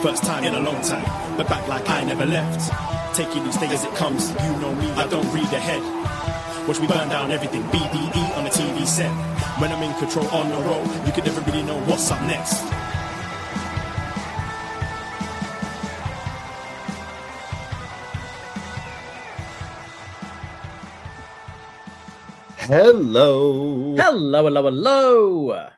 first time in a long time, but back like I never left. Taking each day as it comes, you know me, I don't read ahead. Watch me burn down everything, BDE on the TV set. When I'm in control on the road, you can never really know what's up next. Hello. Hello.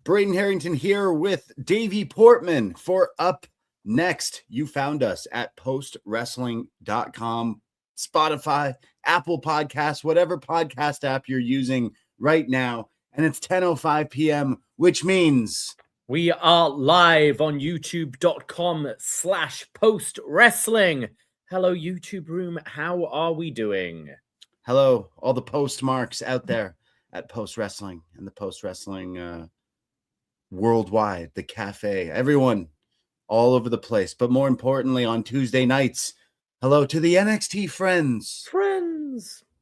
Braden Herrington here with Davie Portman for Up Next. You found us at postwrestling.com, Spotify, Apple Podcasts, whatever podcast app you're using right now. And it's 10:05 p.m., which means we are live on youtube.com/postwrestling. Hello, YouTube room. How are we doing? hello, all the postmarks out there at Post Wrestling and the Post Wrestling worldwide, the cafe, everyone all over the place. But more importantly, on Tuesday nights, hello to the NXT friends.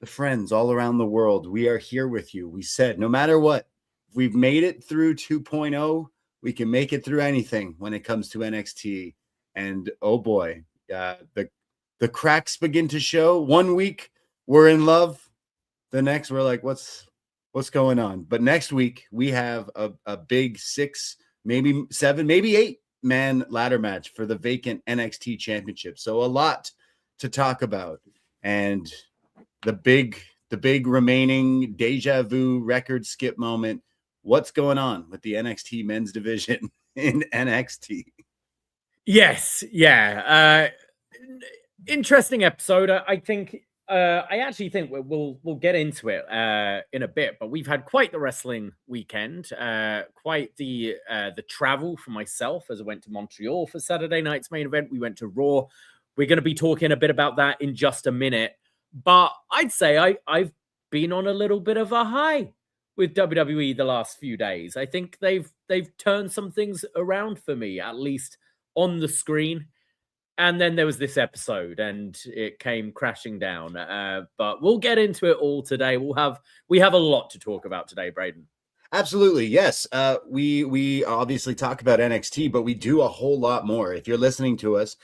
The friends all around the world. We are here with you. We said, no matter what, we've made it through 2.0. We can make it through anything when it comes to NXT. And oh boy, the cracks begin to show. 1 week, we're in love. The next, we're like, what's going on? But next week, we have a big 6, maybe 7, maybe 8-man ladder match for the vacant NXT championship. So a lot to talk about. And the big remaining deja vu record skip moment. What's going on with the NXT men's division in NXT? Yes. Yeah. Interesting episode. I actually think we'll get into it in a bit, but we've had quite the wrestling weekend, quite the travel for myself as I went to Montreal for Saturday night's main event. We went to Raw. We're going to be talking a bit about that in just a minute, but I'd say I've been on a little bit of a high with WWE the last few days. I think they've turned some things around for me, at least on the screen. And then there was this episode, and it came crashing down. But we'll get into it all today. We have a lot to talk about today, Braden. Absolutely, yes. We obviously talk about NXT, but we do a whole lot more. If you're listening to us,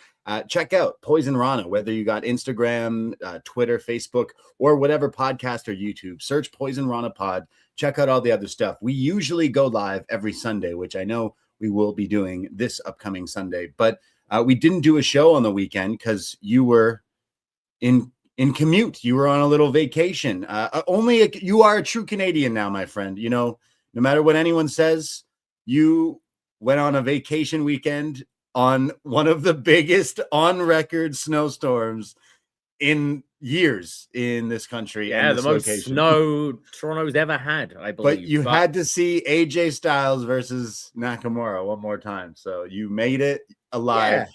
check out Poison Rana, whether you got Instagram, Twitter, Facebook, or whatever podcast or YouTube. Search Poison Rana Pod. Check out all the other stuff. We usually go live every Sunday, which I know we will be doing this upcoming Sunday. But we didn't do a show on the weekend because you were in commute. You were on a little vacation. You are a true Canadian now, my friend. You know, no matter what anyone says, you went on a vacation weekend on one of the biggest on-record snowstorms in years in this country. Yeah, the most snow Toronto's ever had, I believe. But you had to see AJ Styles versus Nakamura one more time. So you made it alive. Yeah.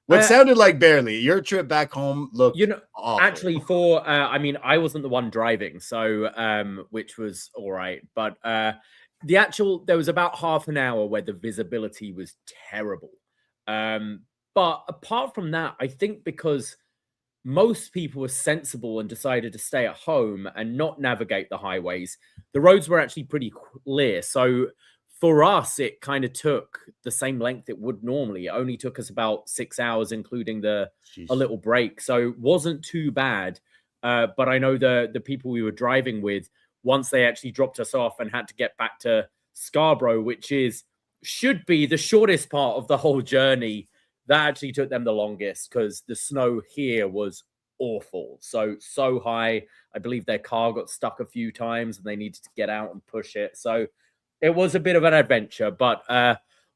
What sounded like barely. Your trip back home looked awful. Actually, I wasn't the one driving, so which was all right. But there was about half an hour where the visibility was terrible. But apart from that, I think because most people were sensible and decided to stay at home and not navigate the highways, the roads were actually pretty clear. So for us, it kind of took the same length it would normally. It only took us about 6 hours, including a little break. So it wasn't too bad. But I know the people we were driving with, once they actually dropped us off and had to get back to Scarborough, which should be the shortest part of the whole journey, that actually took them the longest because the snow here was awful. So high. I believe their car got stuck a few times and they needed to get out and push it. So it was a bit of an adventure, but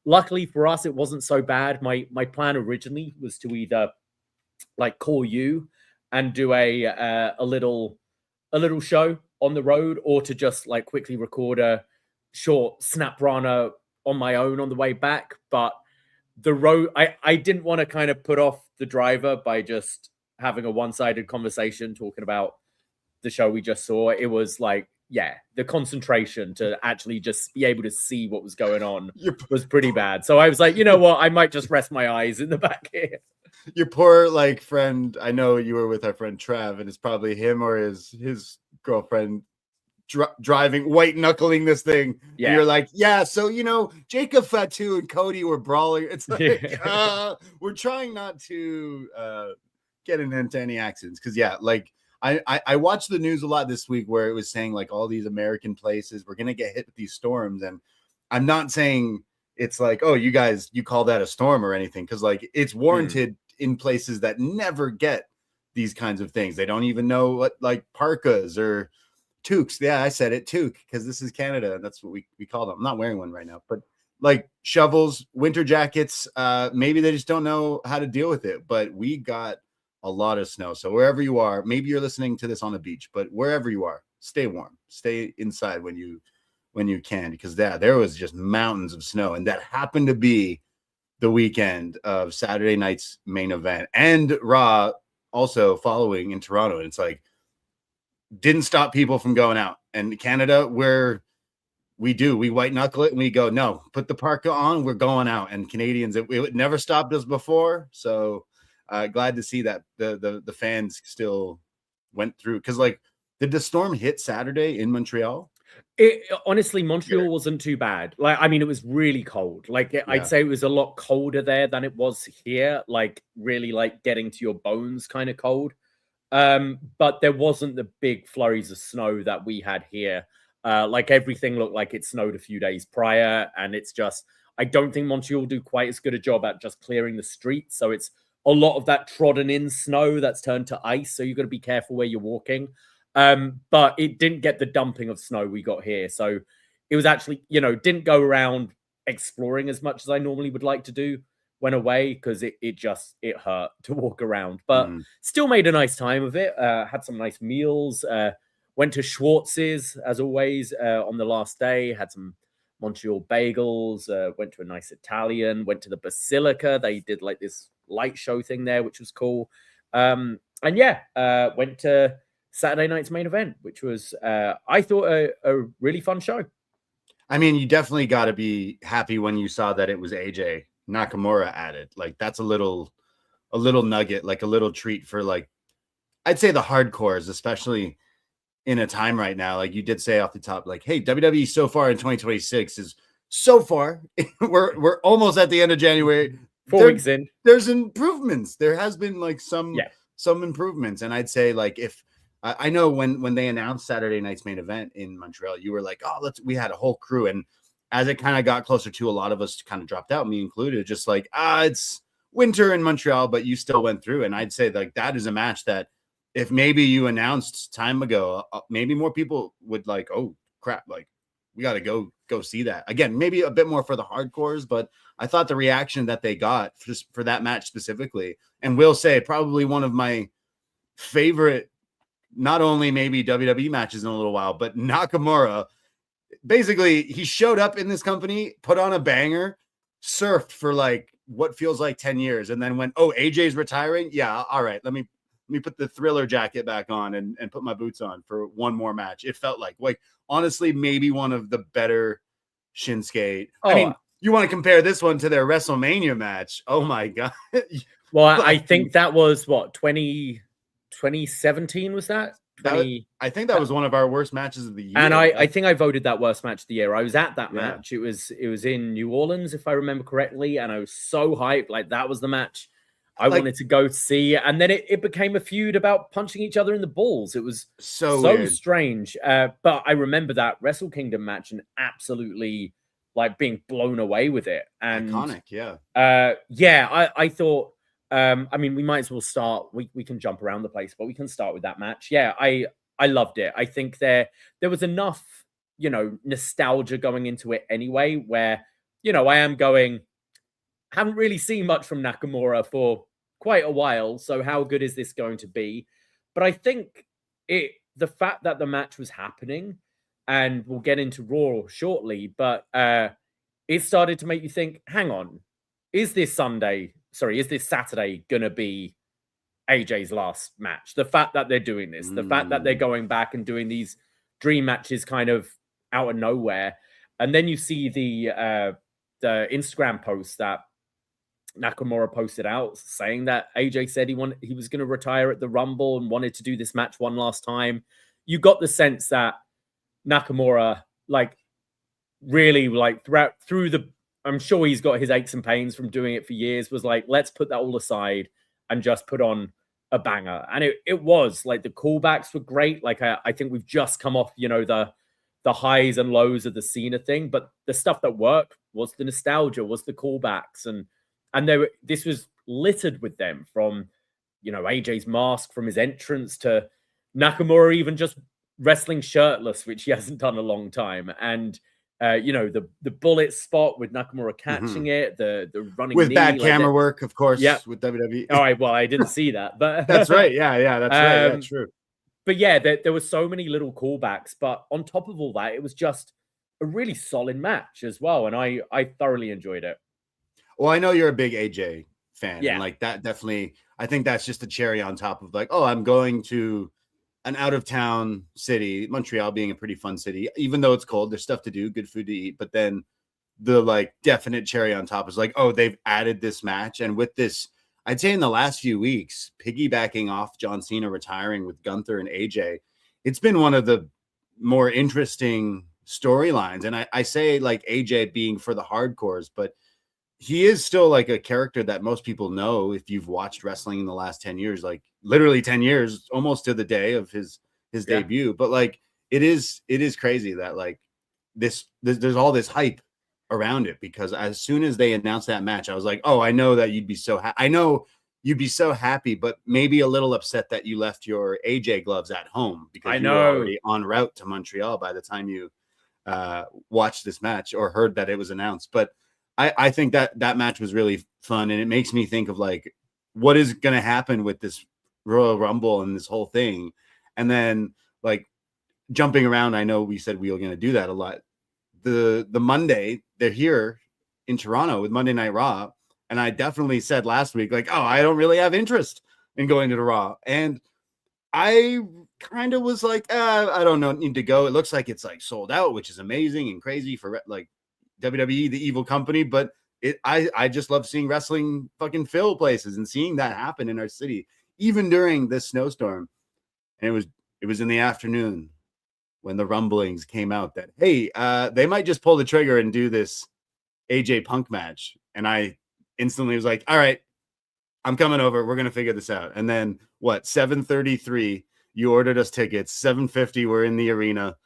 luckily for us, it wasn't so bad. My plan originally was to either call you and do a little show on the road, or to just quickly record a short snap runner on my own on the way back. But the road, I didn't want to kind of put off the driver by just having a one-sided conversation talking about the show we just saw. It was the concentration to actually just be able to see what was going on was pretty bad. So I was like, you know what? I might just rest my eyes in the back here. Your poor friend. I know you were with our friend Trav, and it's probably him or his girlfriend driving, white knuckling this thing. Yeah. And you're like, yeah, so, you know, Jacob Fatu and Cody were brawling. It's like, we're trying not to get into any accidents. Because, yeah, like, I watched the news a lot this week where it was saying, like, all these American places, we're going to get hit with these storms. And I'm not saying it's like, oh, you guys, you call that a storm or anything. Because, like, it's warranted in places that never get these kinds of things. They don't even know what, like, parkas or toques. Yeah, I said it, toque, because this is Canada and that's what we call them. I'm not wearing one right now, but like shovels, winter jackets. Maybe they just don't know how to deal with it. But we got a lot of snow. So wherever you are, maybe you're listening to this on the beach, but wherever you are, stay warm, stay inside when you can, because there was just mountains of snow, and that happened to be the weekend of Saturday night's main event and Raw also following in Toronto. And it's like, didn't stop people from going out. And Canada, where we white knuckle it and we go, no, put the parka on, we're going out. And Canadians, it never stopped us before. So glad to see that the fans still went through. Because, like, did the storm hit Saturday in Montreal? Honestly, Montreal wasn't too bad. Like, I mean, it was really cold. Like, I'd say it was a lot colder there than it was here. Like, really, like, getting to your bones kind of cold. But there wasn't the big flurries of snow that we had here. Like, everything looked like it snowed a few days prior, and it's just, I don't think Montreal do quite as good a job at just clearing the streets. So it's a lot of that trodden in snow that's turned to ice. So you've got to be careful where you're walking. But it didn't get the dumping of snow we got here. So it was actually, you know, didn't go around exploring as much as I normally would like to do. Went away because it hurt to walk around, but still made a nice time of it. Had some nice meals. Went to Schwartz's as always on the last day. Had some Montreal bagels. Went to a nice Italian. Went to the Basilica. They did like this light show thing there, which was cool. And yeah, went to Saturday night's main event, which was I thought a really fun show. I mean, you definitely got to be happy when you saw that it was AJ Nakamura added. Like, that's a little nugget, like a little treat for, like, I'd say the hardcores, especially in a time right now. Like you did say off the top, like, hey, WWE so far in 2026 is so far. we're almost at the end of January. 4 weeks in. There's improvements. There has been like some improvements. And I'd say, like, if I know when they announced Saturday night's main event in Montreal, you were like, oh, we had a whole crew. And as it kind of got closer to, a lot of us kind of dropped out, me included, just like, it's winter in Montreal, but you still went through. And I'd say, like, that is a match that if maybe you announced time ago, maybe more people would like, oh crap, like, we got to go see that again. Maybe a bit more for the hardcores, but I thought the reaction that they got just for that match specifically, and will say probably one of my favorite, not only maybe WWE matches in a little while, but Nakamura. Basically, he showed up in this company, put on a banger, surfed for like what feels like 10 years, and then went, oh, AJ's retiring? Yeah, all right, let me put the Thriller jacket back on and put my boots on for one more match. It felt like honestly, maybe one of the better Shinsuke. I mean, you want to compare this one to their WrestleMania match. Oh my God. Well, I think that was what, 2017 was that? I think that was one of our worst matches of the year. And I think I voted that worst match of the year. I was at that match. It was in New Orleans, if I remember correctly, and I was so hyped. Like, that was the match I wanted to go see. And then it became a feud about punching each other in the balls. It was so strange. But I remember that Wrestle Kingdom match and absolutely like being blown away with it. And iconic, yeah. I thought, I mean, we might as well start. We can jump around the place, but we can start with that match. Yeah, I loved it. I think there was enough, you know, nostalgia going into it anyway, where, you know, I am going, haven't really seen much from Nakamura for quite a while. So how good is this going to be? But I think the fact that the match was happening, and we'll get into Raw shortly, but it started to make you think, hang on, is this Saturday going to be AJ's last match? The fact that they're doing this, the fact that they're going back and doing these dream matches kind of out of nowhere. And then you see the Instagram post that Nakamura posted out saying that AJ said he was going to retire at the Rumble and wanted to do this match one last time. You got the sense that Nakamura, like, really, like, I'm sure he's got his aches and pains from doing it for years, was like, let's put that all aside and just put on a banger. And it was like, the callbacks were great. Like, I think we've just come off, the highs and lows of the Cena thing, but the stuff that worked was the nostalgia, was the callbacks, and this was littered with them, from AJ's mask, from his entrance, to Nakamura even just wrestling shirtless, which he hasn't done a long time, and the bullet spot with Nakamura catching it, the running with knee, bad like camera work, of course. Yeah. With WWE. All right, well, I didn't see that, but that's right. Yeah, that's right. Yeah, true. But yeah, there were so many little callbacks. But on top of all that, it was just a really solid match as well, and I thoroughly enjoyed it. Well, I know you're a big AJ fan, Yeah. and like that definitely, I think that's just a cherry on top of like, oh, I'm going to an out of town city, Montreal being a pretty fun city, even though it's cold. There's stuff to do, good food to eat, but then the like definite cherry on top is like, oh, they've added this match, and with this, I'd say in the last few weeks, piggybacking off John Cena retiring with Gunther and AJ, it's been one of the more interesting storylines. And I say like AJ being for the hardcores, but he is still like a character that most people know if you've watched wrestling in the last 10 years, like literally 10 years, almost to the day of his debut. But like, it is crazy that like there's all this hype around it, because as soon as they announced that match, I was like, oh, I know that you'd be so happy, but maybe a little upset that you left your AJ gloves at home, because you were already en route to Montreal by the time you watched this match or heard that it was announced. But I think that match was really fun, and it makes me think of like, what is going to happen with this Royal Rumble and this whole thing. And then like jumping around, I know we said we were going to do that a lot. The Monday, they're here in Toronto with Monday Night Raw. And I definitely said last week, like, oh, I don't really have interest in going to the Raw. And I kind of was like, I don't know, need to go. It looks like it's like sold out, which is amazing and crazy for like WWE, the evil company. But I just love seeing wrestling fucking fill places and seeing that happen in our city, even during this snowstorm. And it was in the afternoon when the rumblings came out that, hey, they might just pull the trigger and do this AJ Punk match. And I instantly was like, all right, I'm coming over. We're going to figure this out. And then 7:33, you ordered us tickets, 7:50, we're in the arena.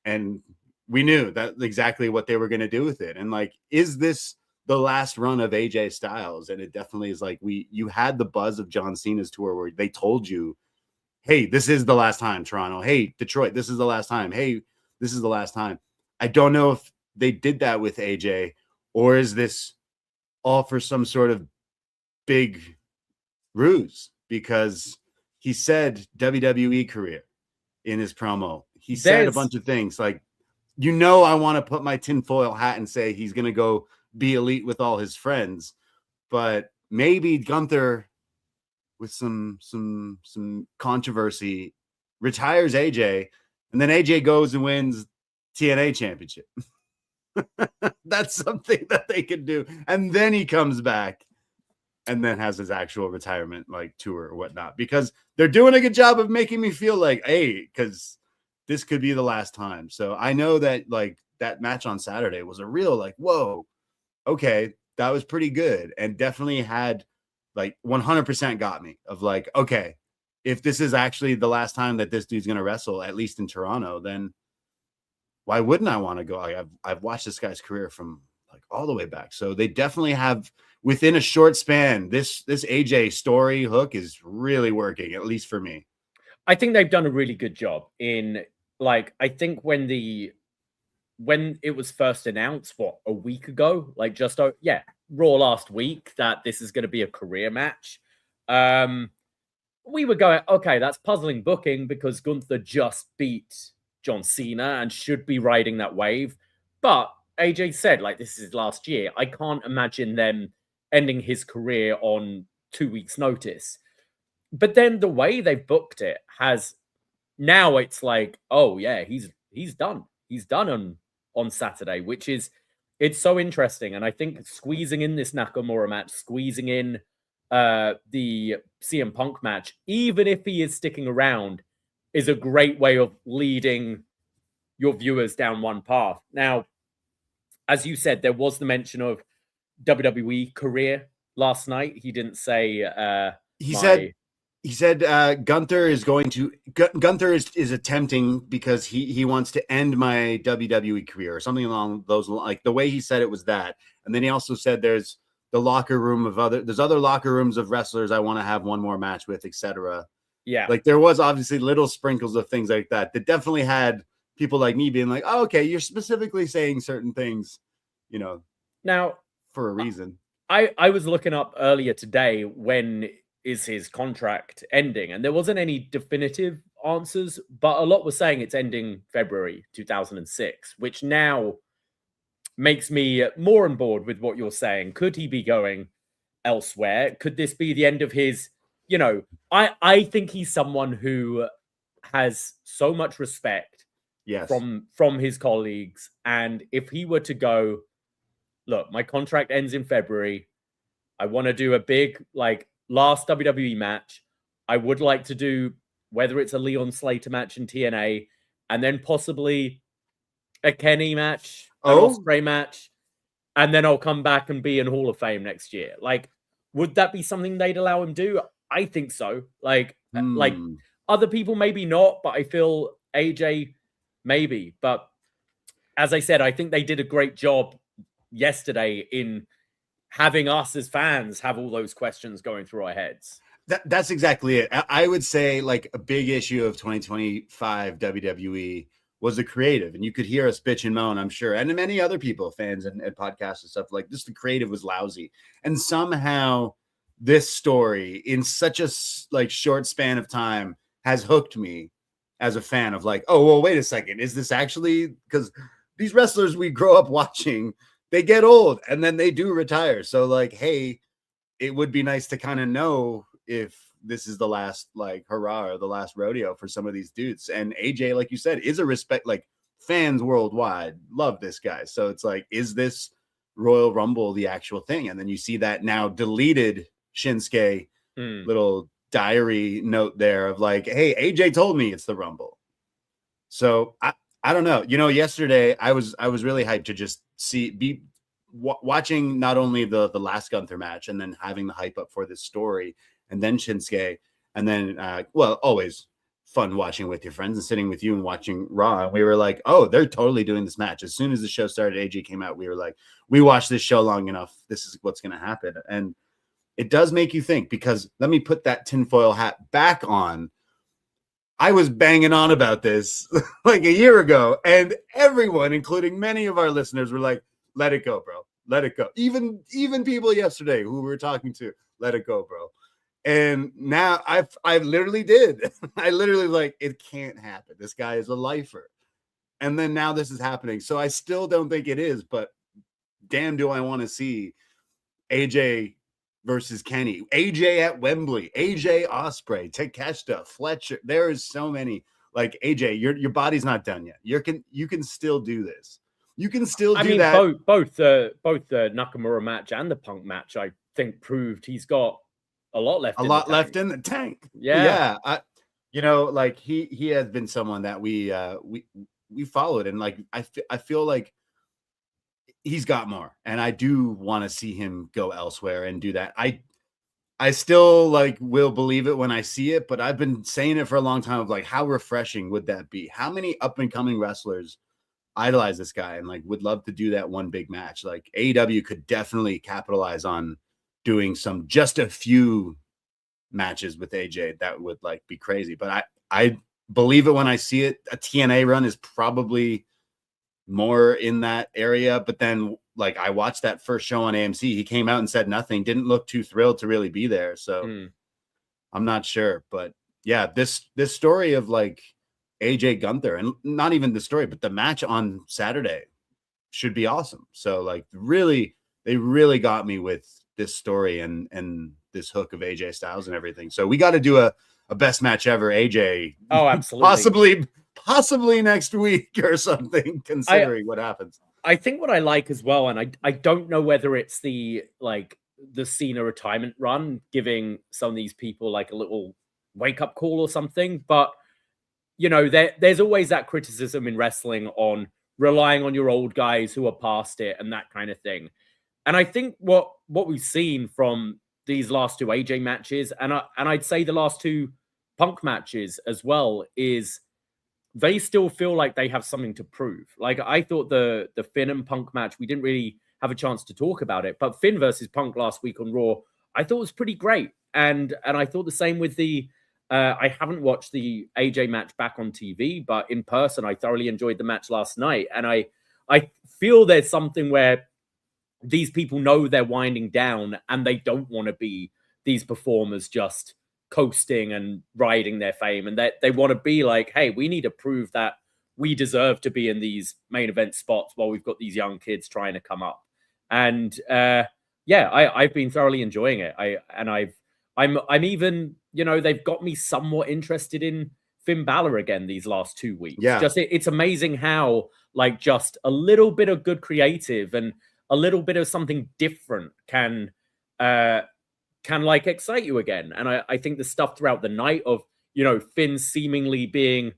And we knew that exactly what they were going to do with it. And like, is this the last run of AJ Styles? And it definitely is. Like, you had the buzz of John Cena's tour where they told you, hey, this is the last time, Toronto. Hey, Detroit, this is the last time. Hey, this is the last time. I don't know if they did that with AJ, or is this all for some sort of big ruse? Because he said WWE career in his promo. He said a bunch of things like, I want to put my tinfoil hat and say he's going to go be elite with all his friends, but maybe Gunther, with some controversy, retires AJ, and then AJ goes and wins TNA championship. That's something that they could do. And then he comes back and then has his actual retirement like tour or whatnot, because they're doing a good job of making me feel like, hey, because this could be the last time. So I know that like that match on Saturday was a real like, whoa, okay, that was pretty good, and definitely had like 100% got me of like, okay, if this is actually the last time that this dude's going to wrestle, at least in Toronto, then why wouldn't I want to go? I've watched this guy's career from like all the way back. So they definitely have, within a short span, this AJ story hook is really working, at least for me. I think they've done a really good job in, like, I think when it was first announced, a week ago, like just, Raw last week, that this is going to be a career match. We were going, okay, that's puzzling booking, because Gunther just beat John Cena and should be riding that wave. But AJ said, like, this is last year. I can't imagine them ending his career on 2 weeks' notice. But then the way they've booked it has, now it's like, oh yeah, he's done. He's done on Saturday, which is, it's so interesting. And I think squeezing in this Nakamura match, squeezing in the CM Punk match, even if he is sticking around, is a great way of leading your viewers down one path. Now, as you said, there was the mention of WWE career last night. He didn't say he said Gunther is going to Gunther is attempting because he wants to end my WWE career or something along those, like the way he said it was that. And then he also said there's the locker room of there's other locker rooms of wrestlers I want to have one more match with, etc. Yeah, like there was obviously little sprinkles of things like that definitely had people like me being like, oh, okay, you're specifically saying certain things, now for a reason. I was looking up earlier today when is his contract ending, and there wasn't any definitive answers, but a lot was saying it's ending February 2006, which now makes me more on board with what you're saying. Could he be going elsewhere? Could this be the end of his, I think he's someone who has so much respect from his colleagues, and if he were to go, look, my contract ends in February, I want to do a big last WWE match. I would like to do whether it's a Leon Slater match in TNA, and then possibly a Kenny match, an Ospreay match, and then I'll come back and be in Hall of Fame next year. Would that be something they'd allow him to do? I think so. Like other people maybe not, but I feel AJ maybe. But as I said, I think they did a great job yesterday in having us as fans have all those questions going through our heads. That's exactly it. I would say a big issue of 2025 WWE was the creative, and you could hear us bitch and moan, I'm sure, and many other people, fans and podcasts and stuff like this. The creative was lousy, and somehow this story in such a short span of time has hooked me as a fan of oh, well, wait a second, is this actually, because these wrestlers we grow up watching, they get old and then they do retire. So hey, it would be nice to kind of know if this is the last hurrah or the last rodeo for some of these dudes. And AJ, like you said, is a respect, fans worldwide love this guy. So it's is this Royal Rumble the actual thing? And then you see that now deleted Shinsuke little diary note there of hey, AJ told me it's the Rumble. So I don't know. Yesterday I was really hyped to just be watching not only the last Gunther match and then having the hype up for this story and then Shinsuke and then always fun watching with your friends and sitting with you and watching Raw. And we were oh, they're totally doing this match. As soon as the show started, AJ came out. We were we watched this show long enough. This is what's going to happen. And it does make you think, because let me put that tinfoil hat back on. I was banging on about this a year ago, and everyone, including many of our listeners, were let it go, bro. Let it go. Even people yesterday who we were talking to, let it go, bro. And now I literally did. I literally it can't happen. This guy is a lifer. And then now this is happening. So I still don't think it is, but damn, do I want to see AJ versus Kenny, AJ at Wembley, AJ Ospreay, Takeshita, Fletcher. There is so many. AJ, your body's not done yet. You can still do this. You can still do that. Both the Nakamura match and the Punk match, I think, proved he's got a lot left. Left in the tank. Yeah. He has been someone that we followed, and I feel he's got more, and I do want to see him go elsewhere and do that. I still will believe it when I see it, but I've been saying it for a long time of how refreshing would that be? How many up and coming wrestlers idolize this guy and would love to do that one big match? AEW could definitely capitalize on doing just a few matches with AJ. That would be crazy, but I believe it when I see it. A TNA run is probably more in that area, but then I watched that first show on AMC. He came out and said nothing, didn't look too thrilled to really be there. So I'm not sure, but yeah, this story of AJ Gunther, and not even the story, but the match on Saturday should be awesome. So they really got me with this story and this hook of AJ Styles and everything. So we got to do a best match ever, AJ. Oh, absolutely. Possibly next week or something, considering what happens. I think what I like as well, and I don't know whether it's the Cena retirement run giving some of these people a little wake up call or something, but you know, there's always that criticism in wrestling on relying on your old guys who are past it and that kind of thing. And I think what we've seen from these last two AJ matches, and I'd say the last two Punk matches as well, is they still feel like they have something to prove. Like, I thought the Finn and Punk match, we didn't really have a chance to talk about it, but Finn versus Punk last week on Raw, I thought was pretty great. And I thought the same with the I haven't watched the AJ match back on TV, but in person, I thoroughly enjoyed the match last night. And I feel there's something where these people know they're winding down and they don't want to be these performers just coasting and riding their fame. And they want to be like, hey, we need to prove that we deserve to be in these main event spots while we've got these young kids trying to come up. And I've been thoroughly enjoying it. I'm even, you know, they've got me somewhat interested in Finn Balor again these last 2 weeks. Yeah. Just it's amazing how, like, just a little bit of good creative and a little bit of something different can like excite you again. And I think the stuff throughout the night of, you know, Finn seemingly being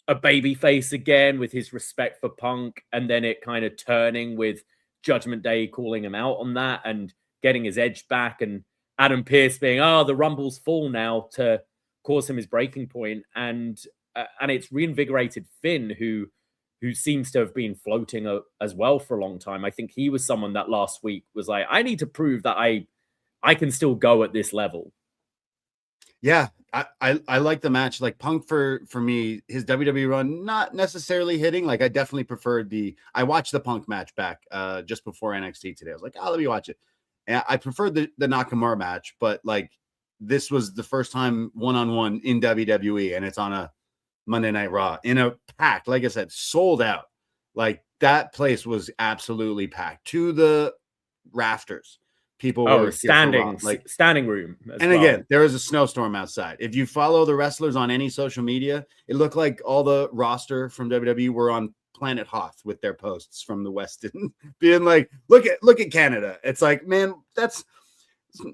a babyface again with his respect for Punk, and then it kind of turning with Judgment Day calling him out on that and getting his edge back, and Adam Pearce being, the Rumble's full now, to cause him his breaking point. And it's reinvigorated Finn, who seems to have been floating as well for a long time. I think he was someone that last week was like, I need to prove that I can still go at this level. Yeah, I like the match. Like, Punk for me, his WWE run not necessarily hitting. Like, I definitely preferred I watched the Punk match back just before NXT today. I was like, let me watch it. And I preferred the Nakamura match, but like, this was the first time one-on-one in WWE, and it's on a Monday Night Raw in a packed, like I said, sold out. Like, that place was absolutely packed to the rafters. People were standing room. And again, there was a snowstorm outside. If you follow the wrestlers on any social media, it looked like all the roster from WWE were on Planet Hoth with their posts from the West, and being like, look at Canada. It's like, man,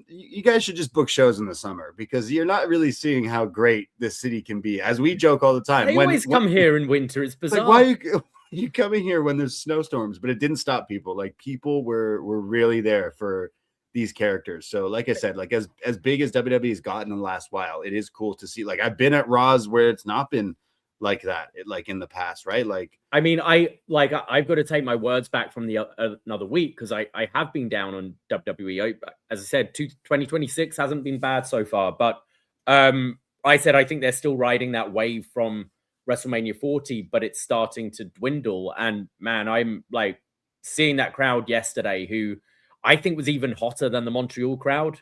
you guys should just book shows in the summer, because you're not really seeing how great this city can be. As we joke all the time, they always come here in winter. It's bizarre. Like, why are you coming here when there's snowstorms? But it didn't stop people. Like, people were really there for these characters. So like I said, like, as big as WWE has gotten in the last while, it is cool to see. Like, I've been at Raws where it's not been like that, like in the past, right? Like, I mean, I've got to take my words back from the another week, because I have been down on WWE. As I said, 2026 hasn't been bad so far, but I said I think they're still riding that wave from WrestleMania 40, but it's starting to dwindle. And man, I'm like seeing that crowd yesterday, who I think was even hotter than the Montreal crowd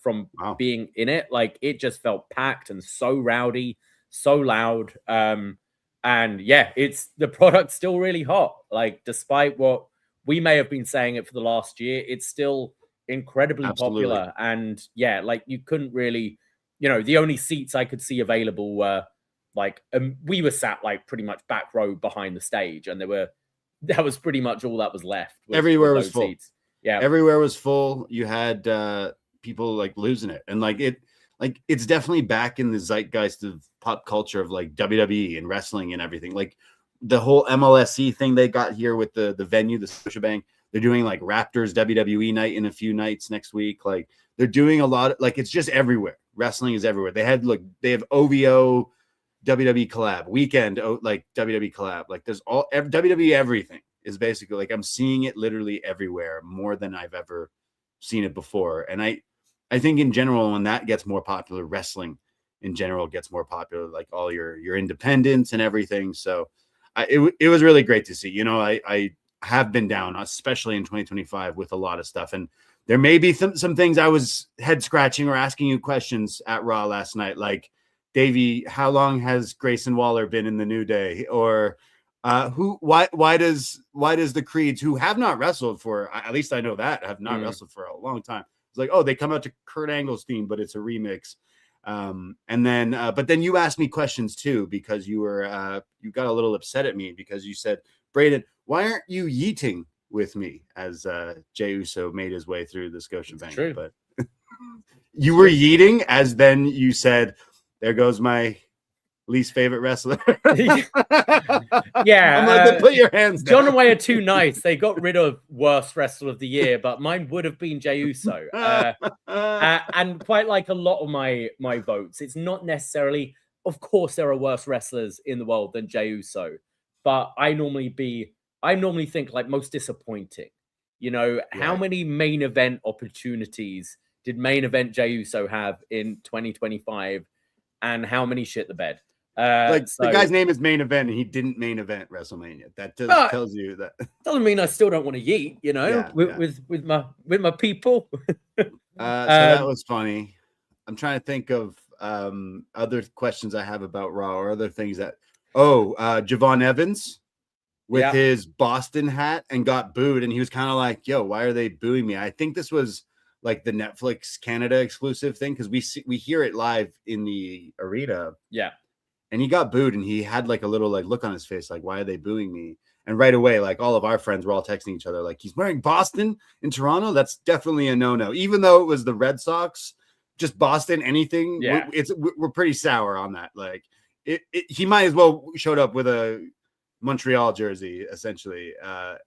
from being in it. Like, it just felt packed and so rowdy, so loud. And yeah, the product's still really hot. Like, despite what we may have been saying it for the last year, it's still incredibly popular. And yeah, like, you couldn't really, you know, the only seats I could see available were like, we were sat like pretty much back row behind the stage, and that was pretty much all that was left. Everywhere was full. Seats. Yeah, everywhere was full. You had people like losing it, and it's definitely back in the zeitgeist of pop culture of like WWE and wrestling and everything. Like, the whole MLSE thing they got here with the venue, the Scotiabank. They're doing like Raptors WWE night in a few nights next week. Like, they're doing a lot. Like, it's just everywhere. Wrestling is everywhere. They have OVO WWE collab, Weekend like WWE collab. Like, there's WWE everything is basically, like, I'm seeing it literally everywhere, more than I've ever seen it before. And I think in general, when that gets more popular, wrestling in general gets more popular, like all your independents and everything. So it was really great to see. You know, I have been down, especially in 2025, with a lot of stuff. And there may be some things I was head scratching or asking you questions at Raw last night, like, Davie, how long has Grayson Waller been in the New Day? Or why does the Creeds, who have not wrestled for, at least I know that, have not wrestled for a long time. It's like, they come out to Kurt Angle's theme, but it's a remix. But then you asked me questions too, because you got a little upset at me because you said, Braden, why aren't you yeeting with me, as Jey Uso made his way through the Scotiabank? But you were yeeting, as then you said, there goes my least favorite wrestler. Yeah, I'm like, then put your hands down. John and Way are too nice. They got rid of worst wrestler of the year, but mine would have been Jey Uso. And quite like a lot of my votes, it's not necessarily, of course, there are worse wrestlers in the world than Jey Uso, but I normally think like most disappointing. You know, how many main event opportunities did main event Jey Uso have in 2025, and how many shit the bed? The guy's name is Main Event, and he didn't main event WrestleMania. That tells you that. Doesn't mean I still don't want to yeet, you know, with my people. So that was funny. I'm trying to think of other questions I have about Raw or other things that. Javon Evans with his Boston hat and got booed, and he was kind of like, "Yo, why are they booing me?" I think this was like the Netflix Canada exclusive thing because we hear it live in the arena. Yeah. And he got booed, and he had like a little like look on his face, like, "Why are they booing me?" And right away, like all of our friends were all texting each other, like, "He's wearing Boston in Toronto. That's definitely a no-no." Even though it was the Red Sox, just Boston, anything. Yeah, we're pretty sour on that. Like, he might as well showed up with a Montreal jersey, essentially.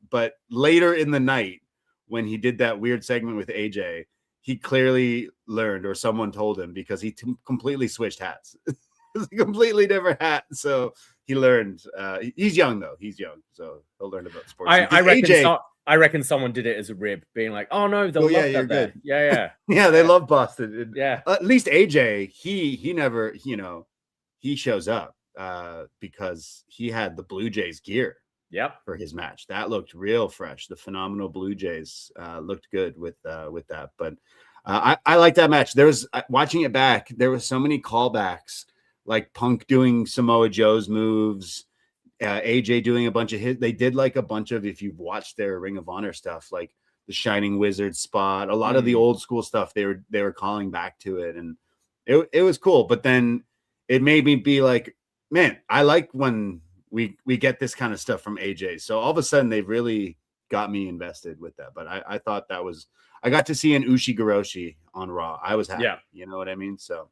But later in the night, when he did that weird segment with AJ, he clearly learned, or someone told him, because he completely switched hats. It's a completely different hat. So he learned. He's young though. He's young, so he'll learn about sports. I reckon someone did it as a rib, being like, "Oh no, they'll love that there." Yeah. Yeah, they love Boston. Yeah. At least AJ, he never, he shows up because he had the Blue Jays gear. Yep. For his match. That looked real fresh. The phenomenal Blue Jays looked good with that. But I like that match. There was watching it back. There was so many callbacks. Like Punk doing Samoa Joe's moves, AJ doing a bunch of hits. They did like a bunch of, if you've watched their Ring of Honor stuff, like the Shining Wizard spot, a lot of the old school stuff. They were calling back to it, and it was cool. But then it made me be like, man, I like when we get this kind of stuff from AJ. So all of a sudden they've really got me invested with that. But I thought that was, I got to see an Ushi-Giroshi on Raw. I was happy. Yeah. You know what I mean? So,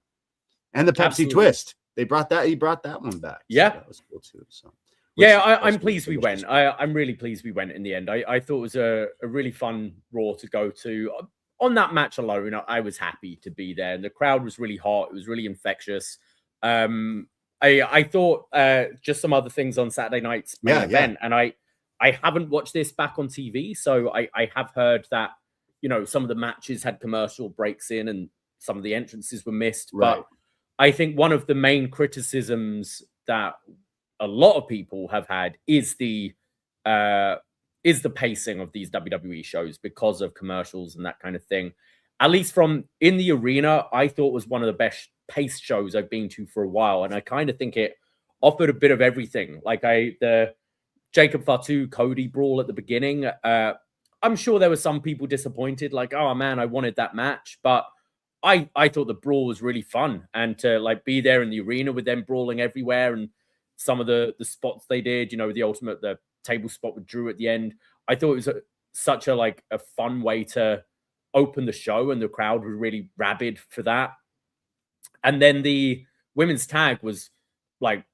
and the Pepsi twist. He brought that one back. Yeah. So that was cool too. So I'm pleased we went. I'm really pleased we went in the end. I thought it was a really fun Raw to go to. On that match alone, I was happy to be there. And the crowd was really hot. It was really infectious. I thought just some other things on Saturday night's main event. And I haven't watched this back on TV. So I have heard that, some of the matches had commercial breaks in and some of the entrances were missed. Right. But I think one of the main criticisms that a lot of people have had is the pacing of these WWE shows because of commercials and that kind of thing. At least from in the arena, I thought was one of the best paced shows I've been to for a while. And I kind of think it offered a bit of everything. Like the Jacob Fatu Cody brawl at the beginning. I'm sure there were some people disappointed, like, "Oh man, I wanted that match." But I thought the brawl was really fun, and to like be there in the arena with them brawling everywhere, and some of the spots they did, the table spot with Drew at the end. I thought it was such a fun way to open the show, and the crowd was really rabid for that. And then the women's tag was like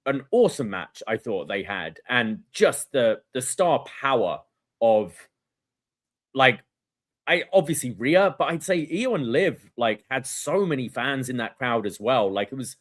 an awesome match. I thought they had, and just the star power of obviously Rhea, but I'd say Io and Liv had so many fans in that crowd as well. It was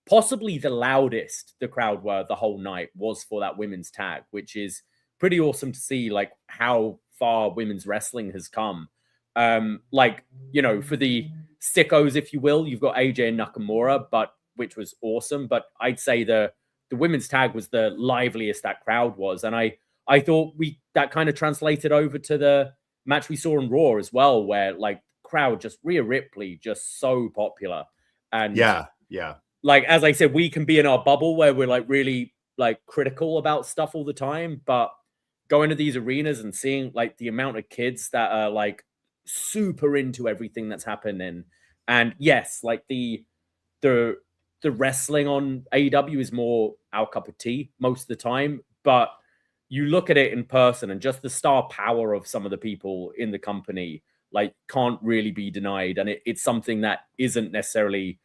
possibly the loudest the crowd were the whole night was for that women's tag, which is pretty awesome to see how far women's wrestling has come. For the sickos, if you will, you've got AJ and Nakamura, which was awesome. But I'd say the women's tag was the liveliest that crowd was. And I thought that kind of translated over to the match we saw in Raw as well, where crowd just Rhea Ripley just so popular. And yeah. As I said, we can be in our bubble where we're really critical about stuff all the time, but going to these arenas and seeing the amount of kids that are super into everything that's happening. And yes, the wrestling on AEW is more our cup of tea most of the time, but you look at it in person and just the star power of some of the people in the company, can't really be denied. And it's something that isn't necessarily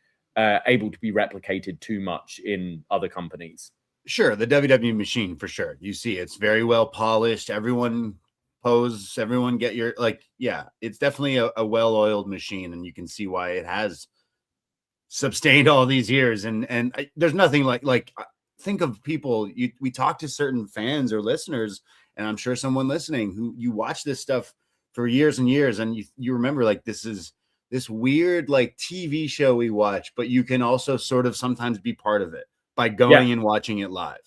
able to be replicated too much in other companies. Sure, the WWE machine for sure. You see, it's very well polished. Everyone pose, everyone get your it's definitely a well-oiled machine, and you can see why it has sustained all these years. And there's nothing like think of people. We talk to certain fans or listeners, and I'm sure someone listening who you watch this stuff for years and years, and you remember like this is this weird like TV show we watch, but you can also sort of sometimes be part of it by going and watching it live.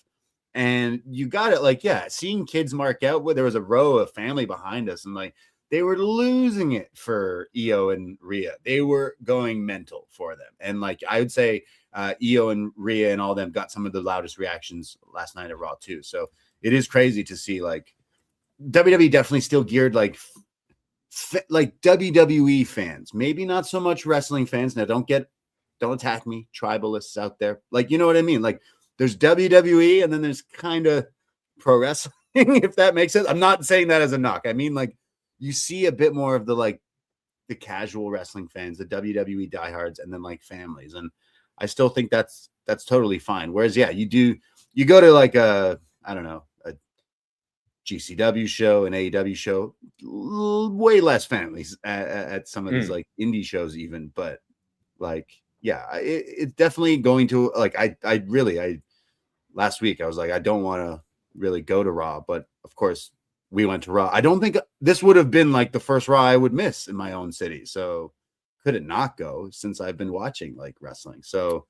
And you got it seeing kids mark out where there was a row of family behind us, and like they were losing it for Io and Rhea. They were going mental for them. And like I would say Io and Rhea and all them got some of the loudest reactions last night at Raw too. So it is crazy to see like WWE definitely still geared like WWE fans, maybe not so much wrestling fans. Now don't attack me, tribalists out there. Like, you know what I mean? Like there's WWE and then there's kind of pro wrestling, if that makes sense. I'm not saying that as a knock. I mean, like you see a bit more of the casual wrestling fans, the WWE diehards, and then like families. And I still think that's totally fine. Whereas, you go to like a GCW show, an AEW show, way less families at some of these like indie shows even, but like, it's definitely going to like, I last week I was like, I don't want to really go to Raw, but of course we went to Raw. I don't think this would have been like the first Raw I would miss in my own city. So could it not go since I've been watching like wrestling? So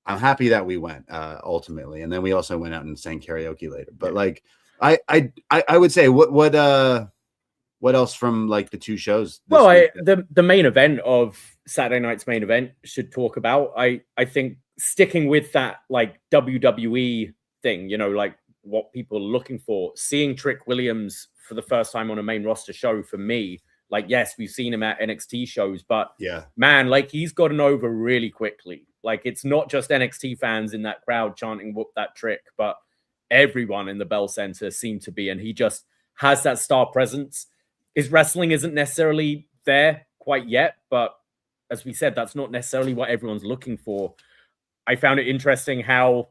I'm happy that we went ultimately. And then we also went out and sang karaoke later, but like, I would say what else from like the two shows? Well, the main event of Saturday night's main event should talk about. I think sticking with that like WWE thing, like what people are looking for, seeing Trick Williams for the first time on a main roster show for me, like, yes, we've seen him at NXT shows, but man, like he's gotten over really quickly. Like it's not just NXT fans in that crowd chanting "whoop that trick," but everyone in the Bell Center seemed to be, and he just has that star presence. His wrestling isn't necessarily there quite yet, but as we said, that's not necessarily what everyone's looking for. I found it interesting how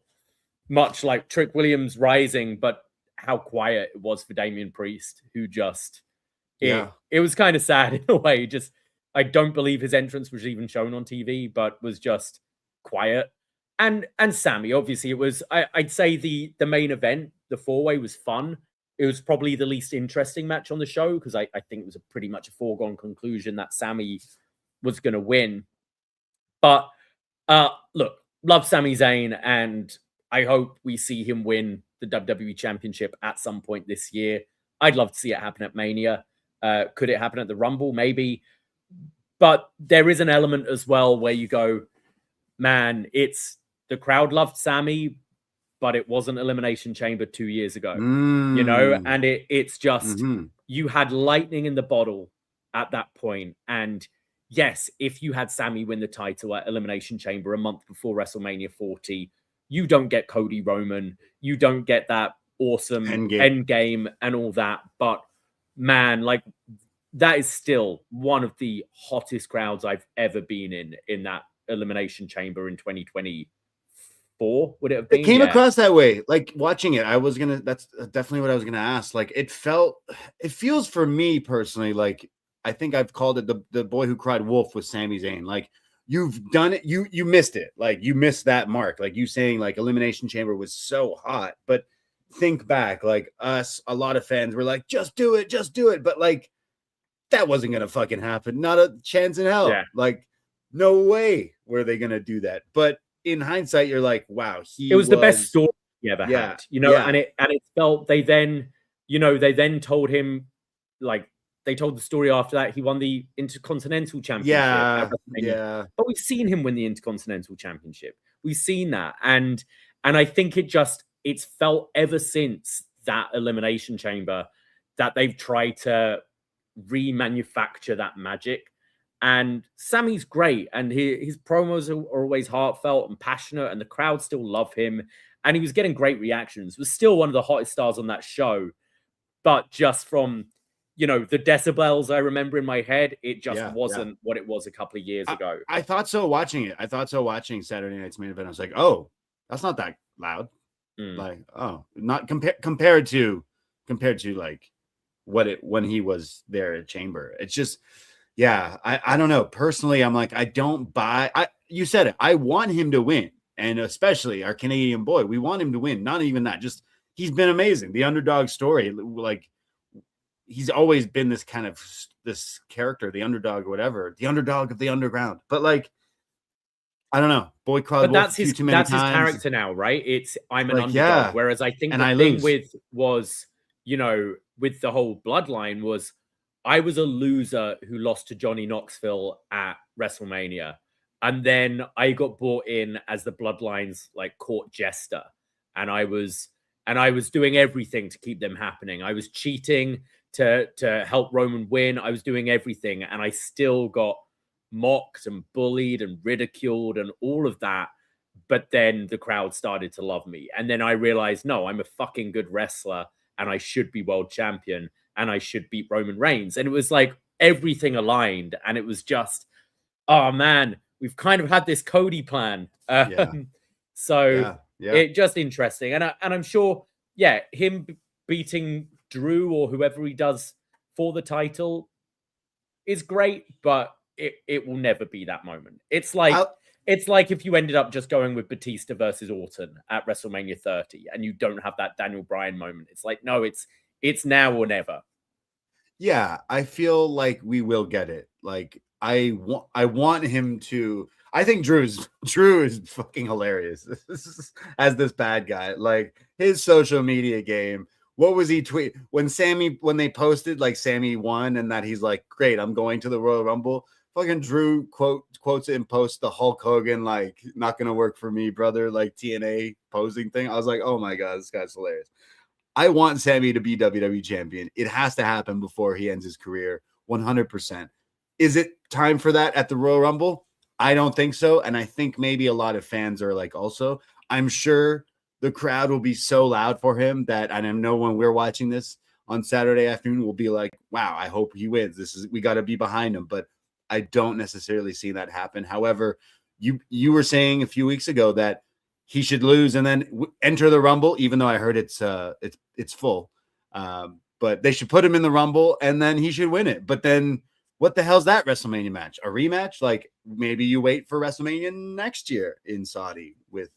much like Trick Williams rising, but how quiet it was for Damian Priest, who just, it was kind of sad in a way. Just, I don't believe his entrance was even shown on TV, but was just quiet. And Sammy, obviously it was, I'd say the main event, the four-way was fun. It was probably the least interesting match on the show because I think it was pretty much a foregone conclusion that Sammy was going to win. But look, love Sami Zayn, and I hope we see him win the WWE Championship at some point this year. I'd love to see it happen at Mania. Could it happen at the Rumble? Maybe. But there is an element as well where you go, man, the crowd loved Sammy, but it wasn't Elimination Chamber 2 years ago, and it's just, you had lightning in the bottle at that point. And yes, if you had Sammy win the title at Elimination Chamber a month before WrestleMania 40, you don't get Cody Roman, you don't get that awesome end game and all that. But man, like that is still one of the hottest crowds I've ever been in that Elimination Chamber in 2024. Would it have been? It came across that way. Like watching it, that's definitely what I was gonna ask. Like it feels for me personally, like I think I've called it the boy who cried wolf with Sami Zayn. Like you've done it, you missed it. Like you missed that mark. Like you saying like Elimination Chamber was so hot, but think back, like us, a lot of fans were like, just do it. But like that wasn't gonna fucking happen. Not a chance in hell. Yeah. Like no way were they gonna do that. But in hindsight, you're like, wow, it was the best story he ever had, and it felt they then told him, like they told the story after that he won the Intercontinental Championship. But we've seen him win the Intercontinental Championship. We've seen that. And I think it's felt ever since that Elimination Chamber that they've tried to remanufacture that magic. And Sammy's great, and his promos are always heartfelt and passionate, and the crowd still love him. And he was getting great reactions. Was still one of the hottest stars on that show, but just from you know, the decibels I remember in my head, it just wasn't what it was a couple of years ago. I thought so watching it. I thought so watching Saturday night's main event. I was like, oh, that's not that loud. Like, oh, not compared to like when he was there at Chamber. It's just, I don't know. Personally, I'm like, I don't buy. You said it. I want him to win, and especially our Canadian boy. We want him to win. Not even that. Just he's been amazing. The underdog story, like. He's always been this kind of this character, the underdog or whatever, the underdog of the underground. But like, I don't know, boy Claude. But that's his character now, right? It's I'm an underdog. Whereas I think the thing was, you know, with the whole bloodline was I was a loser who lost to Johnny Knoxville at WrestleMania. And then I got brought in as the bloodline's like court jester. And I was doing everything to keep them happening. I was cheating to help Roman win. I was doing everything, and I still got mocked and bullied and ridiculed and all of that. But then the crowd started to love me. And then I realized, no, I'm a fucking good wrestler and I should be world champion and I should beat Roman Reigns. And it was like everything aligned. And it was just, oh man, we've kind of had this Cody plan. It just interesting. And I'm sure, him beating Drew or whoever he does for the title is great, but it will never be that moment. It's like if you ended up just going with Batista versus Orton at WrestleMania 30 and you don't have that Daniel Bryan moment. It's like, no, it's now or never. Yeah, I feel like we will get it. Like I want him to. I think Drew is fucking hilarious as this bad guy. Like his social media game. What was he tweet when they posted like Sammy won and that he's like, great, I'm going to the Royal Rumble. Fucking Drew quotes it and posts the Hulk Hogan, like, not gonna work for me, brother, like TNA posing thing. I was like, oh my God, this guy's hilarious. I want Sammy to be WWE champion. It has to happen before he ends his career. 100%. Is it time for that at the Royal Rumble? I don't think so. And I think maybe a lot of fans are like, also, I'm sure the crowd will be so loud for him that, and I know when we're watching this on Saturday afternoon, we'll be like, wow, I hope he wins. We got to be behind him. But I don't necessarily see that happen. However, you were saying a few weeks ago that he should lose and then enter the Rumble, even though I heard it's full. But they should put him in the Rumble and then he should win it. But then what the hell's that WrestleMania match? A rematch? Like maybe you wait for WrestleMania next year in Saudi with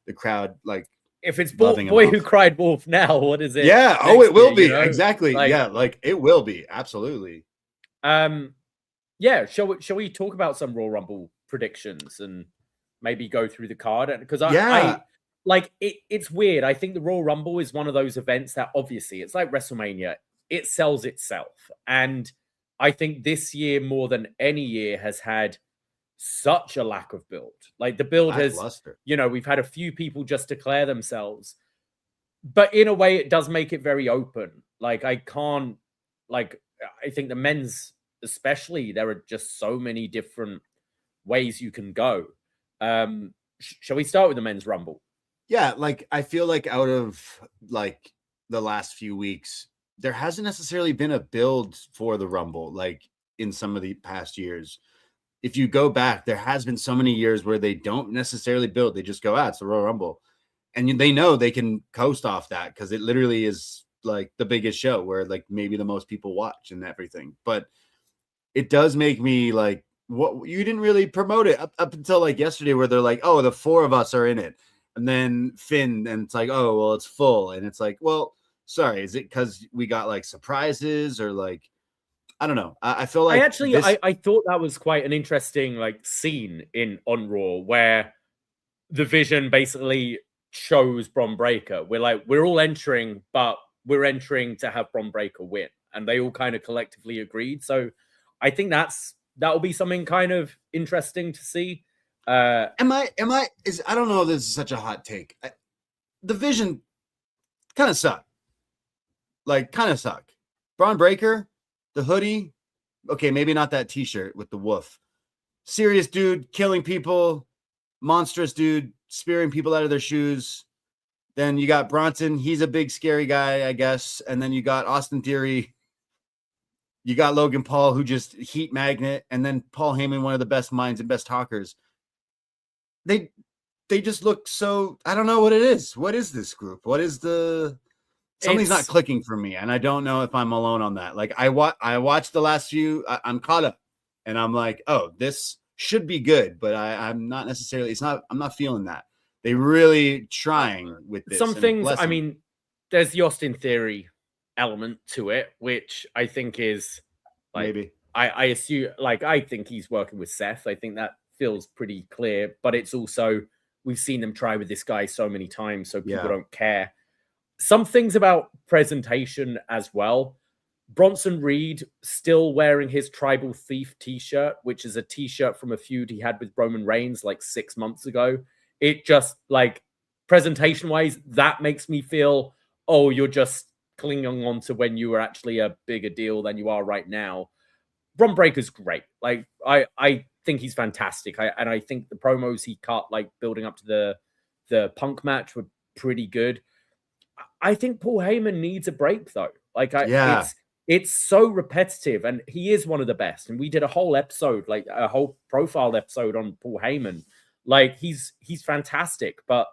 the crowd like. If it's Boy Who Cried Wolf now, what is it? Yeah. Oh, it will be. You know? Exactly. Like, like it will be. Absolutely. Shall we talk about some Royal Rumble predictions and maybe go through the card? Because it's weird. I think the Royal Rumble is one of those events that obviously it's like WrestleMania. It sells itself. And I think this year more than any year has had such a lack of build. Like the build has, we've had a few people just declare themselves, but in a way it does make it very open. Like I think the men's especially, there are just so many different ways you can go. Shall we start with the men's Rumble? Yeah, like I feel like out of like the last few weeks, there hasn't necessarily been a build for the Rumble like in some of the past years. If you go back, there has been so many years where they don't necessarily build. They just go, it's the Royal Rumble. And they know they can coast off that because it literally is like the biggest show where like maybe the most people watch and everything. But it does make me like, what you didn't really promote it up until like yesterday where they're like, oh, the four of us are in it. And then Finn, and it's like, oh, well, it's full. And it's like, well, sorry, is it because we got like surprises or like, I don't know. I feel like I thought that was quite an interesting like scene on Raw where the Vision basically chose Bron Breakker. We're all entering, but we're entering to have Bron Breakker win, and they all kind of collectively agreed. So I think that'll be something kind of interesting to see. I don't know if this is such a hot take. The Vision kind of suck. Bron Breakker. The hoodie, okay, maybe not that t-shirt with the woof. Serious dude, killing people, monstrous dude, spearing people out of their shoes. Then you got Bronson, he's a big, scary guy, I guess. And then you got Austin Theory, You got Logan Paul, who just heat magnet, and then Paul Heyman, one of the best minds and best talkers. They just look so. I don't know what it is. What is this group? What is the? Something's not clicking for me, and I don't know if I'm alone on that. Like I watched the last few. I'm caught up, and I'm like, oh, this should be good, but I'm not necessarily. It's not. I'm not feeling that. They really trying with this. Some things. I mean, there's the Austin Theory element to it, which I think is like, maybe. I assume, like, I think he's working with Seth. I think that feels pretty clear, but it's also, we've seen them try with this guy so many times, so people don't care. Some things about presentation as well. Bronson Reed still wearing his Tribal Thief t-shirt, which is a t-shirt from a feud he had with Roman Reigns like 6 months ago. It just, like, presentation-wise, that makes me feel, oh, you're just clinging on to when you were actually a bigger deal than you are right now. Bron Breakker's great. Like, I think he's fantastic. And I think the promos he cut, like, building up to the Punk match were pretty good. I think Paul Heyman needs a break, though. Like, it's so repetitive, and he is one of the best. And we did a whole episode, like a whole profile episode on Paul Heyman. Like, he's fantastic, but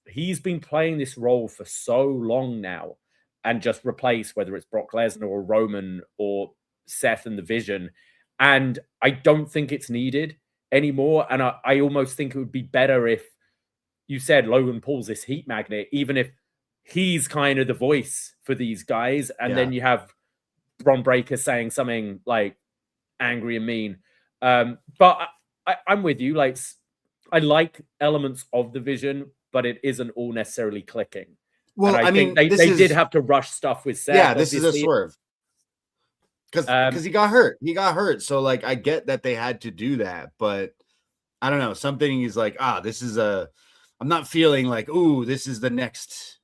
he's been playing this role for so long now, and just replace whether it's Brock Lesnar or Roman or Seth and the Vision. And I don't think it's needed anymore. And I almost think it would be better if you said Logan Paul's this heat magnet, even if he's kind of the voice for these guys. And then you have Bron Breakker saying something like angry and mean. But I'm with you. Like, I like elements of the Vision, but it isn't all necessarily clicking. Well, I mean, they did have to rush stuff with Seth. Yeah, this is a swerve. Because he got hurt. He got hurt. So, like, I get that they had to do that, but I don't know. Something is like, this is I'm not feeling like, ooh, this is the next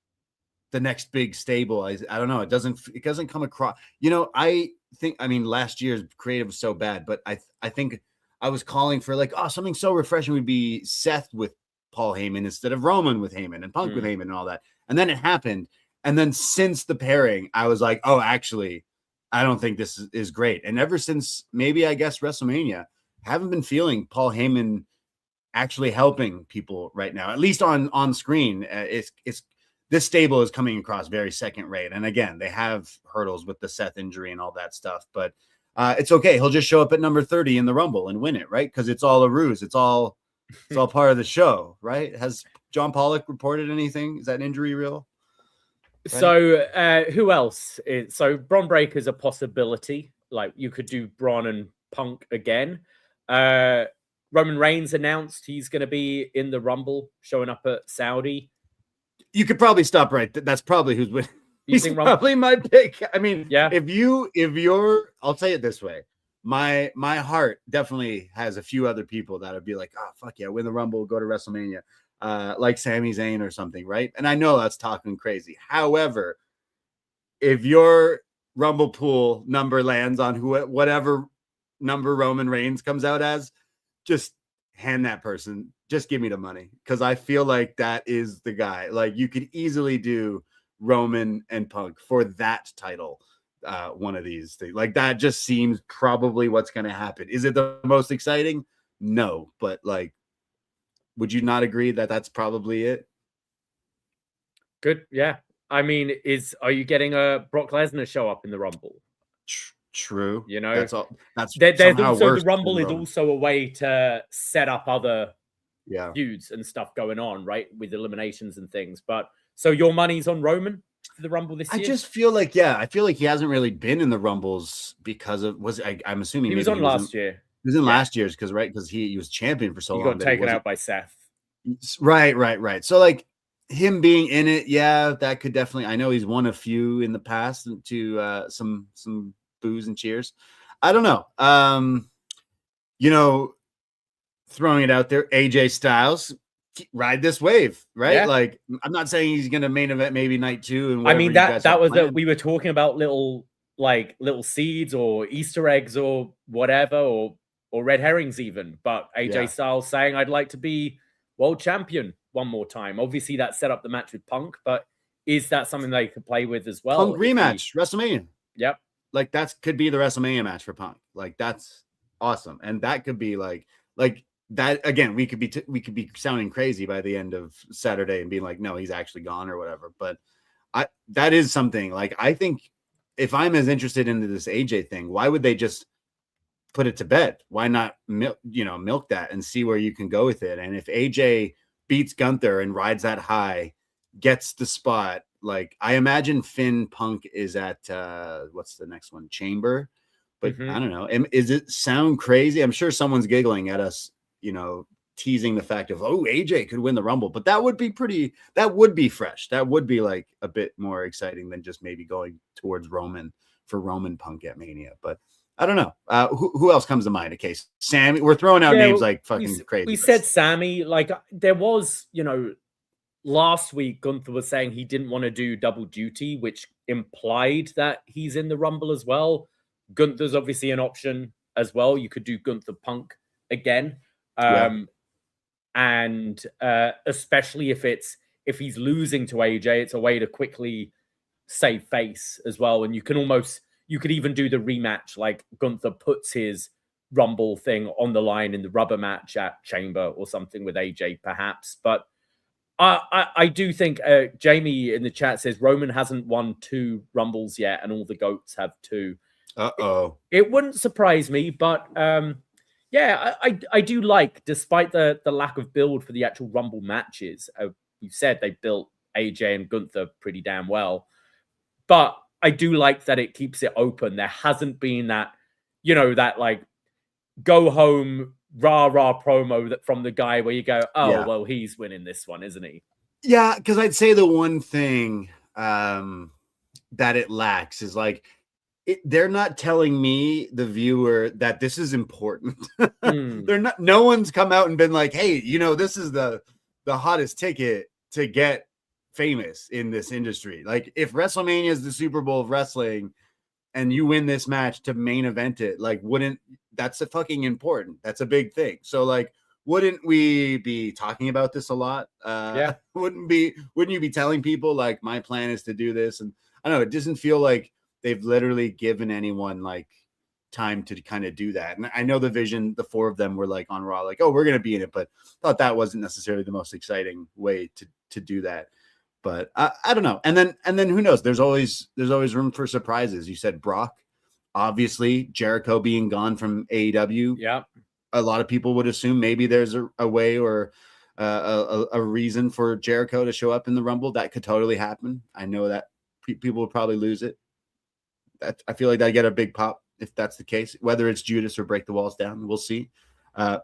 big stable. I don't know. It doesn't come across. You know, I mean, last year's creative was so bad, but I think I was calling for like, something so refreshing would be Seth with Paul Heyman instead of Roman with Heyman and Punk with Heyman and all that. And then it happened. And then since the pairing, I was like, oh, actually, I don't think this is great. And ever since maybe, I guess, WrestleMania, I haven't been feeling Paul Heyman actually helping people right now, at least on screen. It's this stable is coming across very second rate. And again, they have hurdles with the Seth injury and all that stuff, but it's okay. He'll just show up at number 30 in the Rumble and win it, right? Because it's all a ruse. It's all part of the show, right? Has John Pollock reported anything? Is that injury real? Right? So who else? So Bron Breakker's a possibility. Like, you could do Bron and Punk again. Roman Reigns announced he's going to be in the Rumble, showing up at Saudi. You could probably stop right. That's probably who's winning. He's probably my pick. I mean, yeah. If you're, I'll say it this way. My heart definitely has a few other people that would be like, fuck yeah, win the Rumble, go to WrestleMania, like Sami Zayn or something, right? And I know that's talking crazy. However, if your Rumble pool number lands on whatever number Roman Reigns comes out as, just hand that person. Just give me the money, because I feel like that is the guy. Like, you could easily do Roman and Punk for that title. One of these things, like, that just seems probably what's going to happen. Is it the most exciting? No, but like, would you not agree that that's probably it? Good. Yeah. I mean, are you getting a Brock Lesnar show up in the Rumble? True. You know, that's all. That's there's also the Rumble is also a way to set up other feuds and stuff going on, right, with eliminations and things. But so your money's on Roman for the Rumble this year? I just feel like, I feel like he hasn't really been in the Rumbles because of I'm assuming he was on last year. He was in last year's because he was champion for so long. He got taken out by Seth. Right. So like, him being in it, that could definitely. I know he's won a few in the past to some boos and cheers. I don't know. You know, throwing it out there, AJ Styles, ride this wave, right? Yeah. Like, I'm not saying he's going to main event maybe night 2. And I mean, that was we were talking about little seeds or Easter eggs or whatever, or red herrings even. But AJ Styles saying, I'd like to be world champion one more time. Obviously, that set up the match with Punk, but is that something they could play with as well? Punk rematch, WrestleMania. Yep. like that could be the WrestleMania match for Punk. Like that's awesome, and that could be like that again. We could be sounding crazy by the end of Saturday and being like, no, he's actually gone or whatever. But that is something. Like I think if I'm as interested into this AJ thing, why would they just put it to bed? Why not milk that and see where you can go with it? And if AJ beats Gunther and rides that high, gets the spot. Like I imagine Finn Punk is at what's the next one? Chamber. But I don't know. Is it sound crazy? I'm sure someone's giggling at us, teasing the fact of, oh, AJ could win the Rumble. But that would be fresh. That would be like a bit more exciting than just maybe going towards Roman for Roman Punk at Mania. But I don't know. Who else comes to mind? Okay, Sammy. We're throwing out names like fucking crazy. We said Sammy. Like there was, last week Gunther was saying he didn't want to do double duty, which implied that he's in the Rumble as well. Gunther's obviously an option as well. You could do Gunther Punk again. And especially if he's losing to AJ, it's a way to quickly save face as well. And you could even do the rematch, like Gunther puts his Rumble thing on the line in the rubber match at Chamber or something with AJ perhaps. But I do think Jamie in the chat says Roman hasn't won 2 Rumbles yet and all the GOATs have 2. It wouldn't surprise me, but I do like, despite the lack of build for the actual Rumble matches, you said they built AJ and Gunther pretty damn well, but I do like that it keeps it open. There hasn't been that, that like go home rah promo that from the guy where you go, well, he's winning this one, isn't he? Yeah, because I'd say the one thing that it lacks is like, they're not telling me, the viewer, that this is important. They're not. No one's come out and been like, "Hey, this is the hottest ticket to get famous in this industry." Like, if WrestleMania is the Super Bowl of wrestling, and you win this match to main event it, like, that's a fucking important. That's a big thing. So, like, wouldn't we be talking about this a lot? Wouldn't you be telling people like, my plan is to do this? And I don't know. It doesn't feel like they've literally given anyone like time to kind of do that. And I know the Vision, the 4 of them were like on Raw, like, oh, we're going to be in it, but thought that wasn't necessarily the most exciting way to do that. But I don't know. And then who knows? There's always room for surprises. You said Brock, obviously Jericho being gone from AEW. Yeah. A lot of people would assume maybe there's a way or a reason for Jericho to show up in the Rumble. That could totally happen. I know that people would probably lose it. I feel like they get a big pop if that's the case. Whether it's Judas or Break the Walls Down, we'll see.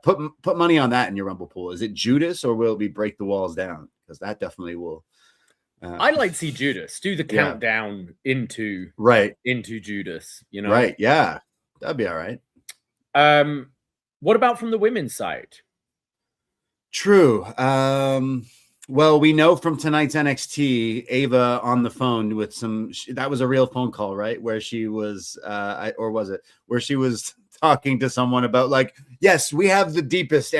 Put money on that in your Rumble pool. Is it Judas or will it be Break the Walls Down? Because that definitely will. I'd like to see Judas do the countdown into Judas. Right? Yeah, that'd be all right. What about from the women's side? True. Well, we know from tonight's NXT, Ava on the phone with that was a real phone call, right? Where she was, or was it? Where she was talking to someone about like, yes, we have the deepest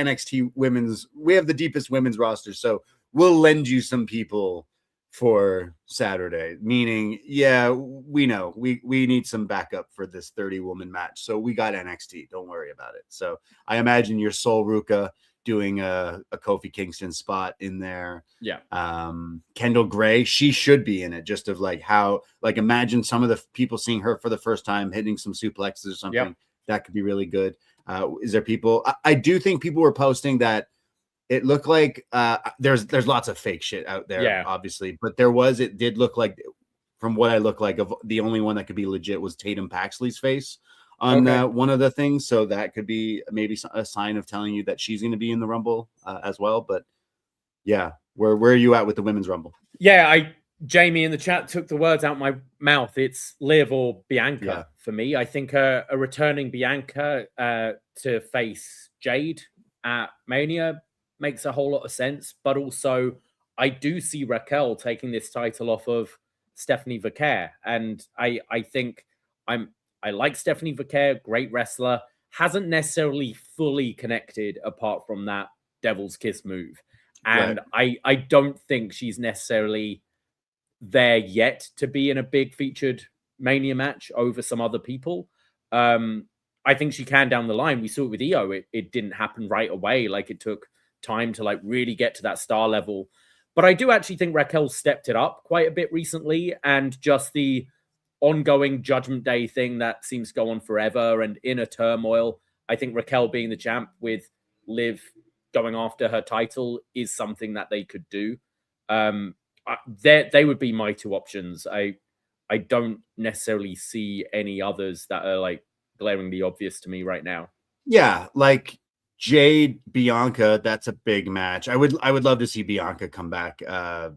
women's roster. So we'll lend you some people for Saturday. Meaning, yeah, we know we need some backup for this 30-woman match. So we got NXT. Don't worry about it. So I imagine your Sol Ruka doing a Kofi Kingston spot in there. Yeah. Kendall Gray, she should be in it, just of like how, like, imagine some of the people seeing her for the first time hitting some suplexes or something. Yep. That could be really good. Is there people? I do think people were posting that it looked like there's lots of fake shit out there, obviously, but it did look like, from what I look like, of the only one that could be legit was Tatum Paxley's face on one of the things. So that could be maybe a sign of telling you that she's going to be in the Rumble as well. But yeah, where are you at with the women's Rumble? Yeah, Jamie in the chat took the words out my mouth. It's Liv or Bianca for me. I think a returning Bianca to face Jade at Mania makes a whole lot of sense. But also, I do see Raquel taking this title off of Stephanie Vaquer. And I think I like Stephanie Vaquer, great wrestler, hasn't necessarily fully connected apart from that Devil's Kiss move. And I don't think she's necessarily there yet to be in a big featured Mania match over some other people. I think she can down the line. We saw it with Io. It didn't happen right away. Like, it took time to like really get to that star level. But I do actually think Raquel stepped it up quite a bit recently, and just the ongoing Judgment Day thing that seems to go on forever and inner turmoil. I think Raquel being the champ with Liv going after her title is something that they could do. They would be my two options. I don't necessarily see any others that are like glaringly obvious to me right now. Yeah, like Jade Bianca, that's a big match. I would love to see Bianca come back. I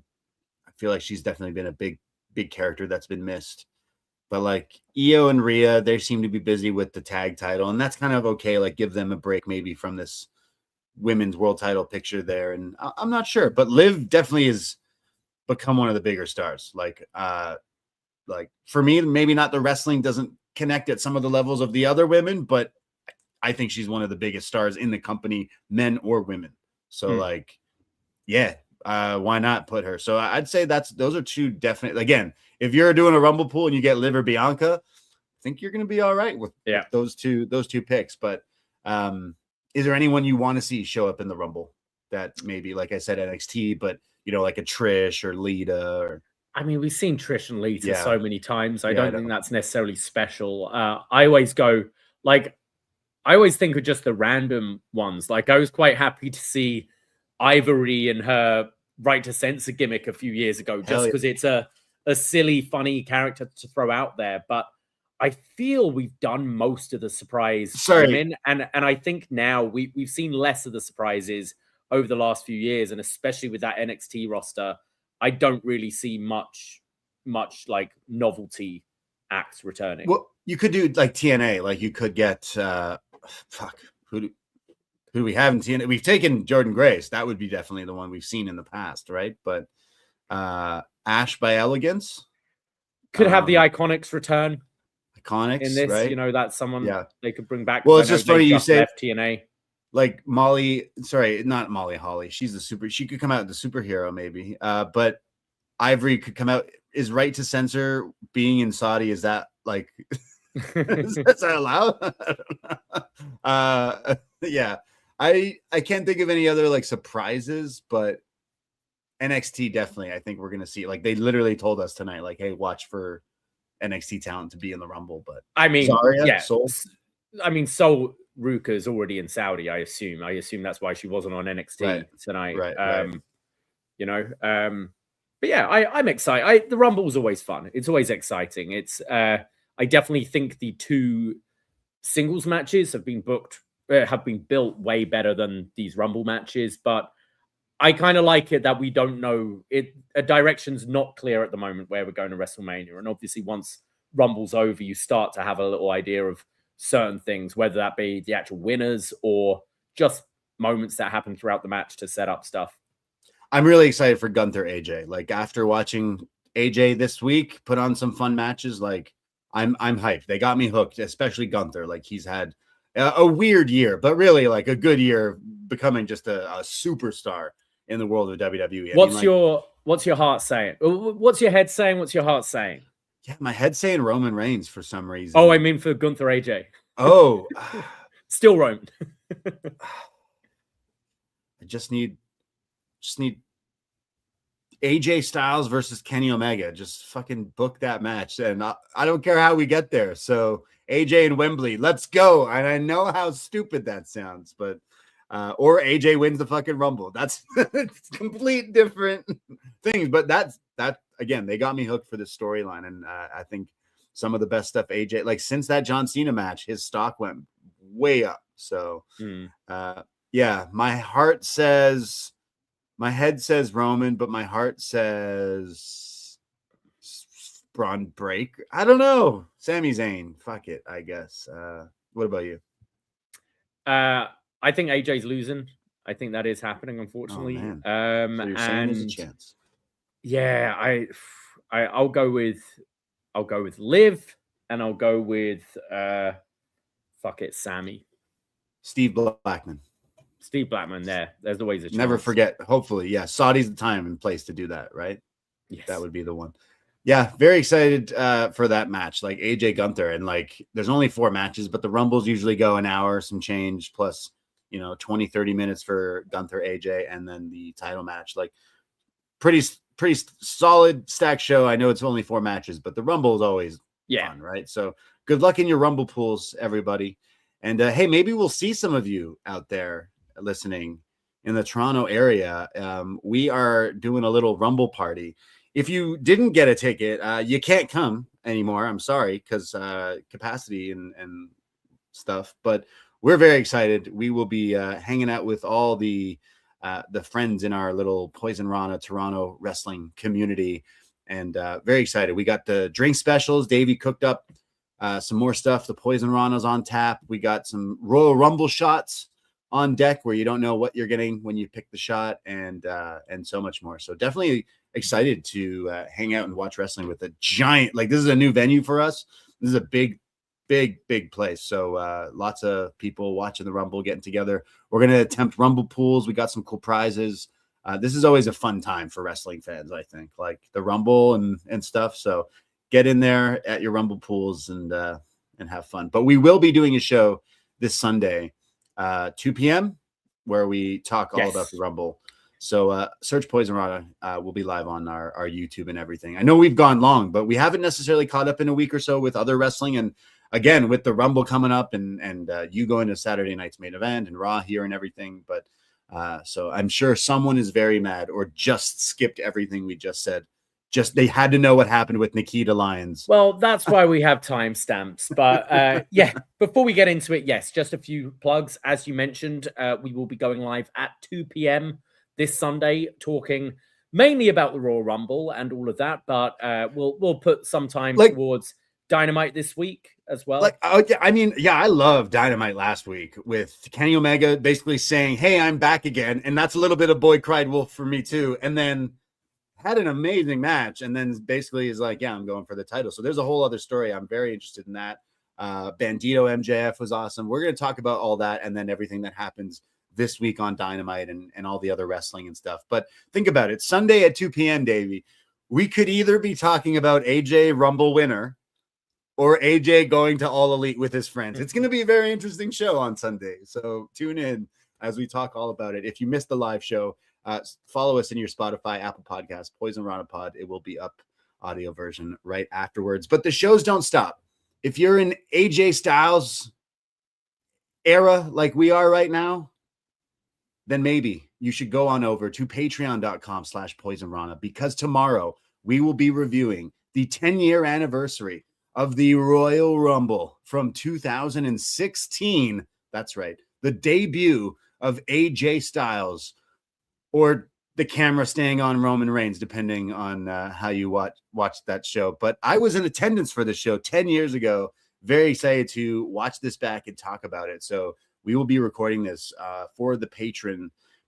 feel like she's definitely been a big character that's been missed. But like Io and Rhea, they seem to be busy with the tag title, and that's kind of okay. Like, give them a break maybe from this women's world title picture there. And I'm not sure, but Liv definitely has become one of the bigger stars. Like for me, maybe not, the wrestling doesn't connect at some of the levels of the other women, but I think she's one of the biggest stars in the company, men or women. So like, yeah, why not put her? So I'd say those are two definite. Again, if you're doing a Rumble pool and you get Liv or Bianca, I think you're going to be all right with those two picks. But is there anyone you want to see show up in the Rumble that maybe, like I said, NXT, but like a Trish or Lita? Or I mean, we've seen Trish and Lita so many times. I don't think that's necessarily special. I always think of just the random ones. Like, I was quite happy to see Ivory and her Right to Censor gimmick a few years ago, just because it's a silly, funny character to throw out there. But I feel we've done most of the surprise women, and I think now we've seen less of the surprises over the last few years, and especially with that NXT roster, I don't really see much like novelty acts returning. Well, you could do like TNA, like you could get who do we have in TNA? We've taken Jordan Grace. That would be definitely the one we've seen in the past, right? But Ash by Elegance could have the Iconics return. Iconics in this, right? That's someone they could bring back. Well, it's just funny you say TNA. Like Molly, sorry, not Molly Holly. She's she could come out the superhero maybe. But Ivory could come out. Is Right to Censor being in Saudi? Is that like is that allowed? Yeah. I can't think of any other like surprises, but NXT definitely. I think we're gonna see, like, they literally told us tonight, like, hey, watch for NXT talent to be in the Rumble. But I mean, Zaria, Sol Ruka is already in Saudi. I assume that's why she wasn't on NXT tonight. Right. But yeah, I'm excited. The Rumble is always fun. It's always exciting. It's I definitely think the two singles matches have been built way better than these Rumble matches, but I kind of like it that we don't know it. A direction's not clear at the moment where we're going to WrestleMania, and obviously once Rumble's over, you start to have a little idea of certain things, whether that be the actual winners or just moments that happen throughout the match to set up stuff. I'm really excited for Gunther AJ. Like, after watching AJ this week put on some fun matches, like I'm hyped. They got me hooked, especially Gunther. Like, he's had a weird year, but really like a good year, becoming just a superstar in the world of WWE. What's your heart saying? What's your head saying? What's your heart saying? Yeah, my head's saying Roman Reigns for some reason. Oh, I mean for Gunther AJ. Oh, still Roman. I just need AJ Styles versus Kenny Omega. Just fucking book that match, and I don't care how we get there. So AJ and Wembley, let's go. And I know how stupid that sounds, but or AJ wins the fucking Rumble. That's complete different things. But that again, they got me hooked for this storyline, and I think some of the best stuff AJ, like, since that John Cena match, his stock went way up. So yeah, my head says Roman, but my heart says Braun Break. I don't know. Sami Zayn. Fuck it, I guess. What about you? I think AJ's losing. I think that is happening, unfortunately. Oh, man. So you're saying there's a chance? Yeah, I'll go with Liv, and I'll go with Sammy. Steve Blackman. There's always a chance. Never forget. Hopefully, yeah. Saudi's the time and place to do that, right? Yes. That would be the one. Yeah, very excited for that match. Like AJ Gunther, and like there's only 4 matches, but the Rumbles usually go an hour, some change, plus 20, 30 minutes for Gunther AJ, and then the title match. Like pretty solid stacked show. I know it's only 4 matches, but the Rumble is always fun, right? So good luck in your Rumble pools, everybody. And hey, maybe we'll see some of you out there listening in the Toronto area. We are doing a little Rumble party. If you didn't get a ticket, you can't come anymore. I'm sorry, because capacity and stuff. But we're very excited. We will be hanging out with all the friends in our little Poison Rana Toronto wrestling community, and very excited. We got the drink specials. Davie cooked up some more stuff. The Poison Rana's on tap. We got some Royal Rumble shots on deck where you don't know what you're getting when you pick the shot, and so much more. So definitely excited to hang out and watch wrestling with a giant, like this is a new venue for us. This is a big place. So lots of people watching the Rumble, getting together. We're going to attempt Rumble pools. We got some cool prizes. This is always a fun time for wrestling fans, I think, like the Rumble and stuff. So get in there at your Rumble pools and have fun. But we will be doing a show this Sunday, 2 p.m. where we talk all about the Rumble. So search Poison Rana. We'll be live on our YouTube and everything. I know we've gone long, but we haven't necessarily caught up in a week or so with other wrestling. And again, with the Rumble coming up and you going to Saturday night's main event and Raw here and everything. But so I'm sure someone is very mad or just skipped everything we just said. Just they had to know what happened with Nikkita Lyons. Well, that's why we have timestamps. But yeah, before we get into it, yes, just a few plugs. As you mentioned, we will be going live at 2 p.m. this Sunday, talking mainly about the Royal Rumble and all of that. But we'll put some time towards Dynamite this week as well. I love Dynamite last week with Kenny Omega basically saying, "Hey, I'm back again," and that's a little bit of Boy Cried Wolf for me too. And then had an amazing match, and then basically is like, "Yeah, I'm going for the title." So there's a whole other story. I'm very interested in that. Bandito MJF was awesome. We're going to talk about all that and then everything that happens this week on Dynamite and all the other wrestling and stuff. But think about it. Sunday at 2 p.m., Davie, we could either be talking about AJ Rumble winner or AJ going to All Elite with his friends. It's going to be a very interesting show on Sunday. So tune in as we talk all about it. If you missed the live show, follow us in your Spotify, Apple Podcasts, Poison Rana Pod. It will be up audio version right afterwards. But the shows don't stop. If you're in AJ Styles era like we are right now, then maybe you should go on over to patreon.com/poisonrana, because tomorrow we will be reviewing the 10-year anniversary of the Royal Rumble from 2016. That's right. The debut of AJ Styles, or the camera staying on Roman Reigns, depending on how you watch that show. But I was in attendance for the show 10 years ago. Very excited to watch this back and talk about it. So we will be recording this for the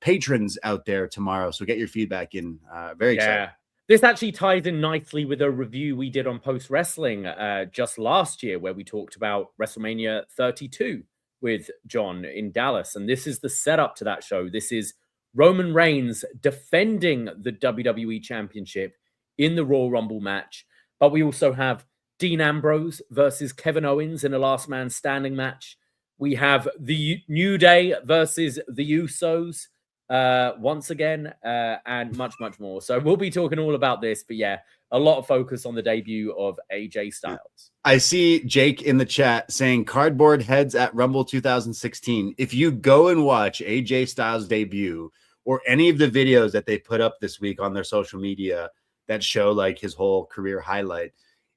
patrons out there tomorrow. So get your feedback in. Very excited. This actually ties in nicely with a review we did on Post Wrestling just last year, where we talked about WrestleMania 32 with John in Dallas. And this is the setup to that show. This is Roman Reigns defending the WWE Championship in the Royal Rumble match. But we also have Dean Ambrose versus Kevin Owens in a last man standing match. We have the New Day versus the Usos once again, and much, much more. So we'll be talking all about this. But yeah, a lot of focus on the debut of AJ Styles. I see Jake in the chat saying cardboard heads at Rumble 2016. If you go and watch AJ Styles' debut or any of the videos that they put up this week on their social media that show like his whole career highlight,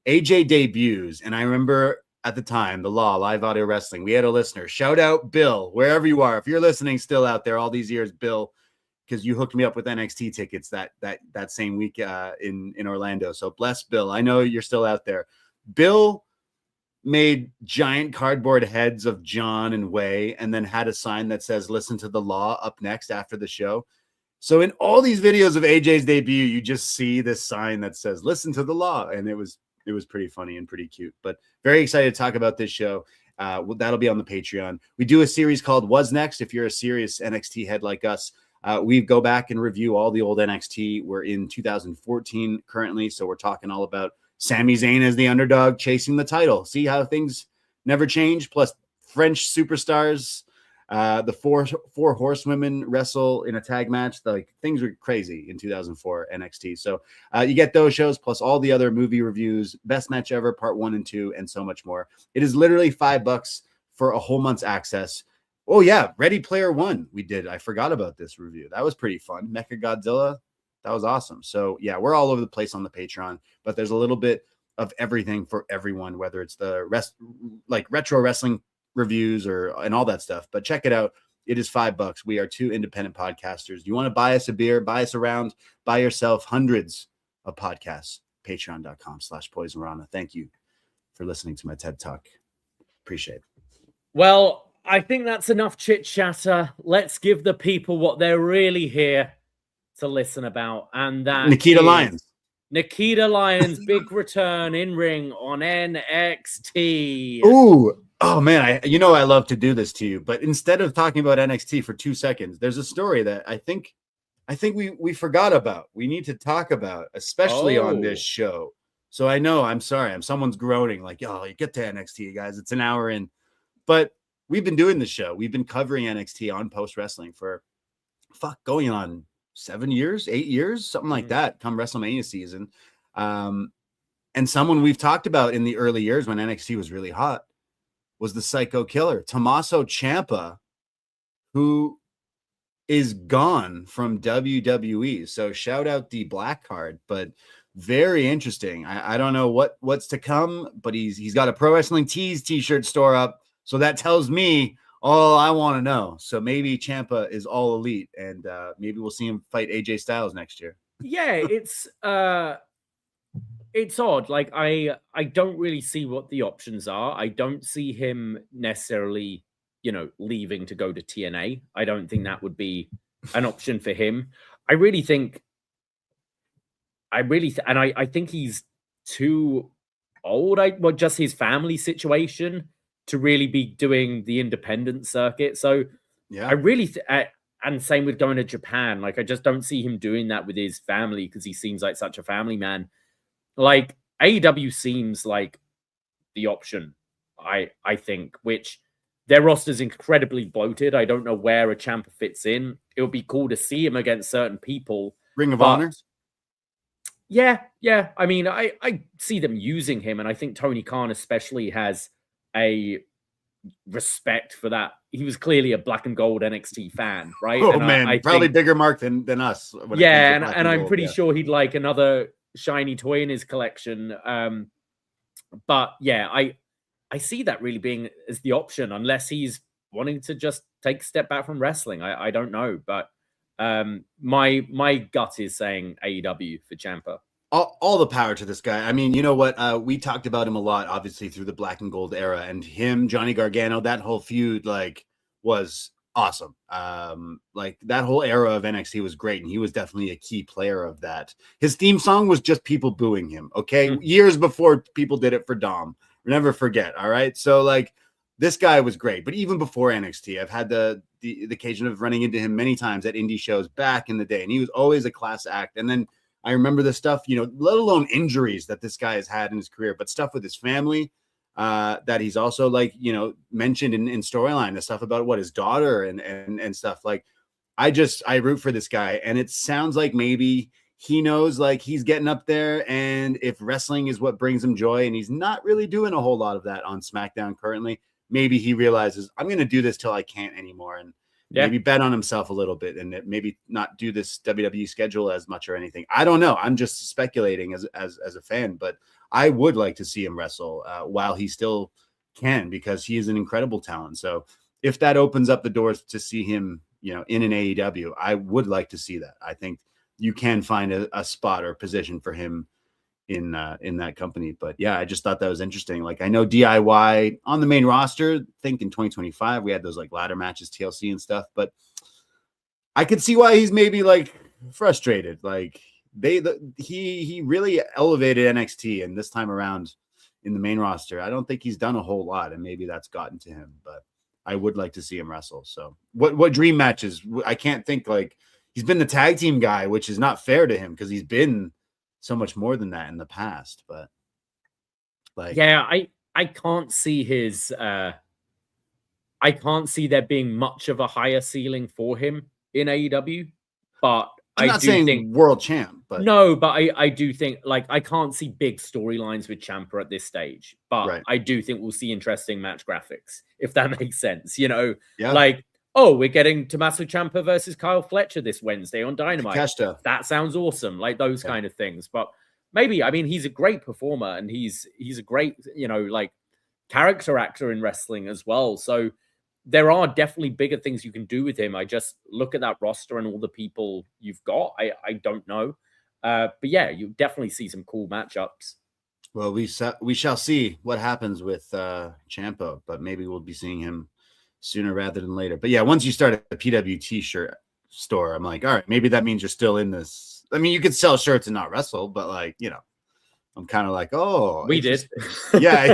AJ debuts. And I remember at the time, the Law, Live Audio Wrestling, we had a listener. Shout out Bill, wherever you are. If you're listening still out there all these years, Bill, because you hooked me up with NXT tickets that same week in Orlando. So bless Bill. I know you're still out there. Bill made giant cardboard heads of John and Way, and then had a sign that says, "Listen to the Law" up next after the show. So in all these videos of AJ's debut, you just see this sign that says, "Listen to the Law." And it was pretty funny and pretty cute, but very excited to talk about this show. That'll be on the Patreon. We do a series called What's Next. If you're a serious NXT head like us, We go back and review all the old NXT. We're in 2014 currently, so we're talking all about Sami Zayn as the underdog chasing the title. See how things never change. Plus French superstars, the four horsewomen wrestle in a tag match. Like things were crazy in 2004 NXT. So you get those shows plus all the other movie reviews, best match ever, part 1 and 2, and so much more. It is literally $5 for a whole month's access. Oh yeah, Ready Player One. We did. I forgot about this review. That was pretty fun. Mecha Godzilla. That was awesome. So yeah, we're all over the place on the Patreon, but there's a little bit of everything for everyone, whether it's the retro wrestling reviews and all that stuff. But check it out. It is $5. We are 2 independent podcasters. You want to buy us a beer, buy us around, buy yourself hundreds of podcasts. Patreon.com/PoisonRana. Thank you for listening to my TED Talk. Appreciate it. Well, I think that's enough chit chatter. Let's give the people what they're really here to listen about, and that Nikkita Lyons. Nikkita Lyons' big return in ring on NXT. Ooh, oh man, I love to do this to you, but instead of talking about NXT for 2 seconds, there's a story that I think we forgot about. We need to talk about, especially on this show. So I know, I'm sorry, someone's groaning like, "Oh, you get to NXT, guys. It's an hour in." But we've been doing the show. We've been covering NXT on Post Wrestling for going on 7 years, 8 years, something like that, come WrestleMania season. And someone we've talked about in the early years when NXT was really hot was the Psycho Killer, Tommaso Ciampa, who is gone from WWE. So shout out the Black Card, but very interesting. I don't know what's to come, but he's got a Pro Wrestling Tees t-shirt store up. So that tells me all I want to know. So maybe Ciampa is all elite, and maybe we'll see him fight AJ Styles next year. Yeah, it's odd. Like I don't really see what the options are. I don't see him necessarily, leaving to go to TNA. I don't think that would be an option for him. I think he's too old. Just his family situation to really be doing the independent circuit. So yeah, I really and same with going to Japan. Like I just don't see him doing that with his family because he seems like such a family man. Like AEW seems like the option, I think, which their roster's incredibly bloated. I don't know where a Ciampa fits in. It would be cool to see him against certain people. Ring of Honor. Yeah. I mean, I see them using him, and I think Tony Khan especially has a respect for that. He was clearly a black and gold NXT fan, right? Oh, and man, I probably think, bigger mark than us. Yeah, and I'm pretty sure he'd like another shiny toy in his collection. But yeah, I see that really being as the option, unless he's wanting to just take a step back from wrestling. I don't know, but my gut is saying AEW for Ciampa. All the power to this guy. I mean, you know what? We talked about him a lot, obviously, through the Black and Gold era, and him, Johnny Gargano, that whole feud, was awesome. That whole era of NXT was great, and he was definitely a key player of that. His theme song was just people booing him, okay? Mm-hmm. Years before people did it for Dom. Never forget, all right? So, this guy was great, but even before NXT, I've had the occasion of running into him many times at indie shows back in the day, and he was always a class act. And then I remember the stuff, let alone injuries that this guy has had in his career, but stuff with his family that he's also mentioned in storyline, the stuff about his daughter and stuff. I root for this guy, and it sounds like maybe he knows he's getting up there, and if wrestling is what brings him joy, and he's not really doing a whole lot of that on SmackDown currently, maybe he realizes I'm going to do this till I can't anymore, and maybe bet on himself a little bit, and maybe not do this WWE schedule as much or anything. I don't know. I'm just speculating as a fan, but I would like to see him wrestle while he still can, because he is an incredible talent. So if that opens up the doors to see him, in an AEW, I would like to see that. I think you can find a spot or position for him in that company. But yeah, I just thought that was interesting. I know DIY on the main roster, I think in 2025 we had those ladder matches, TLC and stuff, but I could see why he's maybe frustrated. He really elevated NXT, and this time around in the main roster, I don't think he's done a whole lot, and maybe that's gotten to him. But I would like to see him wrestle. So what dream matches? I can't think. Like, he's been the tag team guy, which is not fair to him because he's been so much more than that in the past. But like, yeah, I can't see his I can't see there being much of a higher ceiling for him in AEW, but I'm not saying world champ, but no, but I do think, like, I can't see big storylines with Ciampa at this stage, but right. I do think we'll see interesting match graphics, if that makes sense. You know, Yeah. like, oh, we're getting Tommaso Ciampa versus Kyle Fletcher this Wednesday on Dynamite. Keshta. That sounds awesome, like those kind of things. But maybe, I mean, he's a great performer and he's a great, you know, like, character actor in wrestling as well. So there are definitely bigger things you can do with him. I just look at that roster and all the people you've got. I don't know. But yeah, you definitely see some cool matchups. Well, we shall see what happens with Ciampa, but maybe we'll be seeing him sooner rather than later. But yeah, once you start a PW t-shirt store, I'm like, all right, maybe that means you're still in this. I mean, you could sell shirts and not wrestle, but like, you know, I'm kind of like, oh, we did. yeah.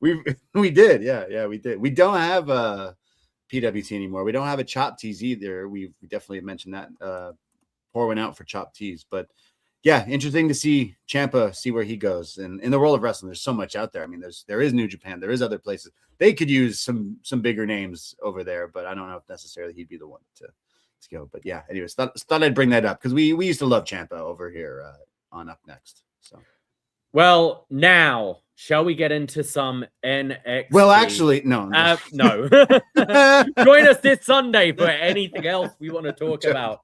We did. Yeah, we did. We don't have a PWT anymore. We don't have a Chop Tees either. We definitely mentioned that. Pour one out for Chop Tees. But yeah, interesting to see Ciampa, see where he goes. And in the world of wrestling, there's so much out there. I mean, there is New Japan, there is other places. They could use some bigger names over there, but I don't know if necessarily he'd be the one to go. But yeah, anyways, thought I'd bring that up because we used to love Ciampa over here on upNXT. So well, now shall we get into some NXT? Well, actually, no. No. Join us this Sunday for anything else we want to talk about.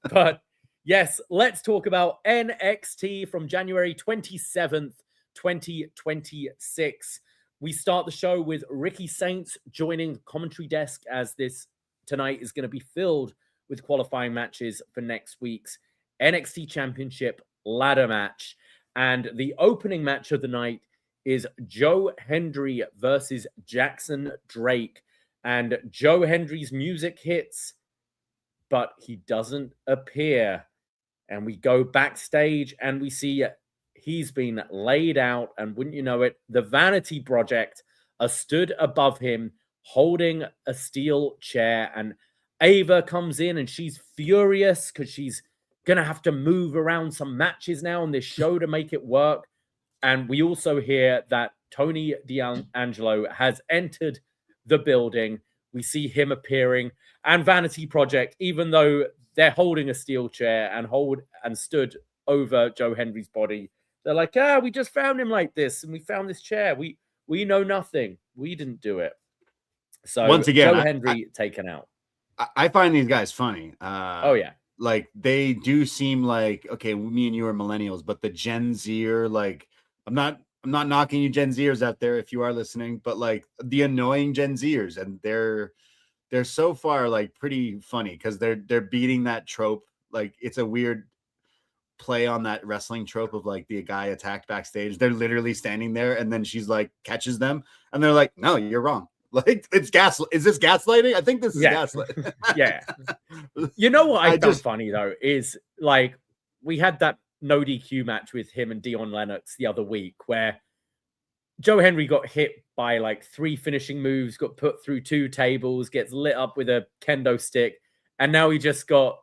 But yes, let's talk about NXT from January 27th, 2026. We start the show with Ricky Saints joining the commentary desk, as this tonight is going to be filled with qualifying matches for next week's NXT Championship ladder match. And the opening match of the night is Joe Hendry versus Jackson Drake. And Joe Hendry's music hits, but he doesn't appear. And we go backstage and we see he's been laid out. And wouldn't you know it, the Vanity Project are stood above him holding a steel chair. And Ava comes in and she's furious because she's going to have to move around some matches now on this show to make it work. And we also hear that Tony D'Angelo has entered the building. We see him appearing. And Vanity Project, even though they're holding a steel chair and stood over Joe Hendry's body, they're like, we just found him like this. And we found this chair. We know nothing. We didn't do it. So once again, Joe Hendry taken out. I find these guys funny. Oh, yeah. Like, they do seem like, okay, me and you are millennials, but the Gen Zer, like, I'm not knocking you Gen Zers out there if you are listening, but like the annoying Gen Zers, and they're so far like pretty funny because they're beating that trope. Like, it's a weird play on that wrestling trope of like the guy attacked backstage. They're literally standing there and then she's like catches them and they're like, no, you're wrong. Like, it's is this gaslighting? I think this is gaslighting. Yeah. You know what I found funny though is, like, we had that no DQ match with him and Dion Lennox the other week where Joe Hendry got hit by like 3 finishing moves, got put through 2 tables, gets lit up with a kendo stick, and now he just got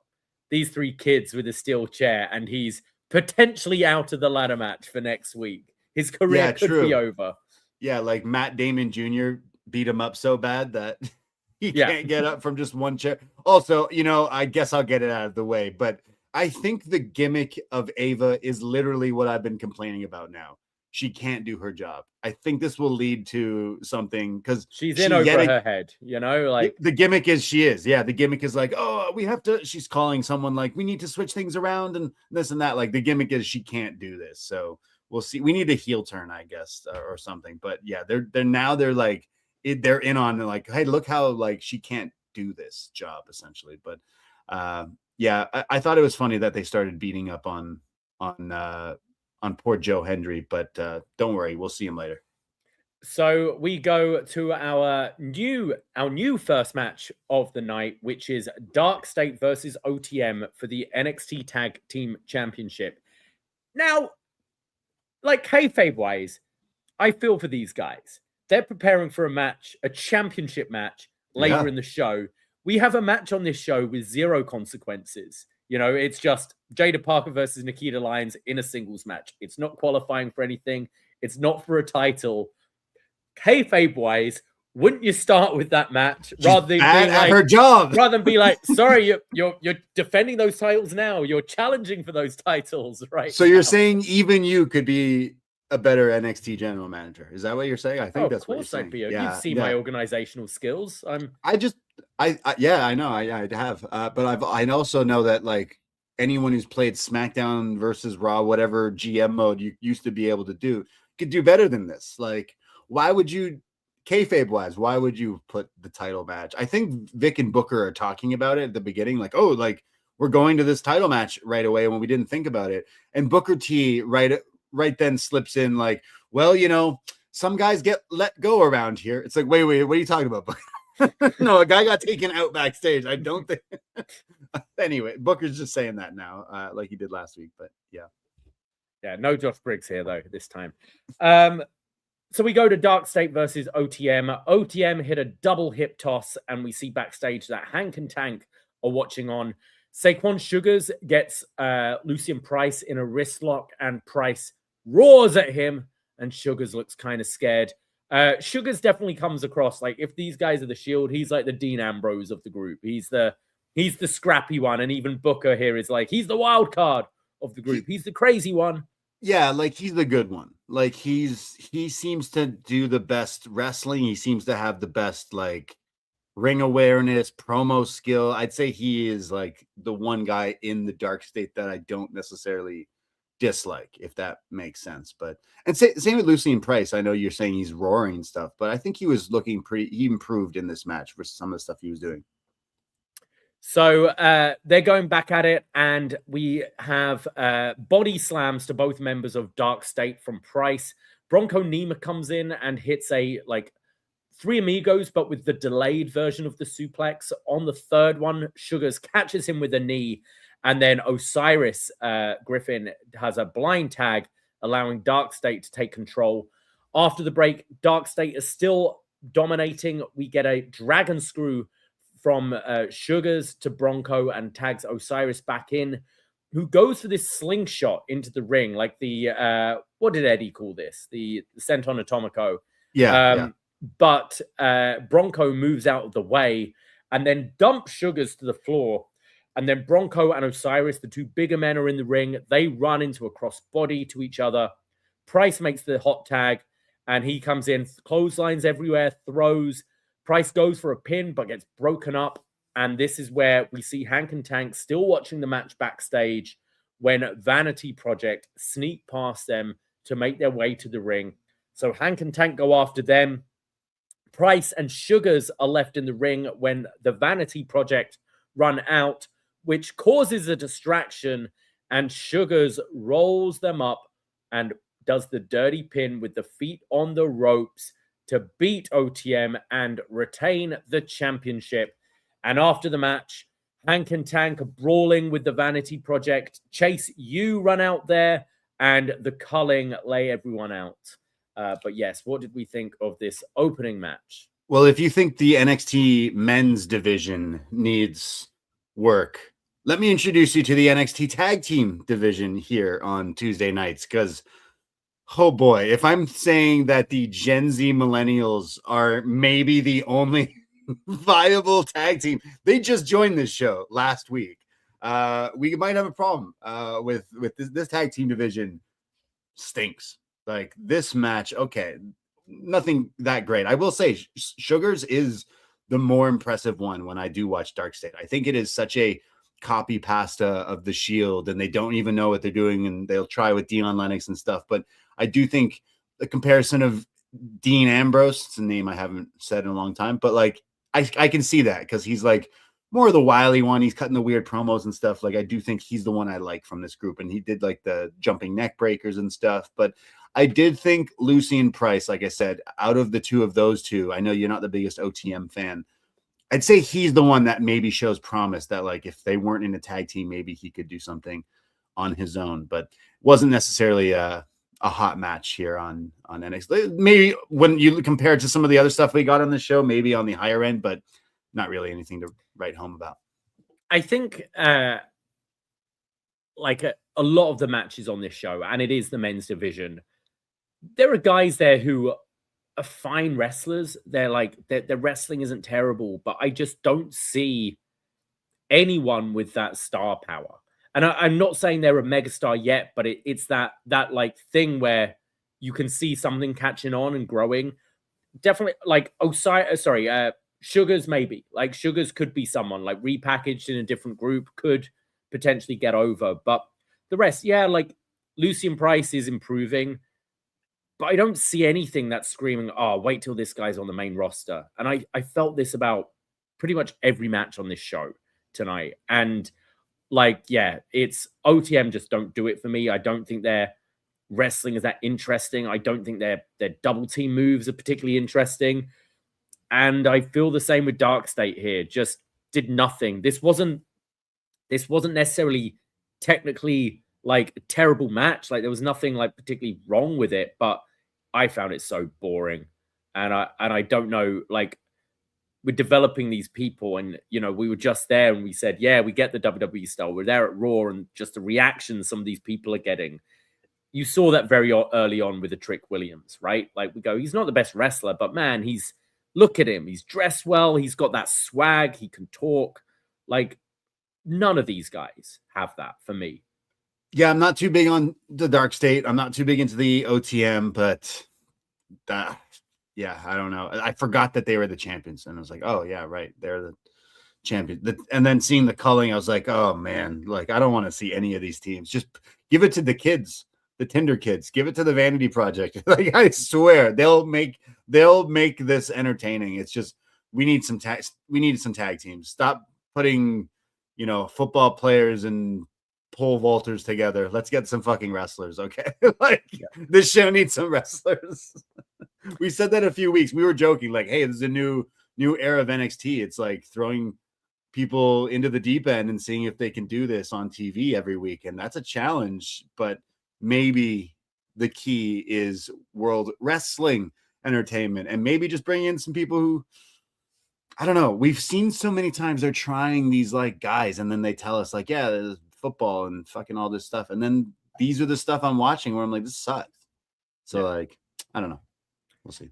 these 3 kids with a steel chair and he's potentially out of the ladder match for next week. His career could be over. Yeah, like Matt Damon Jr. beat him up so bad that he can't get up from just one chair. Also, you know, I guess I'll get it out of the way, but I think the gimmick of Ava is literally what I've been complaining about now. She can't do her job. I think this will lead to something because she's in over her head, you know, like the gimmick is she is. Yeah, the gimmick is like, oh, we have to. She's calling someone like, we need to switch things around and this and that. Like, the gimmick is she can't do this. So we'll see. We need a heel turn, I guess, or something. But yeah, they're like, they're in on like, hey, look how like she can't do this job essentially. But yeah, I thought it was funny that they started beating up on poor Joe Hendry, but don't worry, we'll see him later. So we go to our new first match of the night, which is DarkState versus OTM for the NXT Tag Team Championship. Now, like, kayfabe wise, I feel for these guys. they're preparing for a match, a championship match later in the show. We have a match on this show with 0 consequences. You know, it's just Jaida Parker versus Nikkita Lyons in a singles match. It's not qualifying for anything. It's not for a title. Kayfabe-wise, wouldn't you start with that match rather than be like her job? Rather than be like, sorry, you're defending those titles now. You're challenging for those titles, right? So you're saying even you could be a better NXT general manager? Is that what you're saying? I think that's what you're saying. Of course I'd be. You've seen my organizational skills. I know I have. But I also know that like anyone who's played SmackDown versus Raw, whatever GM mode you used to be able to do, could do better than this. Like, why would you, kayfabe wise, why would you put the title match? I think Vic and Booker are talking about it at the beginning, like, oh, like we're going to this title match right away when we didn't think about it. And Booker T right then slips in like, well, you know, some guys get let go around here. It's like, wait, what are you talking about, Booker? No, a guy got taken out backstage. I don't think. Anyway, Booker's just saying that now, like he did last week. But yeah, no Josh Briggs here though this time. So we go to DarkState versus OTM. OTM hit a double hip toss, and we see backstage that Hank and Tank are watching on. Saquon Sugars gets Lucian Price in a wrist lock, and Price roars at him, and Sugars looks kind of scared. Sugars definitely comes across like, if these guys are the Shield, he's like the Dean Ambrose of the group. He's the scrappy one, and even Booker here is like, he's the wild card of the group. He's the crazy one. Yeah, like he's the good one. Like he seems to do the best wrestling. He seems to have the best like ring awareness, promo skill. I'd say he is like the one guy in the DarkState that I don't necessarily dislike, if that makes sense. But and same with Lucian Price. I know you're saying he's roaring and stuff, but I think he was looking he improved in this match for some of the stuff he was doing. So they're going back at it, and we have body slams to both members of DarkState from Price. Bronco Nima comes in and hits a like 3 amigos, but with the delayed version of the suplex. On the third one, Sugars catches him with a knee, and then Osiris Griffin has a blind tag, allowing DarkState to take control. After the break, DarkState is still dominating. We get a dragon screw from Sugars to Bronco and tags Osiris back in, who goes for this slingshot into the ring, like the, what did Eddie call this? The Senton Atomico. Yeah. But Bronco moves out of the way and then dumps Sugars to the floor. And then Bronco and Osiris, the 2 bigger men, are in the ring. They run into a crossbody to each other. Price makes the hot tag, and he comes in, clotheslines everywhere, throws. Price goes for a pin, but gets broken up. And this is where we see Hank and Tank still watching the match backstage when Vanity Project sneak past them to make their way to the ring. So Hank and Tank go after them. Price and Sugars are left in the ring when the Vanity Project run out, which causes a distraction, and Sugars rolls them up and does the dirty pin with the feet on the ropes to beat OTM and retain the championship. And after the match, Hank and Tank are brawling with the Vanity Project. Chase, you run out there, and the culling lay everyone out. But yes, what did we think of this opening match? Well, if you think the NXT men's division needs work, let me introduce you to the NXT tag team division here on Tuesday nights, because oh boy, if I'm saying that the Gen Z millennials are maybe the only viable tag team, they just joined this show last week. We might have a problem with this tag team division. Stinks. Like this match, okay, nothing that great. I will say Sugars is the more impressive one when I do watch DarkState. I think it is such a copy pasta of the Shield, and they don't even know what they're doing, and they'll try with Dion Lennox and stuff. But I do think the comparison of Dean Ambrose, it's a name I haven't said in a long time, but like I can see that because he's like more of the wily one. He's cutting the weird promos and stuff. Like I do think he's the one I like from this group, and he did like the jumping neck breakers and stuff. But I did think Lucian Price, like I said, out of the two of those two, I know you're not the biggest OTM fan, I'd say he's the one that maybe shows promise that like if they weren't in a tag team, maybe he could do something on his own, but wasn't necessarily a hot match here on NXT. Maybe when you compare it to some of the other stuff we got on the show, maybe on the higher end, but not really anything to write home about. I think like a lot of the matches on this show, and it is the men's division, there are guys there who are fine wrestlers. They're like, their wrestling isn't terrible, but I just don't see anyone with that star power. And I'm not saying they're a megastar yet, but it's that like thing where you can see something catching on and growing. Definitely like Sugars, maybe. Like Sugars could be someone like repackaged in a different group, could potentially get over. But the rest, yeah, like Lucian Price is improving, but I don't see anything that's screaming, oh, wait till this guy's on the main roster. And I felt this about pretty much every match on this show tonight. And like, yeah, it's OTM just don't do it for me. I don't think their wrestling is that interesting. I don't think their double team moves are particularly interesting. And I feel the same with DarkState here. Just did nothing. This wasn't necessarily technically like a terrible match. Like there was nothing like particularly wrong with it, but I found it so boring. And I don't know, like we're developing these people, and you know, we were just there and we said, yeah, we get the WWE style. We're there at Raw, and just the reaction some of these people are getting. You saw that very early on with the Trick Williams, right? Like we go, he's not the best wrestler, but man, look at him. He's dressed well. He's got that swag. He can talk. Like none of these guys have that for me. Yeah, I'm not too big on the DarkState. I'm not too big into the OTM, but yeah, I don't know. I forgot that they were the champions, and I was like, oh yeah, right, they're the champions. And then seeing the culling, I was like, oh man, like I don't want to see any of these teams. Just give it to the kids, the Tinder kids. Give it to the Vanity Project. Like I swear, they'll make this entertaining. It's just we need some tag teams. Stop putting, you know, football players and pole vaulters together. Let's get some fucking wrestlers, okay? Like this show needs some wrestlers. We said that a few weeks. We were joking, like, hey, this is a new era of NXT. It's like throwing people into the deep end and seeing if they can do this on TV every week. And that's a challenge, but maybe the key is World Wrestling Entertainment, and maybe just bring in some people who, I don't know. We've seen so many times they're trying these like guys, and then they tell us like, yeah, there's football and fucking all this stuff. And then these are the stuff I'm watching where I'm like, this sucks. So like, I don't know. We'll see.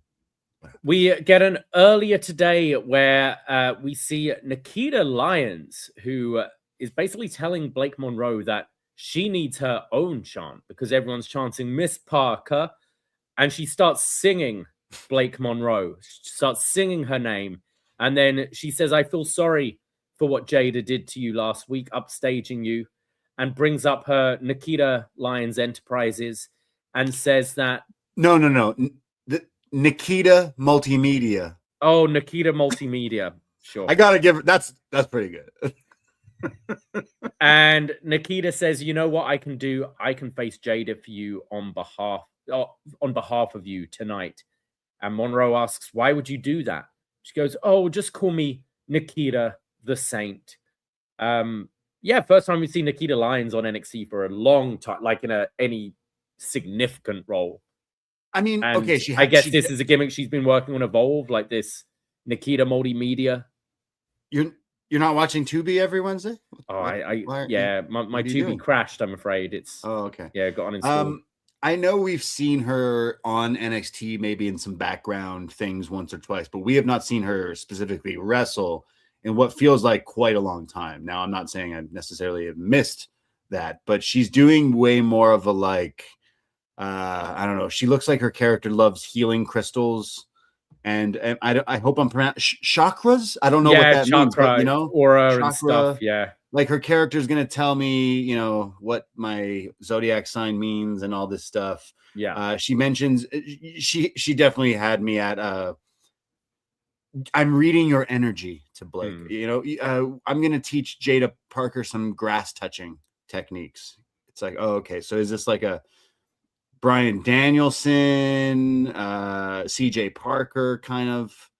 We get an earlier today where we see Nikkita Lyons, who is basically telling Blake Monroe that she needs her own chant because everyone's chanting Miss Parker. And she starts singing Blake Monroe. She starts singing her name. And then she says, I feel sorry for what Jaida did to you last week, upstaging you, and brings up her Nikkita Lyons Enterprises and says that... No. Nikkita Multimedia. Oh, Nikkita Multimedia. Sure. I got to give... That's pretty good. And Nikkita says, you know what I can do? I can face Jaida for you on behalf of you tonight. And Monroe asks, why would you do that? She goes, oh, just call me Nikkita the Saint. Yeah, first time we've seen Nikkita Lyons on NXT for a long time, like in any significant role. I mean, and okay, I guess this is a gimmick she's been working on Evolve, like this Nikkita Multimedia. You're not watching Tubi every Wednesday? Oh, my Tubi crashed, I'm afraid. okay. Yeah, got uninstalled. I know we've seen her on NXT, maybe in some background things once or twice, but we have not seen her specifically wrestle in what feels like quite a long time. Now, I'm not saying I necessarily have missed that, but she's doing way more of a like, I don't know. She looks like her character loves healing crystals. And I hope I'm pronouncing chakras. I don't know what that means, but, you know, aura chakra, and stuff. Yeah. Like her character is going to tell me, you know, what my zodiac sign means and all this stuff. Yeah. She mentions she definitely had me at I'm reading your energy to Blake. You know, I'm going to teach Jaida Parker some grass touching techniques. It's like, oh, okay. So is this like a Bryan Danielson, CJ Parker kind of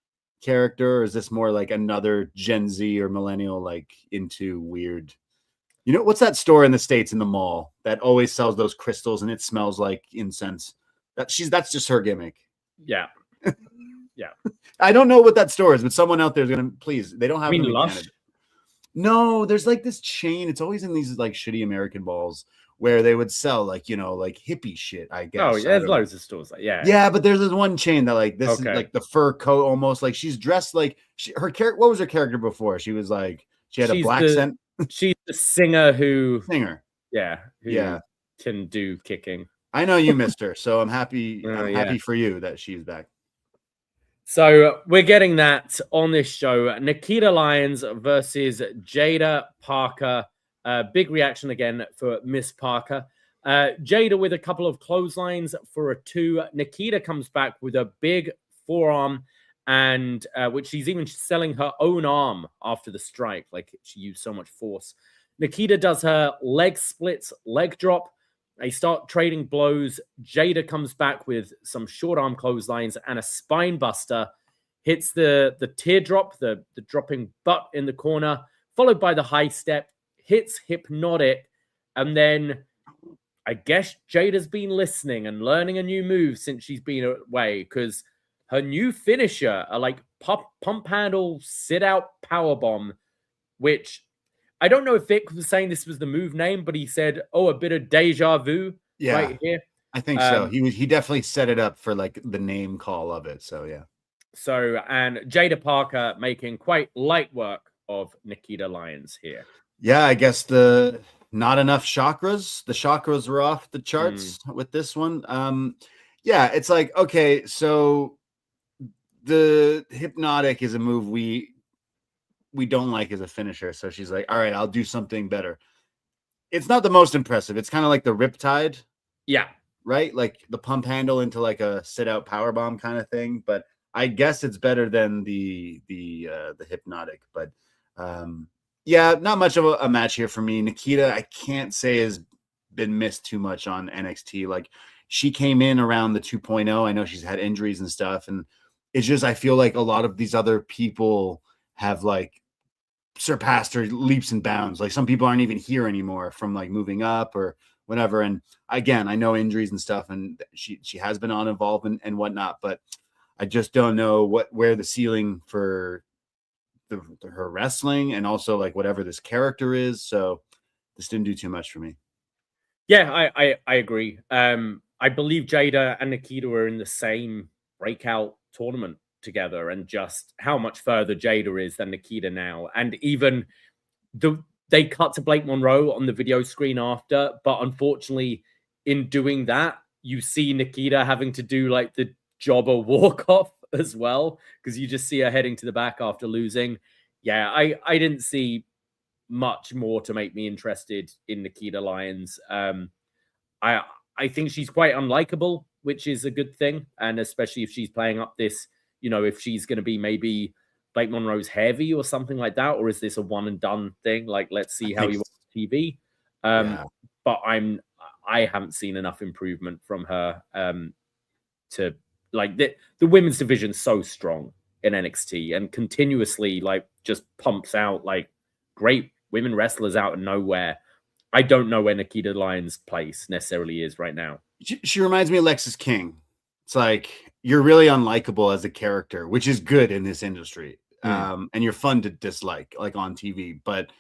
character, or is this more like another Gen Z or millennial, like into weird, You know, what's that store in the States in the mall that always sells those crystals and it smells like incense? That's just her gimmick. Yeah. Yeah. I don't know what that store is, but someone out there is going to please. They don't have them in Lush? Canada. No, there's like this chain. It's always in these like shitty American malls where they would sell like, you know, like hippie shit, I guess. Oh, yeah, there's loads of stores like yeah, but there's this one chain that like this is like the fur coat almost like she's dressed like her character. What was her character before? She was like she had a black scent. She's the singer who yeah, who can do kicking. I know you missed her, so I'm happy. I'm happy for you that she's back. So we're getting that on this show. Nikkita Lyons versus Jaida Parker. Big reaction again for Miss Parker. Jaida with a couple of clotheslines for a 2. Nikkita comes back with a big forearm, and which she's even selling her own arm after the strike. Like she used so much force. Nikkita does her leg splits, leg drop. They start trading blows. Jaida comes back with some short arm clotheslines and a spine buster. Hits the teardrop, the dropping butt in the corner, followed by the high step. Hits Hypnotic, and then I guess Jada's been listening and learning a new move since she's been away, because her new finisher are like pump handle sit out power bomb, which I don't know if Vic was saying this was the move name, but he said, "Oh, a bit of deja vu right here." I think so. He definitely set it up for like the name call of it. So yeah. So and Jaida Parker making quite light work of Nikkita Lyons here. Yeah, I guess not enough chakras. The chakras were off the charts with this one. Yeah, it's like, okay, so the Hypnotic is a move we don't like as a finisher. So she's like, all right, I'll do something better. It's not the most impressive. It's kind of like the Riptide. Yeah. Right? Like the pump handle into like a sit out power bomb kind of thing. But I guess it's better than the Hypnotic. But yeah, not much of a match here for me. Nikkita, I can't say has been missed too much on NXT. Like she came in around the 2.0. I know she's had injuries and stuff. And it's just, I feel like a lot of these other people have like surpassed her leaps and bounds. Like some people aren't even here anymore from like moving up or whatever. And again, I know injuries and stuff, and she has been on Evolve and whatnot, but I just don't know where the ceiling for her wrestling and also like whatever this character is. So this didn't do too much for me. Yeah, I agree. I believe Jaida and Nikkita were in the same breakout tournament together, and just how much further Jaida is than Nikkita now. And even they cut to Blake Monroe on the video screen after, but unfortunately in doing that, you see Nikkita having to do like the jobber walk-off as well, because you just see her heading to the back after losing. Yeah, I didn't see much more to make me interested in Nikkita Lyons. I think she's quite unlikable, which is a good thing, and especially if she's playing up this, you know, if she's going to be maybe Blake Monroe's heavy or something like that, or is this a one and done thing? Like, let's see how you watch TV. But I haven't seen enough improvement from her to like the women's division's so strong in NXT and continuously like just pumps out like great women wrestlers out of nowhere. I don't know where Nikkita Lyons' place necessarily is right now. She reminds me of Lexis King. It's like you're really unlikable as a character, which is good in this industry. And you're fun to dislike, like on TV, but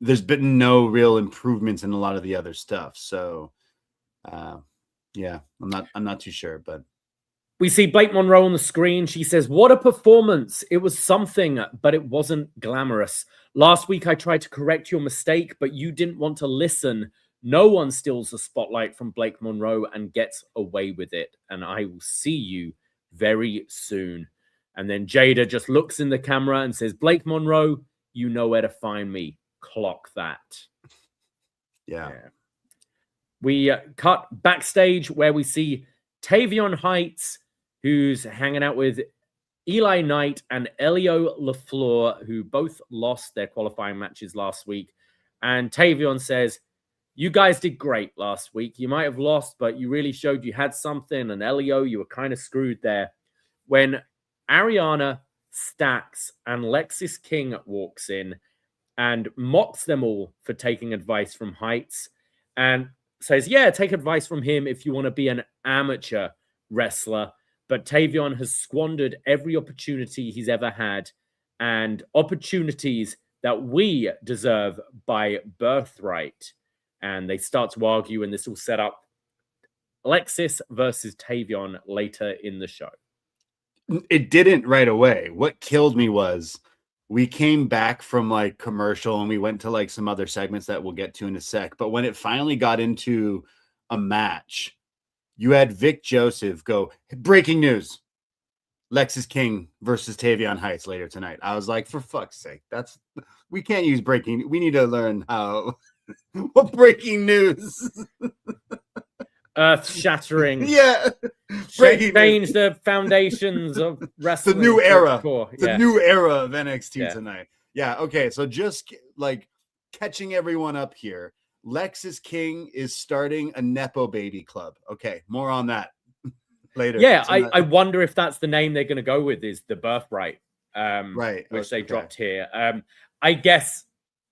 there's been no real improvements in a lot of the other stuff. So yeah, I'm not too sure, but we see Blake Monroe on the screen. She says, "What a performance. It was something, but it wasn't glamorous. Last week, I tried to correct your mistake, but you didn't want to listen. No one steals the spotlight from Blake Monroe and gets away with it. And I will see you very soon." And then Jaida just looks in the camera and says, "Blake Monroe, you know where to find me. Clock that." Yeah. We cut backstage where we see Tavion Heights, who's hanging out with Eli Knight and Elio LaFleur, who both lost their qualifying matches last week. And Tavion says, "You guys did great last week. You might have lost, but you really showed you had something. And Elio, you were kind of screwed there." When Ariana, Stax, and Lexis King walks in, and mocks them all for taking advice from Heights and says, yeah, take advice from him if you want to be an amateur wrestler. But Tavion has squandered every opportunity he's ever had, and opportunities that we deserve by birthright. And they start to argue, and this will set up Lexis versus Tavion later in the show. It didn't right away. What killed me was we came back from like commercial and we went to like some other segments that we'll get to in a sec. But when it finally got into a match, you had Vic Joseph go, breaking news, Lexis King versus Tavion Heights later tonight. I was like, for fuck's sake, we can't use breaking. We need to learn how, what breaking news. Earth-shattering. Yeah. Change the foundations of wrestling. The new era. The new era of NXT tonight. Yeah, okay. So just like catching everyone up here. Lexis King is starting a Nepo Baby Club. Okay, more on that later. Yeah, I wonder if that's the name they're going to go with, is the Birthright, right, which they dropped here. I guess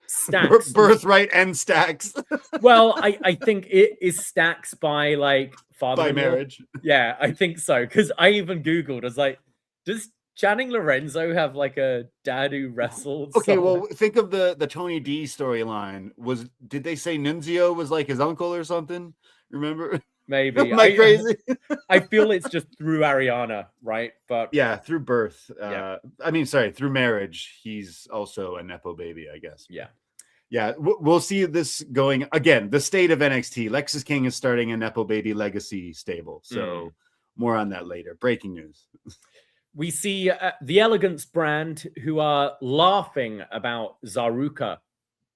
Stacks. Birthright and Stacks. Well, I think it is Stacks by like father by marriage. Yeah, I think so. Because I even Googled, I was like, does Channing Lorenzo have like a dad who wrestled? Okay, somewhere? well, think of the Tony D storyline. Did they say Nunzio was like his uncle or something? Remember? Maybe. Am I crazy? I feel it's just through Ariana, right? But yeah, through birth. Yeah. Through marriage, he's also a Nepo baby, I guess. Yeah. Yeah, we'll see this going again. The state of NXT. Lexis King is starting a Nepo baby legacy stable. So more on that later. Breaking news. We see the Elegance brand, who are laughing about Zaruka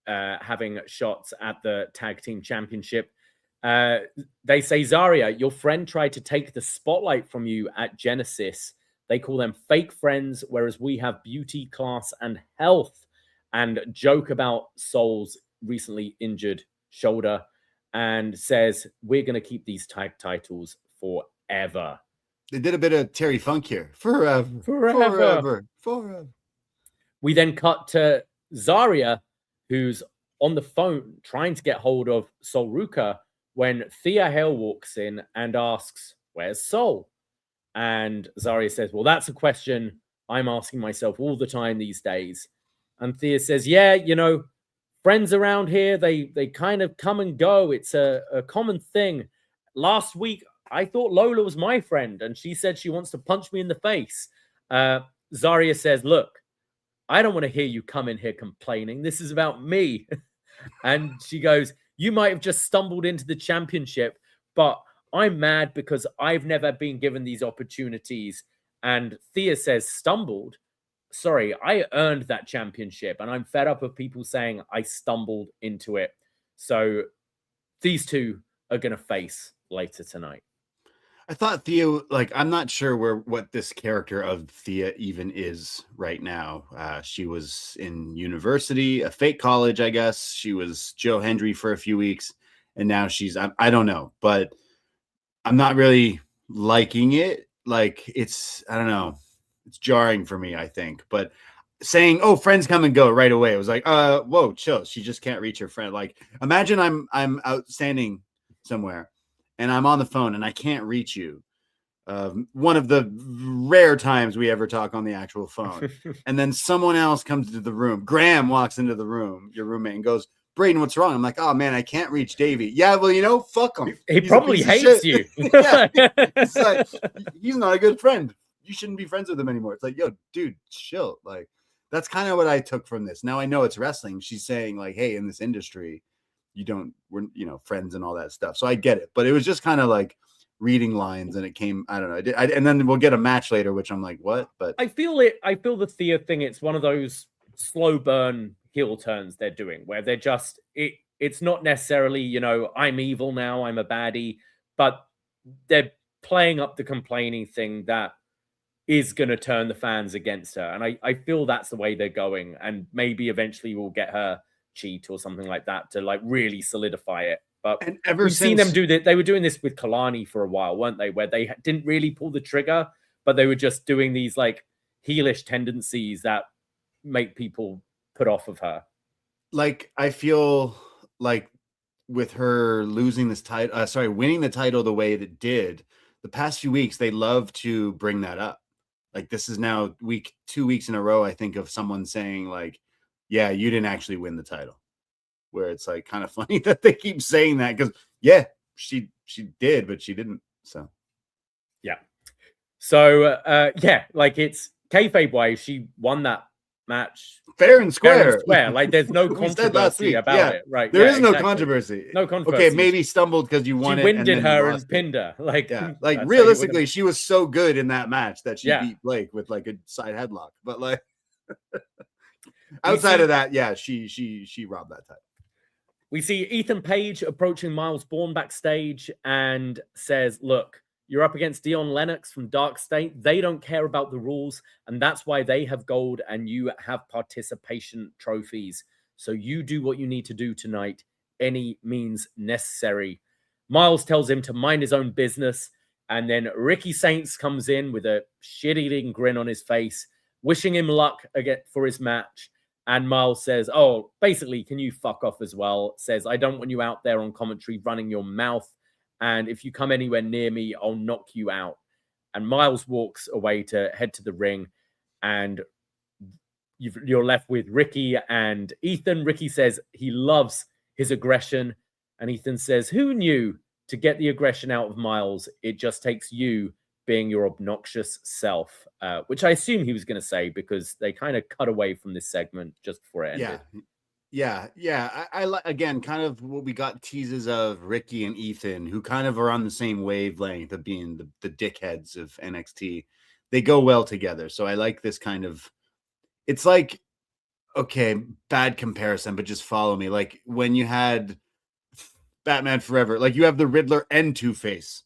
having shots at the tag team championship. They say, Zaria, your friend tried to take the spotlight from you at Genesis. They call them fake friends, whereas we have beauty, class, and health, and joke about Soul's recently injured shoulder, and says, we're going to keep these tag titles forever. They did a bit of Terry Funk here. Forever. We then cut to Zaria, who's on the phone trying to get hold of Sol Ruka, when Thea Hale walks in and asks, where's Sol? And Zaria says, well, that's a question I'm asking myself all the time these days. And Thea says, yeah, friends around here, they kind of come and go. It's a common thing. Last week, I thought Lola was my friend, and she said she wants to punch me in the face. Zaria says, look, I don't want to hear you come in here complaining. This is about me. And she goes, you might have just stumbled into the championship, but I'm mad because I've never been given these opportunities. And Thea says, stumbled? Sorry, I earned that championship, and I'm fed up of people saying I stumbled into it. So these two are going to face later tonight. I thought Thea, I'm not sure what this character of Thea even is right now. She was in university, a fake college, I guess. She was Joe Hendry for a few weeks, and now she's, I don't know, but I'm not really liking it. I don't know. It's jarring for me, I think. But saying, oh, friends come and go right away. It was like, whoa, chill. She just can't reach her friend. Imagine I'm out standing somewhere and I'm on the phone and I can't reach you. One of the rare times we ever talk on the actual phone. And then someone else comes into the room. Graham walks into the room, your roommate, and goes, Braden, what's wrong? I'm like, oh, man, I can't reach Davie. Yeah, well, fuck him. He probably hates you. Yeah. It's like, he's not a good friend. You shouldn't be friends with him anymore. It's like, yo, dude, chill. That's kind of what I took from this. Now I know it's wrestling. She's saying hey, in this industry, we're friends and all that stuff. So I get it, but it was just kind of reading lines, and it came, I don't know. And then we'll get a match later, which I'm like, what? But I feel the Thea thing. It's one of those slow burn heel turns they're doing where they're just, it's not necessarily, I'm evil now, I'm a baddie, but they're playing up the complaining thing that is going to turn the fans against her. And I feel that's the way they're going. And maybe eventually we'll get her cheat or something like that to really solidify it. But we've seen them do that. They were doing this with Kalani for a while, weren't they? Where they didn't really pull the trigger, but they were just doing these heelish tendencies that make people put off of her. like I feel like with her losing this title, winning the title the way it did, the past few weeks they love to bring that up. Like this is now 2 weeks in a row, I think, of someone saying like, "Yeah, you didn't actually win the title." Where it's like kind of funny that they keep saying that because yeah, she did, but she didn't. So yeah. So yeah, like it's kayfabe wise, she won that match fair and square. Like there's no controversy about it, right? There is no controversy. No controversy. Okay, maybe stumbled because you won it. She winded her and pinned her. Like, yeah, like realistically, she was so good in that match that she beat Blake with like a side headlock. But like outside of that, yeah, she robbed that title. We see Ethan Page approaching Myles Borne backstage and says, "Look, you're up against Dion Lennox from DarkState. They don't care about the rules, and that's why they have gold and you have participation trophies. So you do what you need to do tonight, any means necessary." Myles tells him to mind his own business, and then Ricky Saints comes in with a shit-eating grin on his face, wishing him luck again for his match. And Myles says, "Oh, basically, can you fuck off as well?" Says, "I don't want you out there on commentary running your mouth. And if you come anywhere near me, I'll knock you out." And Myles walks away to head to the ring. And you're left with Ricky and Ethan. Ricky says he loves his aggression. And Ethan says, "Who knew to get the aggression out of Myles, it just takes you being your obnoxious self," which I assume he was going to say because they kind of cut away from this segment just before it ended. Yeah. I again, kind of what we got teases of Ricky and Ethan, who kind of are on the same wavelength of being the dickheads of NXT. They go well together. So I like this kind of, it's like, okay, bad comparison, but just follow me. Like when you had Batman Forever, like you have the Riddler and Two-Face.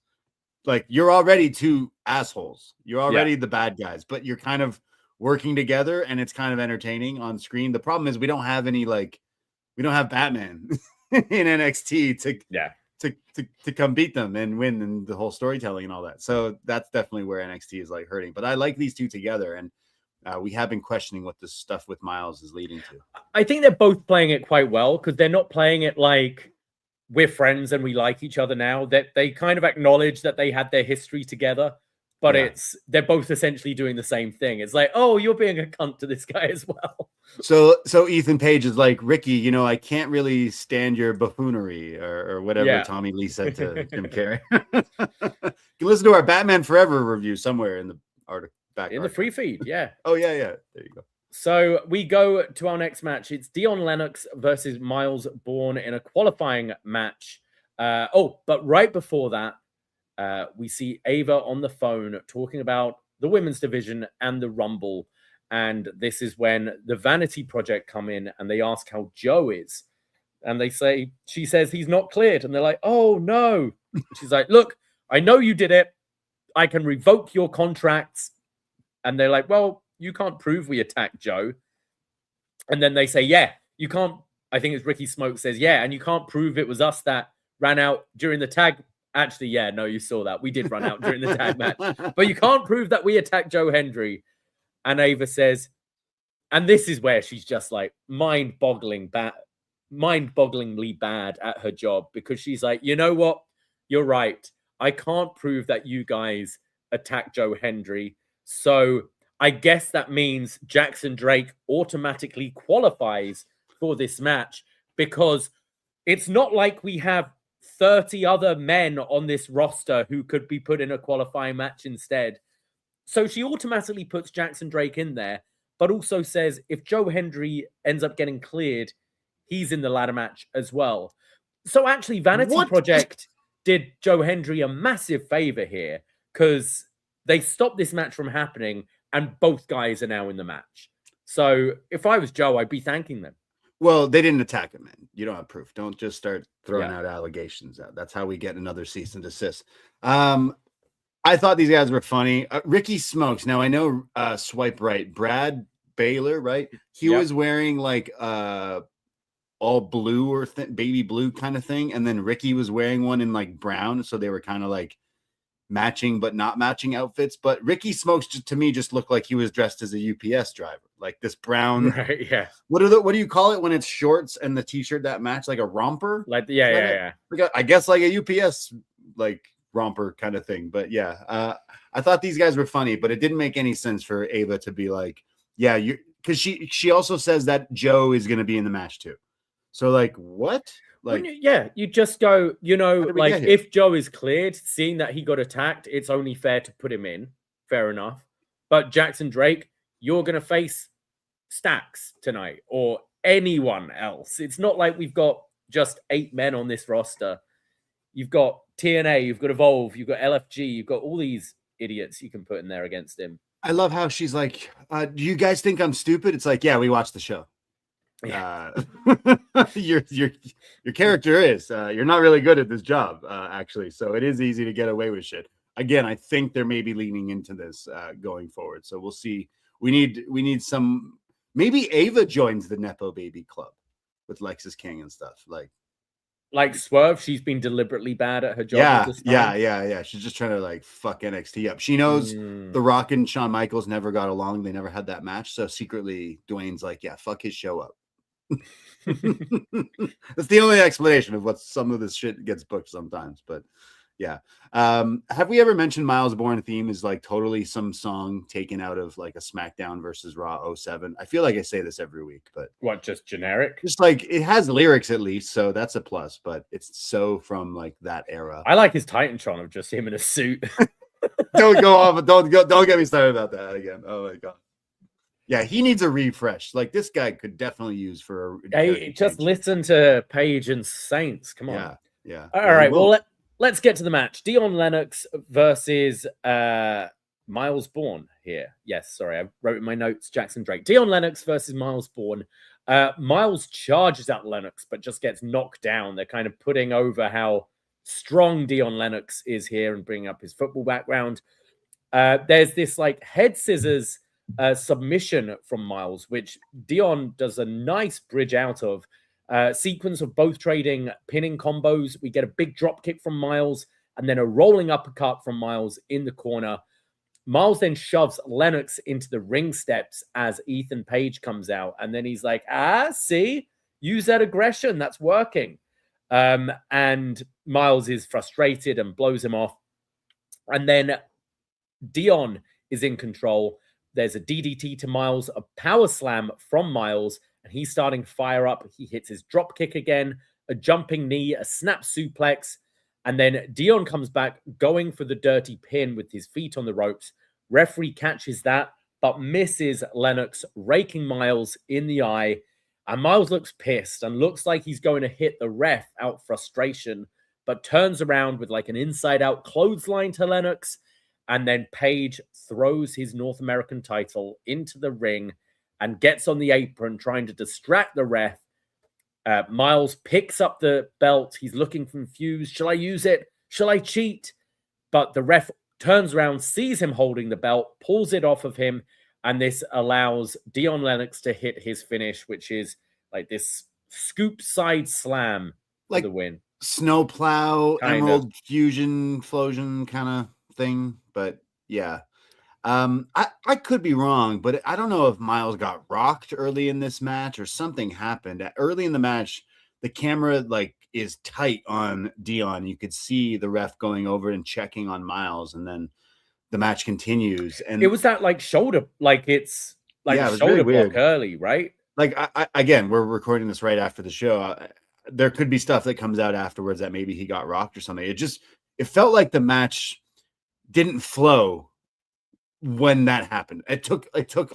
Like you're already two assholes. You're already the bad guys, but you're kind of working together and it's kind of entertaining on screen. The problem is we don't have Batman in NXT to come beat them and win and the whole storytelling and all that. So that's definitely where NXT is like hurting. But I like these two together, and we have been questioning what this stuff with Myles is leading to. I think they're both playing it quite well because they're not playing it like we're friends and we like each other now. That they kind of acknowledge that they had their history together, but they're both essentially doing the same thing. It's like, oh, you're being a cunt to this guy as well. So Ethan Page is like, Ricky, I can't really stand your buffoonery or whatever Tommy Lee said to Jim Carrey. You can listen to our Batman Forever review somewhere in the article back in the free feed. Yeah. Oh yeah. There you go. So we go to our next match. It's Dion Lennox versus Myles Borne in a qualifying match. But right before that, we see Ava on the phone talking about the women's division and the Rumble. And this is when the Vanity Project come in and they ask how Joe is. And she says he's not cleared. And they're like, oh no. She's like, look, I know you did it. I can revoke your contracts. And they're like, well, you can't prove we attacked Joe. And then they say, yeah, you can't. I think it's Ricky Smoke says, yeah, and you can't prove it was us that ran out during the tag. Actually, yeah, no, you saw that. We did run out during the tag match. But you can't prove that we attacked Joe Hendry. And Ava says, and this is where she's just like mind-bogglingly bad at her job, because she's like, you know what? You're right. I can't prove that you guys attacked Joe Hendry. So I guess that means Jackson Drake automatically qualifies for this match, because it's not like we have 30 other men on this roster who could be put in a qualifying match instead. So she automatically puts Jackson Drake in there, but also says if Joe Hendry ends up getting cleared, he's in the ladder match as well. So actually, Vanity Project did Joe Hendry a massive favor here, because they stopped this match from happening and both guys are now in the match. So if I was Joe, I'd be thanking them. Well, they didn't attack him, man. You don't have proof. Don't just start throwing out allegations out. That's how we get another cease and desist. I thought these guys were funny. Ricky Smokes. Now I know Swipe Right. Brad Baylor, right? He was wearing like all blue or baby blue kind of thing. And then Ricky was wearing one in like brown. So they were kind of like matching but not matching outfits. But Ricky Smokes to me just looked like he was dressed as a UPS driver. like this brown. Right, yeah. What do you call it when it's shorts and the t-shirt that match, like a romper? Like yeah. Like I guess like a UPS like romper kind of thing. But yeah, I thought these guys were funny, but it didn't make any sense for Ava to be like, yeah, you, because she also says that Joe is going to be in the match too. So like what? Like you just go, like if Joe is cleared, seeing that he got attacked, it's only fair to put him in. Fair enough. But Jackson Drake, you're going to face Stacks tonight or anyone else. It's not like we've got just 8 men on this roster. You've got TNA, you've got Evolve, you've got LFG, you've got all these idiots you can put in there against him. I love how she's like, do you guys think I'm stupid? It's like, yeah, we watched the show. Yeah. Your character is you're not really good at this job, actually. So it is easy to get away with shit. Again, I think they're maybe leaning into this going forward. So we'll see. We need some. Maybe Ava joins the Nepo Baby Club with Lexis King and stuff. Like Swerve, she's been deliberately bad at her job. Yeah. She's just trying to like fuck NXT up. She knows The Rock and Shawn Michaels never got along. They never had that match. So secretly, Dwayne's like, yeah, fuck his show up. That's the only explanation of what some of this shit gets booked sometimes. But yeah. Have we ever mentioned Myles' Borne theme is like totally some song taken out of like a SmackDown versus Raw 07? I feel like I say this every week, but what, just generic? Just like it has lyrics at least, so that's a plus, but it's so from like that era. I like his Titantron of just him in a suit. Don't go off, don't get me started about that again. Oh my god. Yeah, he needs a refresh. Like this guy could definitely use for a hey, just listen to Paige and Saints. Come on. Yeah. All right. Well, let's get to the match. Dion Lennox versus Myles Borne here. Yes, sorry, I wrote in my notes Jackson Drake. Dion Lennox versus Myles Borne. Myles charges at Lennox, but just gets knocked down. They're kind of putting over how strong Dion Lennox is here and bringing up his football background. There's this like head scissors submission from Myles, which Dion does a nice bridge out of. Sequence of both trading pinning combos. We get a big drop kick from Myles and then a rolling uppercut from Myles in the corner. Myles then shoves Lennox into the ring steps as Ethan Page comes out. And then he's like, see, use that aggression. That's working. And Myles is frustrated and blows him off. And then Dion is in control. There's a DDT to Myles, a power slam from Myles, and he's starting to fire up. He hits his drop kick again, a jumping knee, a snap suplex, and then Dion comes back going for the dirty pin with his feet on the ropes. Referee catches that, but misses Lennox, raking Myles in the eye. And Myles looks pissed and looks like he's going to hit the ref out frustration, but turns around with like an inside-out clothesline to Lennox. And then Page throws his North American title into the ring and gets on the apron trying to distract the ref. Myles picks up the belt. He's looking confused. Shall I use it? Shall I cheat? But the ref turns around, sees him holding the belt, pulls it off of him, and this allows Dion Lennox to hit his finish, which is like this scoop side slam for the win. Snowplow, Emerald Fusion, Flosion kind of thing. But yeah, I could be wrong, but I don't know if Myles got rocked early in this match or something happened. Early in the match, the camera like is tight on Dion. You could see the ref going over and checking on Myles, and then the match continues. And it was that like shoulder, like it's like it shoulder really block early, right? Like again, we're recording this right after the show. There could be stuff that comes out afterwards that maybe he got rocked or something. It felt like the match didn't flow when that happened. It took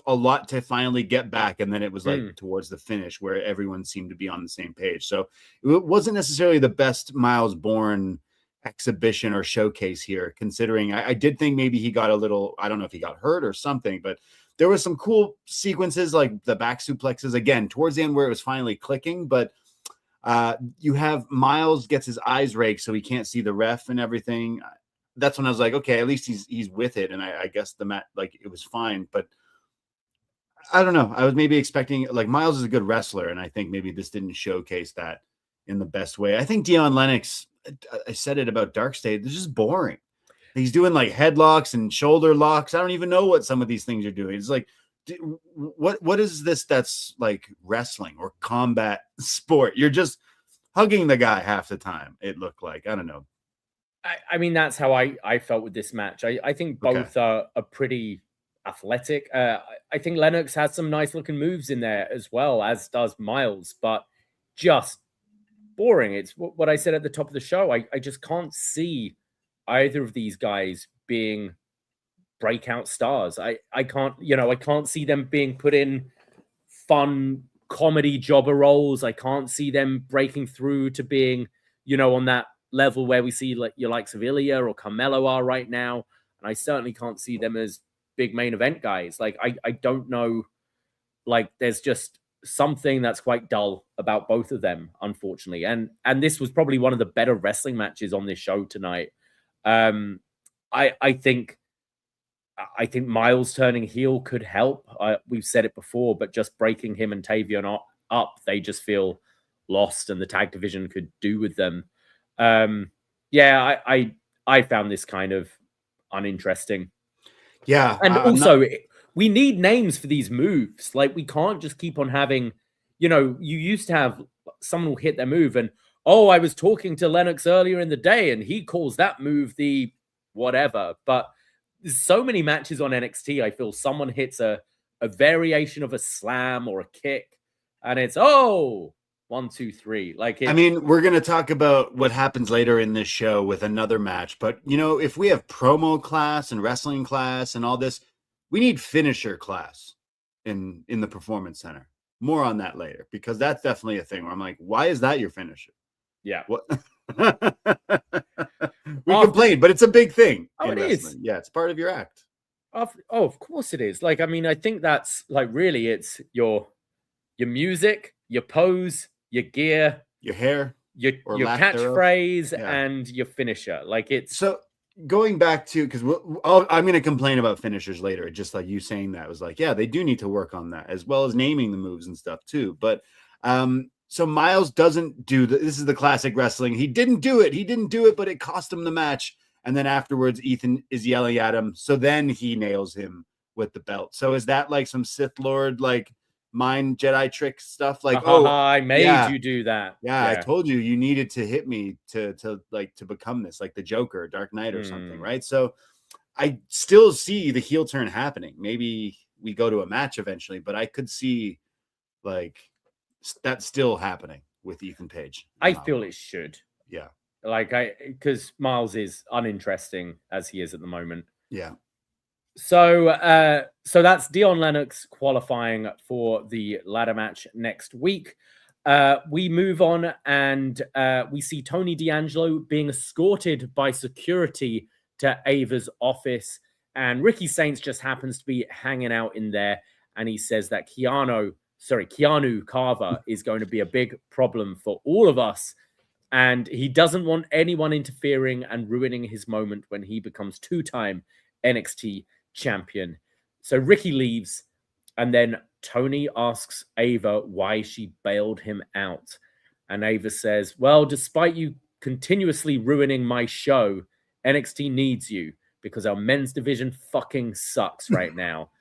a lot to finally get back, and then it was like towards the finish where everyone seemed to be on the same page. So it wasn't necessarily the best Myles Borne exhibition or showcase here, considering I did think maybe he got a little, I don't know if he got hurt or something, but there was some cool sequences like the back suplexes again towards the end where it was finally clicking. But you have Myles gets his eyes raked so he can't see the ref and everything. That's when I was like, okay, at least he's with it. And I guess the match, like, it was fine. But I don't know. I was maybe expecting, like, Myles is a good wrestler, and I think maybe this didn't showcase that in the best way. I think Dion Lennox, I said it about DarkState, it's just boring. He's doing, like, headlocks and shoulder locks. I don't even know what some of these things are doing. It's like what is this that's like wrestling or combat sport? You're just hugging the guy half the time, it looked like. I don't know. I mean, that's how I felt with this match. I think both are pretty athletic. I think Lennox has some nice looking moves in there as well, as does Myles, but just boring. It's what I said at the top of the show. I just can't see either of these guys being breakout stars. I can't see them being put in fun comedy jobber roles. I can't see them breaking through to being, on that level where we see like your likes of Ilya or Carmelo are right now. And I certainly can't see them as big main event guys. Like, I don't know. Like, there's just something that's quite dull about both of them, unfortunately. And this was probably one of the better wrestling matches on this show tonight. I think Myles turning heel could help. We've said it before, but just breaking him and Tavion up, they just feel lost, and the tag division could do with them. I found this kind of uninteresting. Yeah. And also, we need names for these moves. Like, we can't just keep on having, you used to have someone will hit their move and, I was talking to Lennox earlier in the day and he calls that move the whatever. But there's so many matches on NXT, I feel someone hits a variation of a slam or a kick and it's, 1, 2, 3. Like, I mean, we're going to talk about what happens later in this show with another match. But, if we have promo class and wrestling class and all this, we need finisher class in the Performance Center. More on that later, because that's definitely a thing where I'm like, why is that your finisher? Yeah. What? We complain, but it's a big thing. Oh, it is. Yeah, it's part of your act. Of course it is. Like, I mean, I think that's like really it's your music, your pose, your gear, your hair, your catchphrase, and your finisher. Like, it's so going back to, because I'm going to complain about finishers later. Just like you saying that was like, yeah, they do need to work on that as well as naming the moves and stuff too. But so Myles doesn't do this is the classic wrestling. He didn't do it, but it cost him the match. And then afterwards, Ethan is yelling at him. So then he nails him with the belt. So is that like some Sith Lord, like mind Jedi trick stuff? Like, I made you do that. Yeah, I told you needed to hit me to become this, like the Joker, Dark Knight or something, right? So I still see the heel turn happening. Maybe we go to a match eventually, but I could see like that still happening with Ethan Page. I feel it should. Yeah. Like, because Myles is uninteresting as he is at the moment. Yeah. So that's Dion Lennox qualifying for the ladder match next week. We move on and we see Tony D'Angelo being escorted by security to Ava's office. And Ricky Saints just happens to be hanging out in there. And he says that Keanu Carver is going to be a big problem for all of us. And he doesn't want anyone interfering and ruining his moment when he becomes 2-time NXT champion. So Ricky leaves, and then Tony asks Ava why she bailed him out. And Ava says, well, despite you continuously ruining my show, NXT needs you because our men's division fucking sucks right now.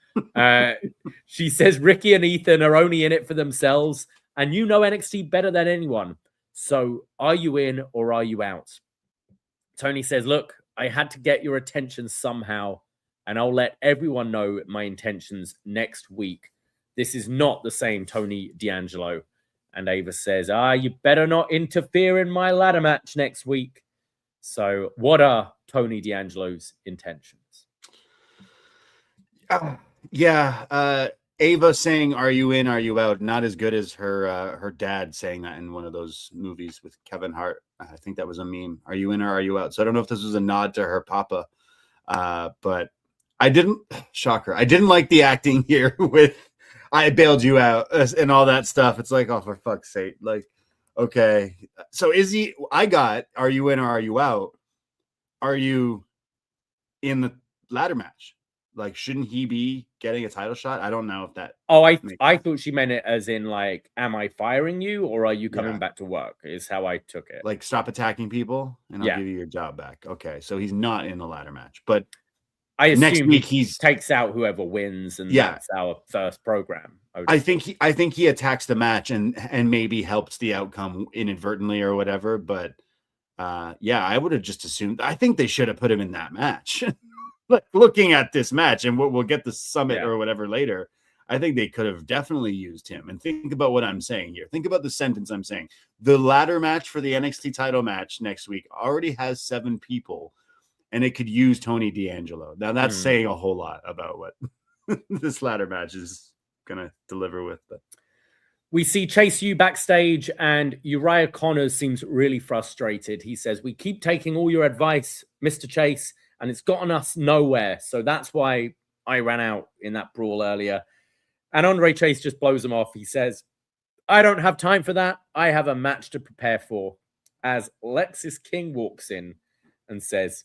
She says Ricky and Ethan are only in it for themselves, and you know NXT better than anyone. So are you in or are you out? Tony says, look, I had to get your attention somehow, and I'll let everyone know my intentions next week. This is not the same Tony D'Angelo. And Ava says, you better not interfere in my ladder match next week. So what are Tony D'Angelo's intentions? Ava saying, are you in, are you out? Not as good as her dad saying that in one of those movies with Kevin Hart. I think that was a meme. Are you in or are you out? So I don't know if this was a nod to her papa. But I didn't like the acting here with I bailed you out and all that stuff. It's like, oh, for fuck's sake. Like, okay. So are you in or are you out? Are you in the ladder match? Like, shouldn't he be getting a title shot? I don't know if that. I thought she meant it as in like, am I firing you or are you coming back to work? Is how I took it. Like, stop attacking people and I'll give you your job back. Okay, so he's not in the ladder match, but I assume next week he takes out whoever wins, and that's our first program. I think he attacks the match and maybe helps the outcome inadvertently or whatever. But I would have just assumed. I think they should have put him in that match. Like looking at this match, and we'll get the summit or whatever later. I think they could have definitely used him. And think about what I'm saying here. Think about the sentence I'm saying. The ladder match for the NXT title match next week already has 7 people, and it could use Tony D'Angelo. Now that's saying a whole lot about what this ladder match is gonna deliver with. But we see Chase U backstage, and Uriah Connors seems really frustrated. He says, "We keep taking all your advice, Mr. Chase, and it's gotten us nowhere. So that's why I ran out in that brawl earlier." And Andre Chase just blows him off. He says, "I don't have time for that. I have a match to prepare for." As Lexis King walks in and says,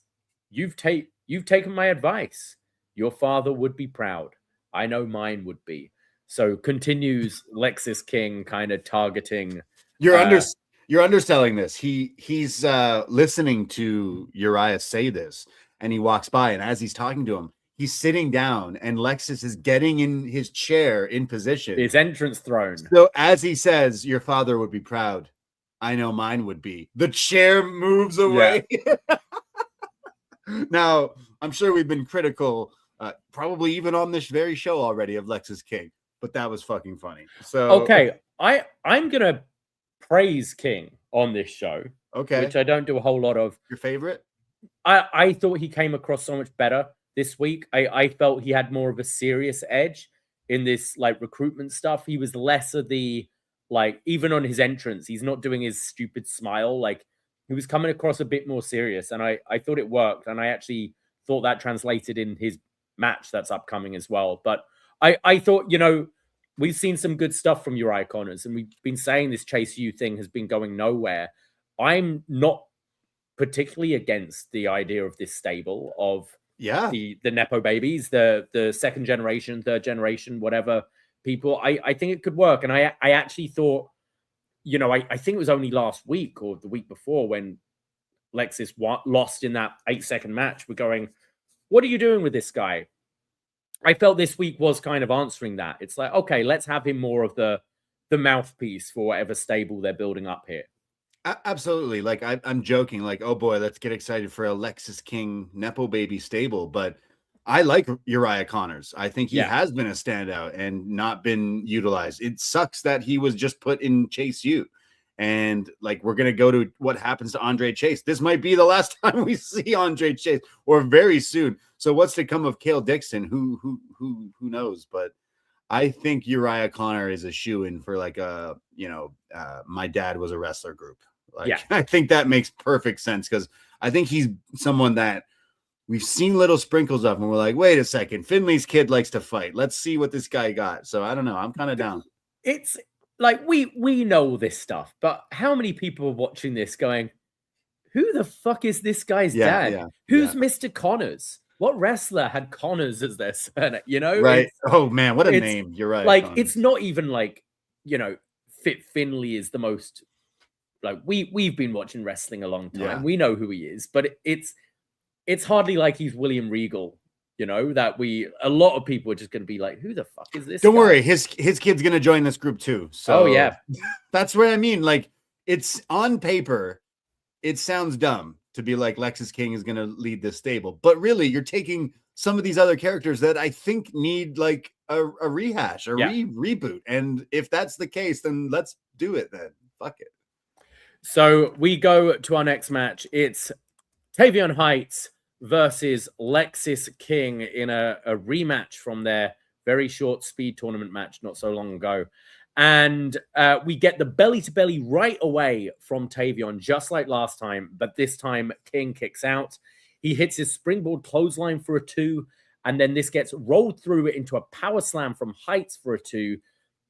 You've taken my advice. Your father would be proud. I know mine would be." So continues Lexis King kind of targeting. You're underselling this. He's listening to Uriah say this, and he walks by, and as he's talking to him, he's sitting down, and Lexis is getting in his chair in position. His entrance throne. So as he says, "Your father would be proud. I know mine would be." The chair moves away. Yeah. Now, I'm sure we've been critical, probably even on this very show already, of Lexis King, but that was fucking funny. So okay, I'm gonna praise King on this show. Okay, which I don't do a whole lot of. Your favorite? I thought he came across so much better this week. I felt he had more of a serious edge in this like recruitment stuff. He was less of the like, even on his entrance, he's not doing his stupid smile. Like, he was coming across a bit more serious, and I thought it worked, and I actually thought that translated in his match that's upcoming as well. But I thought, we've seen some good stuff from Uriah Connors, and we've been saying this Chase U thing has been going nowhere. I'm not particularly against the idea of this stable of the Nepo babies, the second generation, third generation, whatever people. I think it could work, and I actually thought, I think it was only last week or the week before when Lexis lost in that 8-second match. We're going, what are you doing with this guy? I felt this week was kind of answering that. It's like, okay, let's have him more of the mouthpiece for whatever stable they're building up here. Absolutely. Like I'm joking, like, oh boy, let's get excited for a Lexis King Nepo baby stable. But I like Uriah Connors. I think he has been a standout and not been utilized. It sucks that he was just put in Chase U. And like, we're going to go to what happens to Andre Chase. This might be the last time we see Andre Chase, or very soon. So what's to come of Cale Dixon? Who knows? But I think Uriah Connor is a shoo-in for like a, my dad was a wrestler group. Like, I think that makes perfect sense, because I think he's someone that we've seen little sprinkles of, and we're like, wait a second, Finley's kid likes to fight. Let's see what this guy got. So I don't know. I'm kind of down. It's like, we know this stuff, but how many people are watching this going, who the fuck is this guy's dad? Yeah, Who's Mr. Connors? What wrestler had Connors as their surname? Right. Oh man, what a name. You're right. Like, Connors. It's not even like, Fit Finley is the most, like, we've been watching wrestling a long time. Yeah. We know who he is, but it's hardly like he's William Regal, that a lot of people are just going to be like, who the fuck is this? Don't worry. His kid's going to join this group too. So that's what I mean. Like, it's on paper, it sounds dumb to be like Lexis King is going to lead this stable, but really you're taking some of these other characters that I think need like a rehash, a reboot. And if that's the case, then let's do it then. Fuck it. So we go to our next match. It's Tavion Heights versus Lexis King in a rematch from their very short speed tournament match not so long ago. And we get the belly-to-belly right away from Tavion, just like last time. But this time, King kicks out. He hits his springboard clothesline for a 2. And then this gets rolled through into a power slam from Heights for a 2.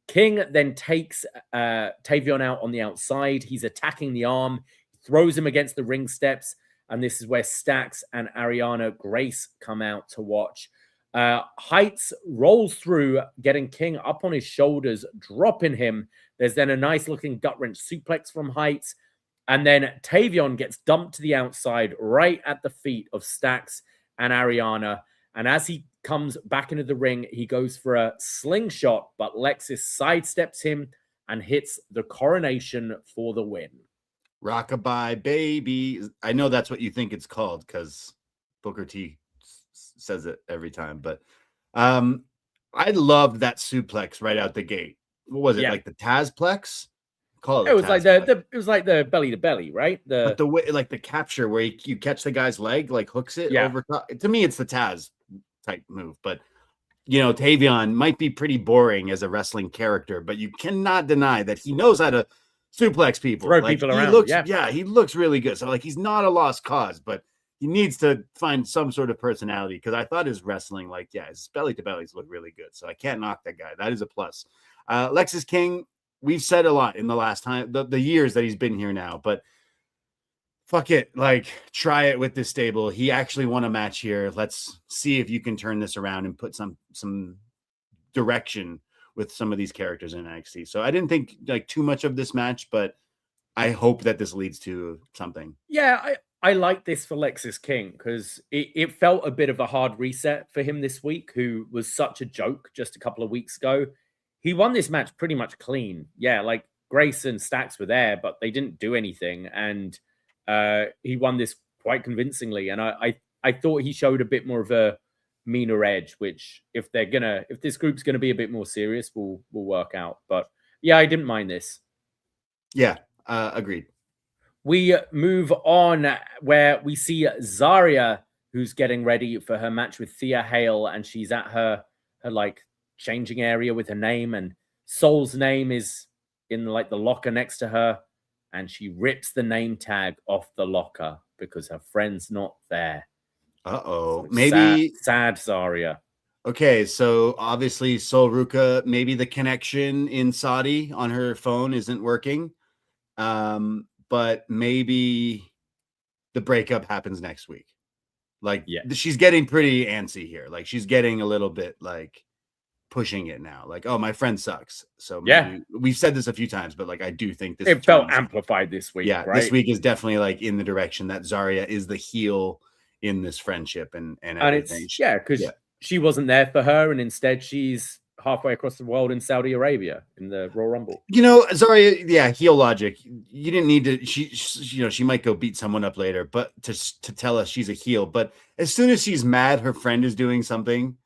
King then takes Tavion out on the outside. He's attacking the arm, throws him against the ring steps. And this is where Stax and Ariana Grace come out to watch. Heights rolls through, getting King up on his shoulders, dropping him. There's then a nice looking gut wrench suplex from Heights. And then Tavion gets dumped to the outside right at the feet of Stax and Ariana. And as he comes back into the ring, he goes for a slingshot, but Lexis sidesteps him and hits the coronation for the win. Rockabye, baby. I know that's what you think it's called because Booker T says it every time. But I loved that suplex right out the gate. What was it, like the Tazplex? Call it. It was like the belly to belly, right? But the way, like the capture where you catch the guy's leg, like hooks it over top. To me, it's the Taz type move. But you know, Tavion might be pretty boring as a wrestling character, but you cannot deny that he knows how to suplex people, throw people around. He looks really good. So like he's not a lost cause, but he needs to find some sort of personality because I thought his wrestling, his belly to bellies look really good. So I can't knock that guy. That is a plus. Lexis King, we've said a lot in the last time, the years that he's been here now, but fuck it. Like, try it with this stable. He actually won a match here. Let's see if you can turn this around and put some direction with some of these characters in NXT. So I didn't think like too much of this match, but I hope that this leads to something. Yeah, I like this for Lexis King because it felt a bit of a hard reset for him this week, who was such a joke just a couple of weeks ago. He won this match pretty much clean. Yeah, like Grace and Stacks were there, but they didn't do anything. And he won this quite convincingly. And I thought he showed a bit more of a meaner edge, which if this group's gonna be a bit more serious, will work out. But yeah, I didn't mind this. Yeah, agreed. We move on where we see Zaria, who's getting ready for her match with Thea Hale, and she's at her like changing area with her name, and Soul's name is in like the locker next to her, and she rips the name tag off the locker because her friend's not there. Uh-oh. So maybe sad Zaria. Okay, so obviously Sol Ruka, maybe the connection in Saudi on her phone isn't working. But maybe the breakup happens next week. Like, she's getting pretty antsy here. Like, she's getting a little bit like pushing it now. Like, oh, my friend sucks. So maybe, we've said this a few times, but like I do think this it felt amplified this week. Yeah, right? This week is definitely like in the direction that Zaria is the heel in this friendship and everything. Because she wasn't there for her, and instead she's halfway across the world in Saudi Arabia in the Royal Rumble. You know, Zaria, heel logic. You didn't need to. She might go beat someone up later, but to tell us she's a heel. But as soon as she's mad, her friend is doing something.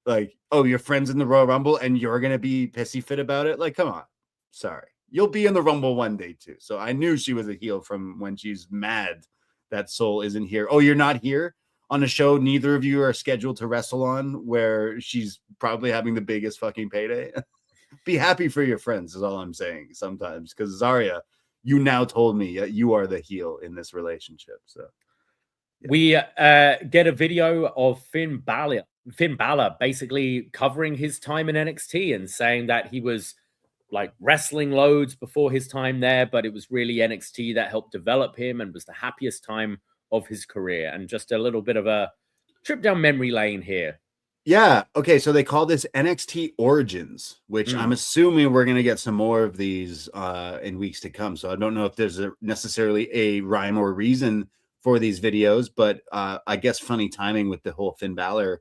Like, oh, your friend's in the Royal Rumble and you're gonna be pissy fit about it. Like, come on, sorry, you'll be in the Rumble one day too. So I knew she was a heel from when she's mad that Soul isn't here. Oh, you're not here on a show neither of you are scheduled to wrestle on, where she's probably having the biggest fucking payday. Be happy for your friends is all I'm saying sometimes, because Zaria, you now told me you are the heel in this relationship. So we get a video of Finn Balor basically covering his time in NXT and saying that he was like wrestling loads before his time there, but it was really NXT that helped develop him and was the happiest time of his career. And just a little bit of a trip down memory lane here. Yeah. Okay. So they call this NXT Origins, which I'm assuming we're going to get some more of these in weeks to come. So I don't know if there's necessarily a rhyme or reason for these videos, but I guess funny timing with the whole Finn Balor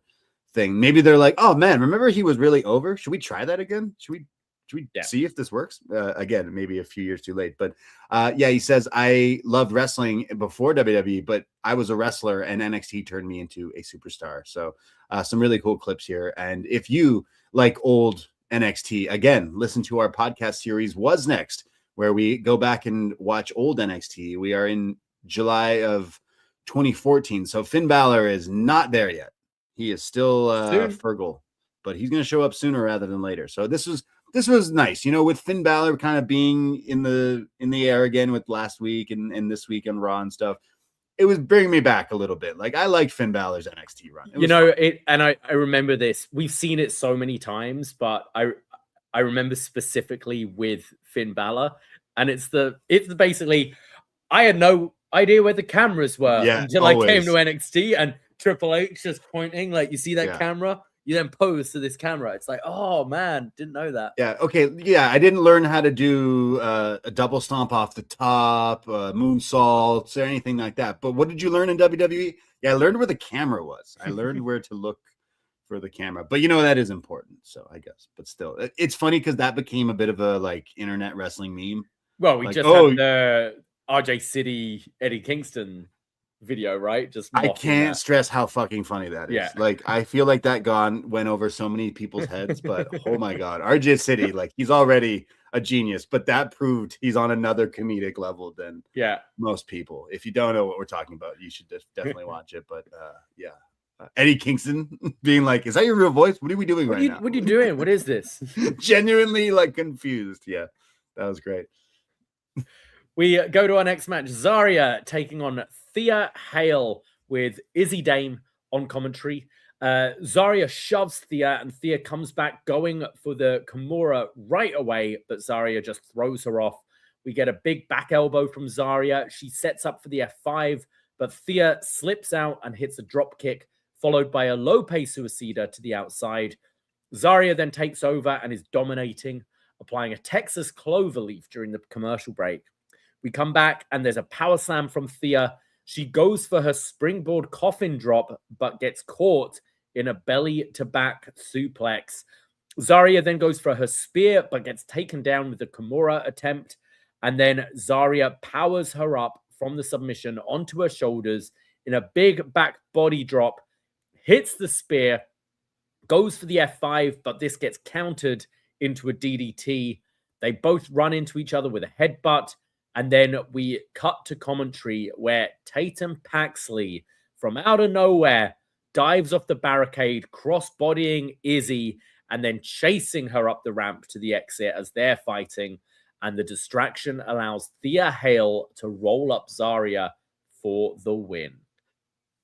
thing. Maybe they're like, oh man, remember he was really over? Should we try that again? Should we see if this works? Again, maybe a few years too late. But he says, I loved wrestling before WWE, but I was a wrestler and NXT turned me into a superstar. So some really cool clips here. And if you like old NXT, again, listen to our podcast series Was Next, where we go back and watch old NXT. We are in July of 2014. So Finn Balor is not there yet. He is still Fergal, but he's going to show up sooner rather than later. So this was nice, you know, with Finn Balor kind of being in the air again with last week and this week on Raw and stuff. It was bringing me back a little bit. Like, I like Finn Balor's NXT run. I remember this. We've seen it so many times, but I remember specifically with Finn Balor, and it's basically I had no idea where the cameras were until I came to NXT and Triple H just pointing, like, you see that camera? You then pose to this camera. It's like, oh man, didn't know that. Yeah. Okay. Yeah. I didn't learn how to do a double stomp off the top, moonsaults, or anything like that. But what did you learn in WWE? Yeah, I learned where the camera was. I learned where to look for the camera. But that is important. So I guess. But still, it's funny because that became a bit of a like internet wrestling meme. Well, we just had the RJ City Eddie Kingston video, right? Just I can't stress how fucking funny that is. Yeah. Like, I feel like that went over so many people's heads, but oh my god, RJ City, like he's already a genius, but that proved he's on another comedic level than most people. If you don't know what we're talking about, you should just definitely watch it. But Eddie Kingston being like, "Is that your real voice? What are we doing right now? What are you doing? What is this?" Genuinely like confused. Yeah, that was great. We go to our next match. Zaria taking on Thea Hale with Izzy Dame on commentary. Zaria shoves Thea, and Thea comes back going for the Kimura right away, but Zaria just throws her off. We get a big back elbow from Zaria. She sets up for the F5, but Thea slips out and hits a drop kick, followed by a Lope Suicida to the outside. Zaria then takes over and is dominating, applying a Texas Cloverleaf during the commercial break. We come back and there's a power slam from Thea. She goes for her springboard coffin drop, but gets caught in a belly to back suplex. Zaria then goes for her spear, but gets taken down with the Kimura attempt. And then Zaria powers her up from the submission onto her shoulders in a big back body drop, hits the spear, goes for the F5, but this gets countered into a DDT. They both run into each other with a headbutt. And then we cut to commentary where Tatum Paxley, from out of nowhere, dives off the barricade, cross-bodying Izzy, and then chasing her up the ramp to the exit as they're fighting. And the distraction allows Thea Hale to roll up Zaria for the win.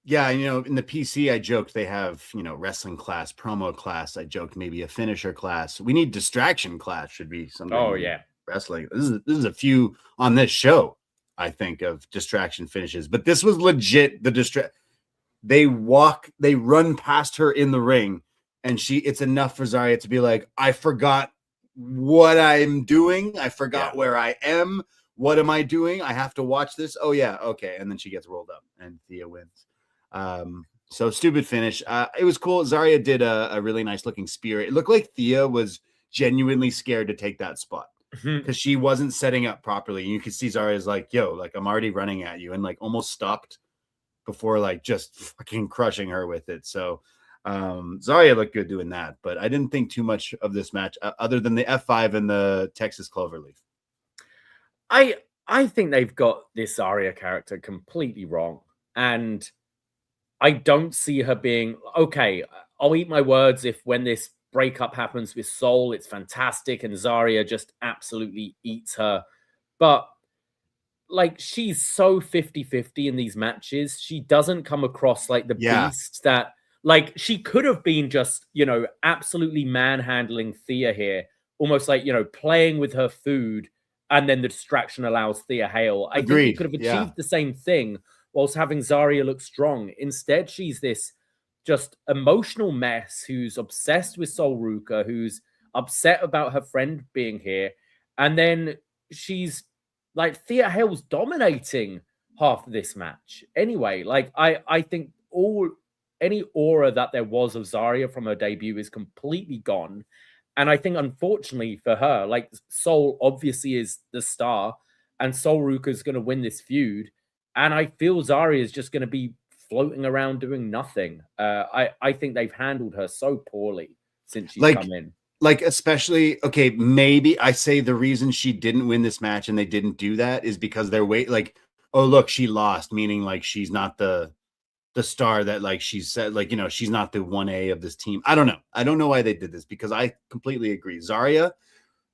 Yeah, in the PC, I joked they have, wrestling class, promo class. I joked maybe a finisher class. We need distraction class should be something. Oh, yeah. Wrestling. This is a few on this show, I think, of distraction finishes, but this was legit. They run past her in the ring, and it's enough for Zaria to be like, I forgot what I'm doing. I forgot where I am. What am I doing? I have to watch this. Oh yeah. Okay. And then she gets rolled up and Thea wins. So stupid finish. It was cool. Zaria did a really nice looking spear. It looked like Thea was genuinely scared to take that spot, because she wasn't setting up properly. And you could see Zaria's like, yo, like I'm already running at you, and like almost stopped before like just fucking crushing her with it. So Zaria looked good doing that, but I didn't think too much of this match other than the F5 and the Texas Cloverleaf. I think they've got this Zaria character completely wrong. And I don't see her being, okay, I'll eat my words if when this breakup happens with Soul, it's fantastic and Zaria just absolutely eats her. But like, she's so 50-50 in these matches. She doesn't come across like the beast that, like, she could have been just, absolutely manhandling Thea here, almost like, playing with her food, and then the distraction allows Thea Hale. I think he could have achieved the same thing whilst having Zaria look strong. Instead, she's this just emotional mess who's obsessed with Sol Ruka, who's upset about her friend being here. And then she's like, Thea Hale's dominating half of this match. Anyway, like, I think any aura that there was of Zaria from her debut is completely gone. And I think, unfortunately for her, like, Sol obviously is the star, and Sol Ruka is going to win this feud. And I feel Zaria is just going to be floating around doing nothing. I think they've handled her so poorly since she's come in. Like, especially, okay, maybe I say the reason she didn't win this match and they didn't do that is because they're like, oh, look, she lost, meaning like she's not the star that, like, she said, like, she's not the 1A of this team. I don't know. I don't know why they did this, because I completely agree. Zaria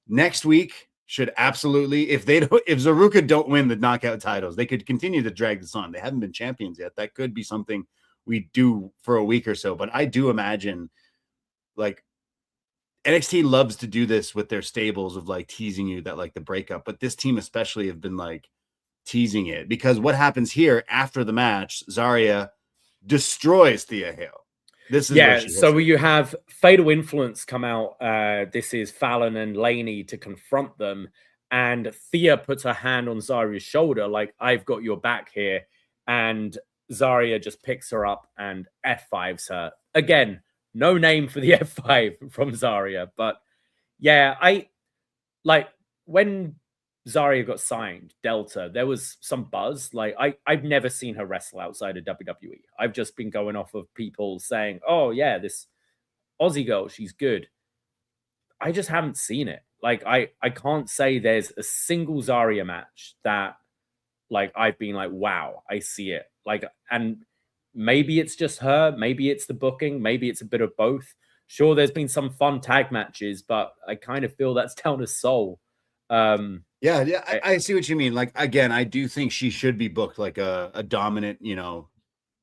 next week should absolutely, if Zaruka don't win the knockout titles, they could continue to drag this on. They haven't been champions yet. That could be something we do for a week or so. But I do imagine, like, NXT loves to do this with their stables of like teasing you that like the breakup, but this team especially have been like teasing it, because what happens here after the match, Zaria destroys Thea Hale. This is so you have Fatal Influence come out. This is Fallon and Laney to confront them, and Thea puts her hand on Zaria's shoulder, like, I've got your back here, and Zaria just picks her up and F5s her. Again, no name for the F5 from Zaria, but yeah, I like when Zaria got signed, Delta, there was some buzz. Like, I've never seen her wrestle outside of WWE. I've just been going off of people saying, oh yeah, this Aussie girl, she's good. I just haven't seen it. Like, I can't say there's a single Zaria match that, like, I've been like, wow, I see it. Like, and maybe it's just her, maybe it's the booking, maybe it's a bit of both. Sure, there's been some fun tag matches, but I kind of feel that's down to Soul. I see what you mean. Like, again, I do think she should be booked like a dominant,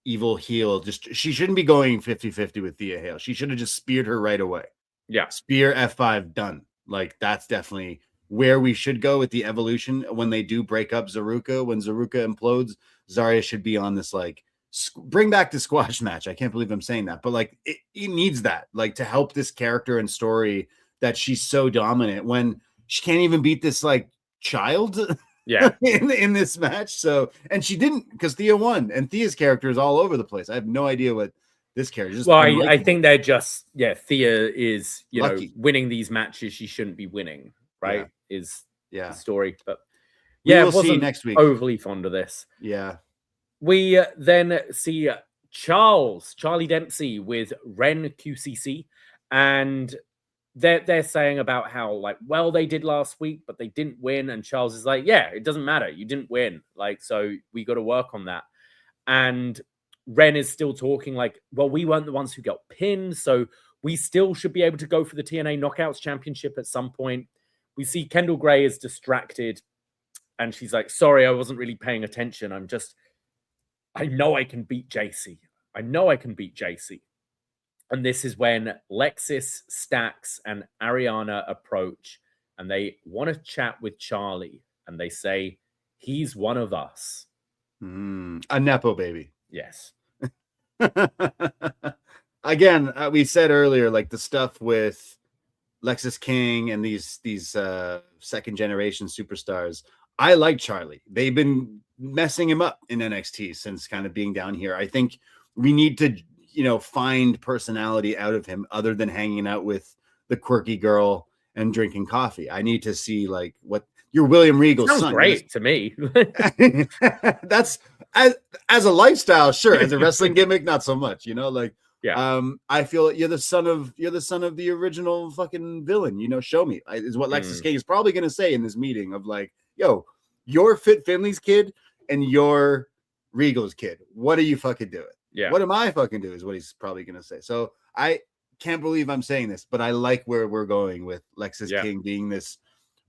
evil heel. Just she shouldn't be going 50-50 with Thea Hale. She should have just speared her right away. Yeah. Spear F5 done. Like, that's definitely where we should go with the evolution. When they do break up Zaruka, when Zaruka implodes, Zaria should be on this, like, bring back the squash match. I can't believe I'm saying that, but like it needs that, like, to help this character and story that she's so dominant when she can't even beat this like child in this match. So, and she didn't, because Thea won, and Thea's character is all over the place. I have no idea what this character is. Well, I think they're just, Thea is, Lucky. winning these matches she shouldn't be winning, right? Is the story. But we'll see next week. Overly fond of this. Yeah. We then see Charlie Dempsey with Ren QCC, and they're saying about how, like, well, they did last week, but they didn't win. And Charles is like, yeah, it doesn't matter. You didn't win. Like, so we got to work on that. And Ren is still talking like, well, we weren't the ones who got pinned, so we still should be able to go for the TNA Knockouts Championship at some point. We see Kendall Gray is distracted, and she's like, sorry, I wasn't really paying attention. I know I can beat JC. And this is when Lexis, Stax, and Ariana approach, and they want to chat with Charlie, and they say, he's one of us. A Nepo baby. Yes. Again, we said earlier, like, the stuff with Lexis King and these second generation superstars. I like Charlie. They've been messing him up in NXT since kind of being down here. I think we need to, find personality out of him other than hanging out with the quirky girl and drinking coffee. I need to see, like, what your William Regal's sounds son. Great to me. That's as a lifestyle, sure. As a wrestling gimmick, not so much. I feel you're the son of the original fucking villain. Show me, is what Lexis King is probably going to say in this meeting of like, yo, you're Fit Finley's kid and you're Regal's kid. What are you fucking doing? Yeah. What am I fucking doing is what he's probably going to say. So I can't believe I'm saying this, but I like where we're going with Lexis King being this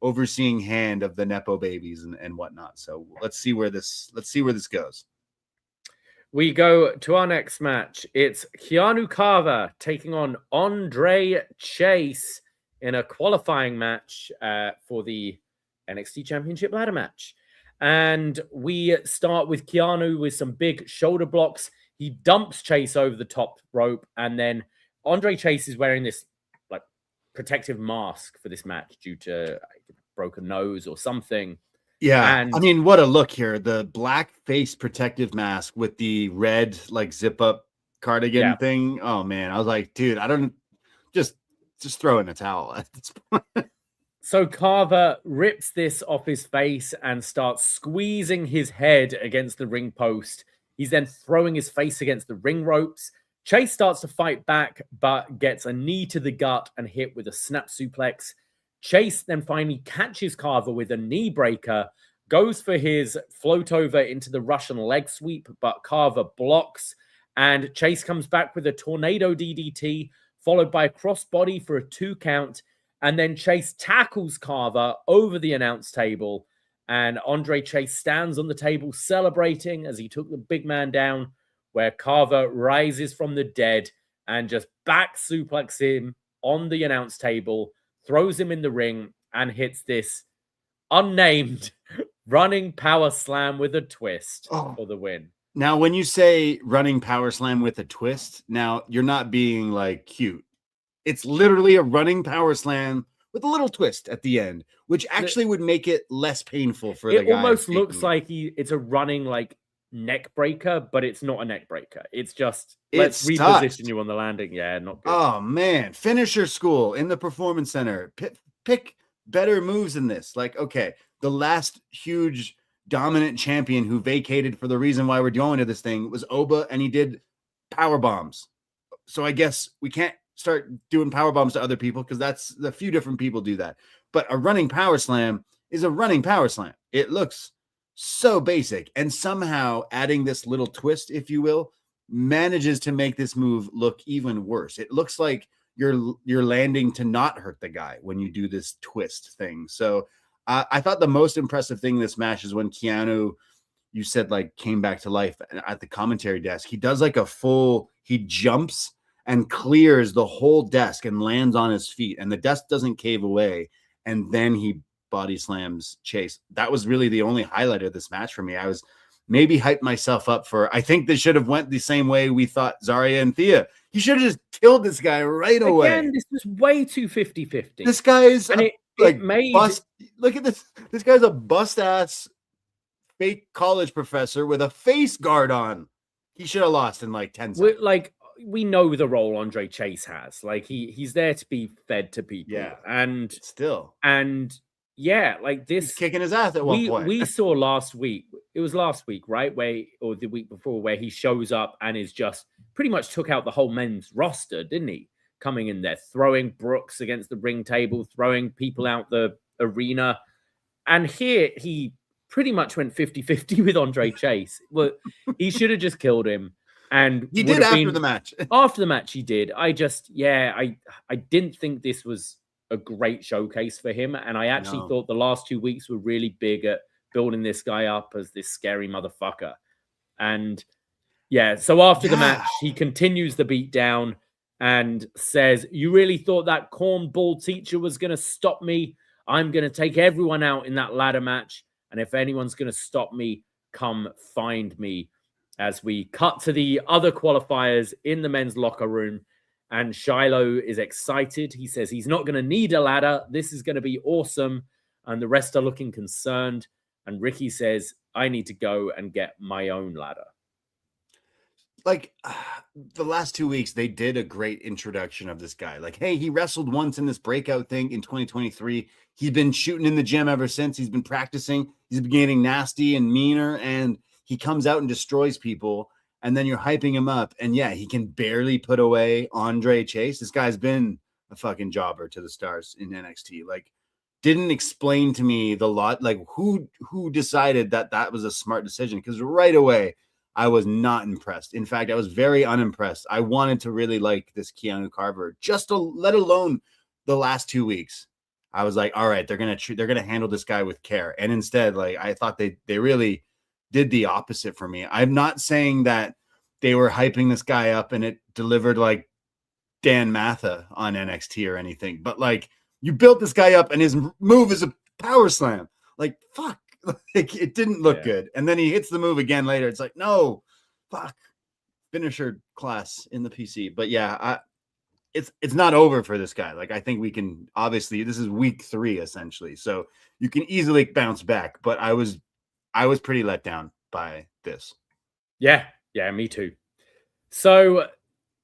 overseeing hand of the Nepo babies and whatnot. So let's see where this goes. We go to our next match. It's Keanu Carver taking on Andre Chase in a qualifying match for the NXT Championship ladder match. And we start with Keanu with some big shoulder blocks. He dumps Chase over the top rope, and then Andre Chase is wearing this like protective mask for this match due to a broken nose or something. Yeah, and I mean, what a look here. The black face protective mask with the red, like, zip-up cardigan thing. Oh, man. I was like, dude, I don't... Just throw in a towel at this point. So Carver rips this off his face and starts squeezing his head against the ring post. He's then throwing his face against the ring ropes. Chase starts to fight back, but gets a knee to the gut and hit with a snap suplex. Chase then finally catches Carver with a knee breaker, goes for his float over into the Russian leg sweep, but Carver blocks, and Chase comes back with a tornado DDT, followed by a crossbody for a 2 count, and then Chase tackles Carver over the announce table, and Andre Chase stands on the table celebrating as he took the big man down, where Carver rises from the dead and just back suplexes him on the announce table, throws him in the ring, and hits this unnamed running power slam with a twist for the win. Now, when you say running power slam with a twist, now you're not being like cute. It's literally a running power slam with a little twist at the end, which actually would make it less painful for the guy. It almost looks like it's a running like neck breaker, but it's not a neck breaker. It's just let's reposition you on the landing. Yeah, not good. Oh man, finisher school in the performance center. Pick better moves than this. Like, okay, the last huge dominant champion who vacated for the reason why we're going to this thing was Oba, and he did power bombs. So I guess we can't start doing power bombs to other people because that's a few different people do that. But a running power slam is a running power slam. It looks so basic, and somehow adding this little twist, if you will, manages to make this move look even worse. It looks like you're landing to not hurt the guy when you do this twist thing. So I thought the most impressive thing in this match is when Keanu, you said, like, came back to life at the commentary desk. He does like he jumps and clears the whole desk and lands on his feet, and the desk doesn't cave away, and then he body slams Chase. That was really the only highlight of this match for me. I was maybe hyped myself up for, I think they should have went the same way we thought Zaria and Thea. He should have just killed this guy right away. Again, this was way too 50-50. This guy's bust. Look at this. This guy's a bust-ass fake college professor with a face guard on. He should have lost in like 10 seconds. Like, we know the role Andre Chase has. Like, he's there to be fed to people. Yeah. And still. And yeah, like this. He's kicking his ass at one point. We saw last week. It was last week, right? Or the week before, where he shows up and is just pretty much took out the whole men's roster, didn't he? Coming in there, throwing Brooks against the ring table, throwing people out the arena. And here he pretty much went 50-50 with Andre Chase. Well, he should have just killed him. And he did after the match. After the match, he did. I didn't think this was a great showcase for him. And I actually thought the last 2 weeks were really big at building this guy up as this scary motherfucker. And yeah, so after the match, he continues the beat down and says, "You really thought that cornball teacher was going to stop me? I'm going to take everyone out in that ladder match. And if anyone's going to stop me, come find me." As we cut to the other qualifiers in the men's locker room, and Shiloh is excited. He says he's not going to need a ladder. This is going to be awesome. And the rest are looking concerned. And Ricky says, "I need to go and get my own ladder." Like, the last 2 weeks, they did a great introduction of this guy. Like, hey, he wrestled once in this breakout thing in 2023. He's been shooting in the gym ever since. He's been practicing. He's been getting nasty and meaner, and he comes out and destroys people. And then you're hyping him up. And yeah, he can barely put away Andre Chase. This guy's been a fucking jobber to the stars in NXT. Like, didn't explain to me the lot. Like, who decided that was a smart decision? Because right away, I was not impressed. In fact, I was very unimpressed. I wanted to really like this Keanu Carver, just to let alone the last 2 weeks. I was like, all right, they're gonna handle this guy with care. And instead, like, I thought they really did the opposite for me. I'm not saying that they were hyping this guy up and it delivered like Dan Matha on NXT or anything, but like, you built this guy up and his move is a power slam. Like, fuck. Like, it didn't look good. And then he hits the move again later. It's like, no, fuck. Finisher class in the PC. But yeah, it's not over for this guy. Like, I think we can, obviously, this is week 3 essentially. So you can easily bounce back. But I was pretty let down by this. Yeah, me too. So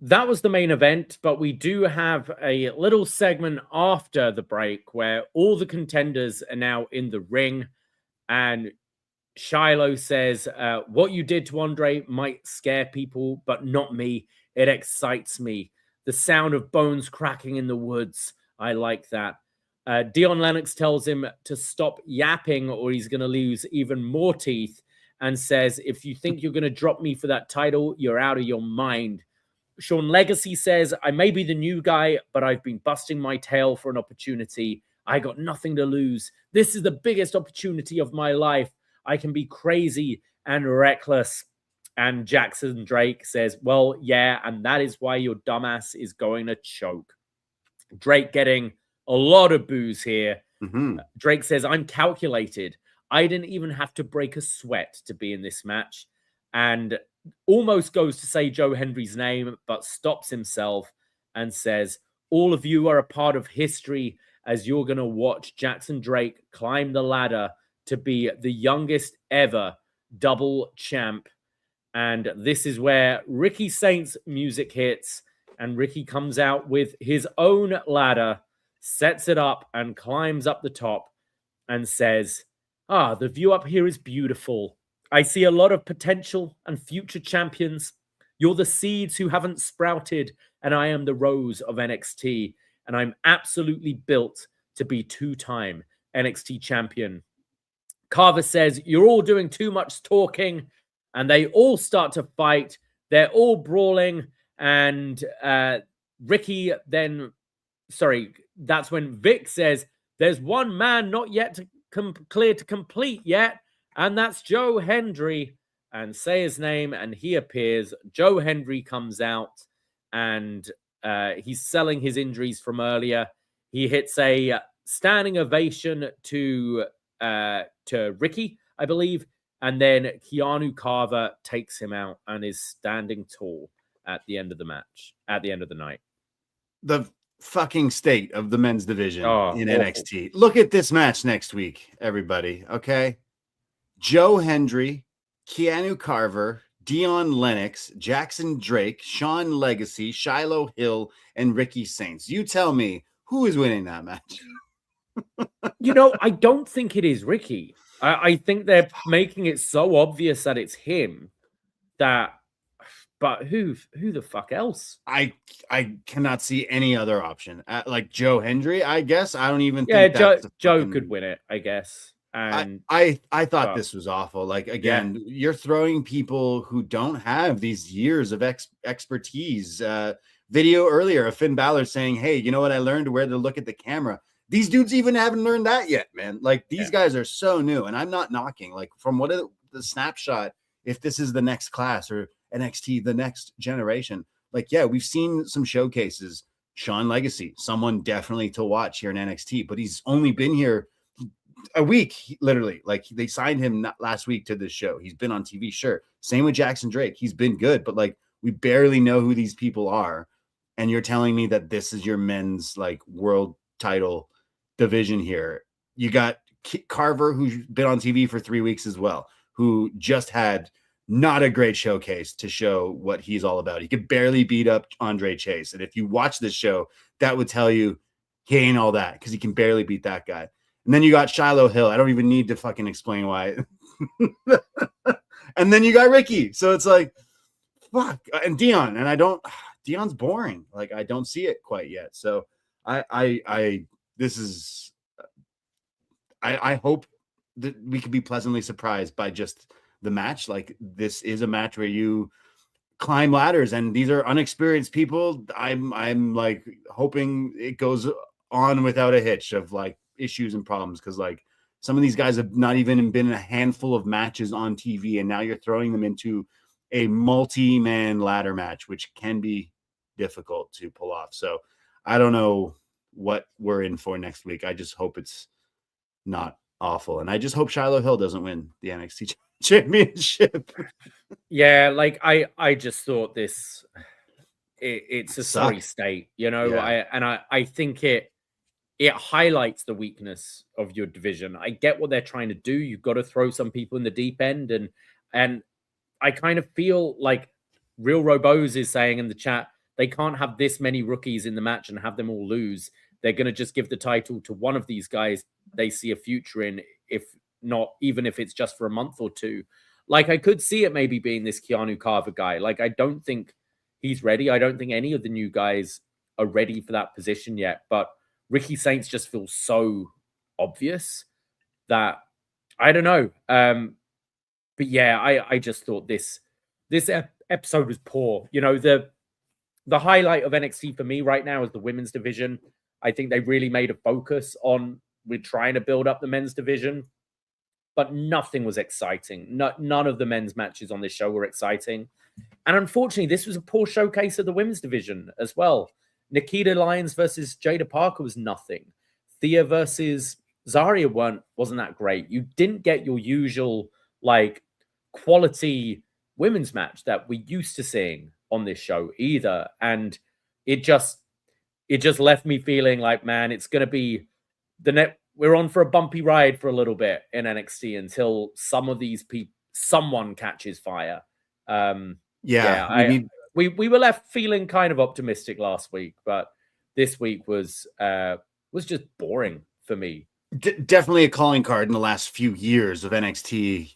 that was the main event, but we do have a little segment after the break where all the contenders are now in the ring. And Shiloh says, "What you did to Andre might scare people, but not me. It excites me. The sound of bones cracking in the woods. I like that." Dion Lennox tells him to stop yapping or he's going to lose even more teeth, and says, "If you think you're going to drop me for that title, you're out of your mind." Sean Legacy says, "I may be the new guy, but I've been busting my tail for an opportunity. I got nothing to lose. This is the biggest opportunity of my life. I can be crazy and reckless." And Jackson Drake says, "Well, yeah, and that is why your dumbass is going to choke." Drake getting a lot of boos here. Mm-hmm. Drake says, "I'm calculated. I didn't even have to break a sweat to be in this match." and almost goes to say Joe Hendry's name, but stops himself and says, all of you are a part of history as you're going to watch Jackson Drake climb the ladder to be the youngest ever double champ. And this is where Ricky Saints' music hits, and Ricky comes out with his own ladder, sets it up, and climbs up the top and says, the view up here is beautiful. I see a lot of potential and future champions. You're the seeds who haven't sprouted, and I am the rose of NXT, and I'm absolutely built to be two-time NXT champion. Carver says, you're all doing too much talking, and they all start to fight. They're all brawling, and Ricky then, that's when Vic says, there's one man not yet clear to complete yet, and that's Joe Hendry. And say his name, and he appears. Joe Hendry comes out, and he's selling his injuries from earlier. He hits a standing ovation to Ricky, I believe, and then Keanu Carver takes him out and is standing tall at the end of the match, at the end of the night. The fucking state of the men's division in awful. NXT. Look at this match next week, everybody. Okay, Joe Hendry, Keanu Carver, Dion Lennox, Jackson Drake, Sean Legacy, Shiloh Hill, and Ricky Saints. You tell me, who is winning that match? I don't think it is Ricky. I think they're making it so obvious that it's him that, but who the fuck else? I cannot see any other option. Like Joe Hendry, I guess. I don't even think Joe could win it, I guess. And I thought this was awful. Like, again, you're throwing people who don't have these years of expertise. Video earlier of Finn Balor saying, hey, you know what I learned? Where to look at the camera. These dudes even haven't learned that yet, man. Like, these guys are so new, and I'm not knocking. Like, from what the snapshot, if this is the next class or NXT, the next generation, like, we've seen some showcases. Sean Legacy, someone definitely to watch here in NXT, but he's only been here a week, literally. Like, they signed him last week to this show. He's been on TV, sure. Same with Jackson Drake. He's been good, but like, we barely know who these people are. And you're telling me that this is your men's like world title division here. You got Carver, who's been on TV for 3 weeks as well, who just had not a great showcase to show what he's all about. He could barely beat up Andre Chase. And if you watch this show, that would tell you he ain't all that, because he can barely beat that guy. And then you got Shiloh Hill. I don't even need to fucking explain why. And then you got Ricky. So it's like, fuck. And Dion. And Dion's boring. Like, I don't see it quite yet. So I hope that we could be pleasantly surprised by just the match. Like, this is a match where you climb ladders, and these are unexperienced people. I'm like hoping it goes on without a hitch of like issues and problems, because like some of these guys have not even been in a handful of matches on TV, and now you're throwing them into a multi-man ladder match, which can be difficult to pull off. So I don't know what we're in for next week. I just hope it's not awful, and I just hope Shiloh Hill doesn't win the NXT championship. Like I just thought this it's a sorry state, I think it highlights the weakness of your division. I get what they're trying to do. You've got to throw some people in the deep end, and I kind of feel like Real Robos is saying in the chat, they can't have this many rookies in the match and have them all lose. They're going to just give the title to one of these guys they see a future in, if not, even if it's just for a month or two. Like, I could see it maybe being this Keanu Carver guy. Like, I don't think he's ready. I don't think any of the new guys are ready for that position yet. But Ricky Saints just feels so obvious that I don't know. But yeah, I just thought this episode was poor. The highlight of NXT for me right now is the women's division. I think they really made a focus on with trying to build up the men's division, but nothing was exciting. None of the men's matches on this show were exciting. And unfortunately, this was a poor showcase of the women's division as well. Nikkita Lyons versus Jaida Parker was nothing. Thea versus Zaria wasn't that great. You didn't get your usual like quality women's match that we're used to seeing on this show either. And it just left me feeling like, man, it's going to be we're on for a bumpy ride for a little bit in NXT until some of these people, someone catches fire. We were left feeling kind of optimistic last week, but this week was just boring for me. Definitely a calling card in the last few years of NXT.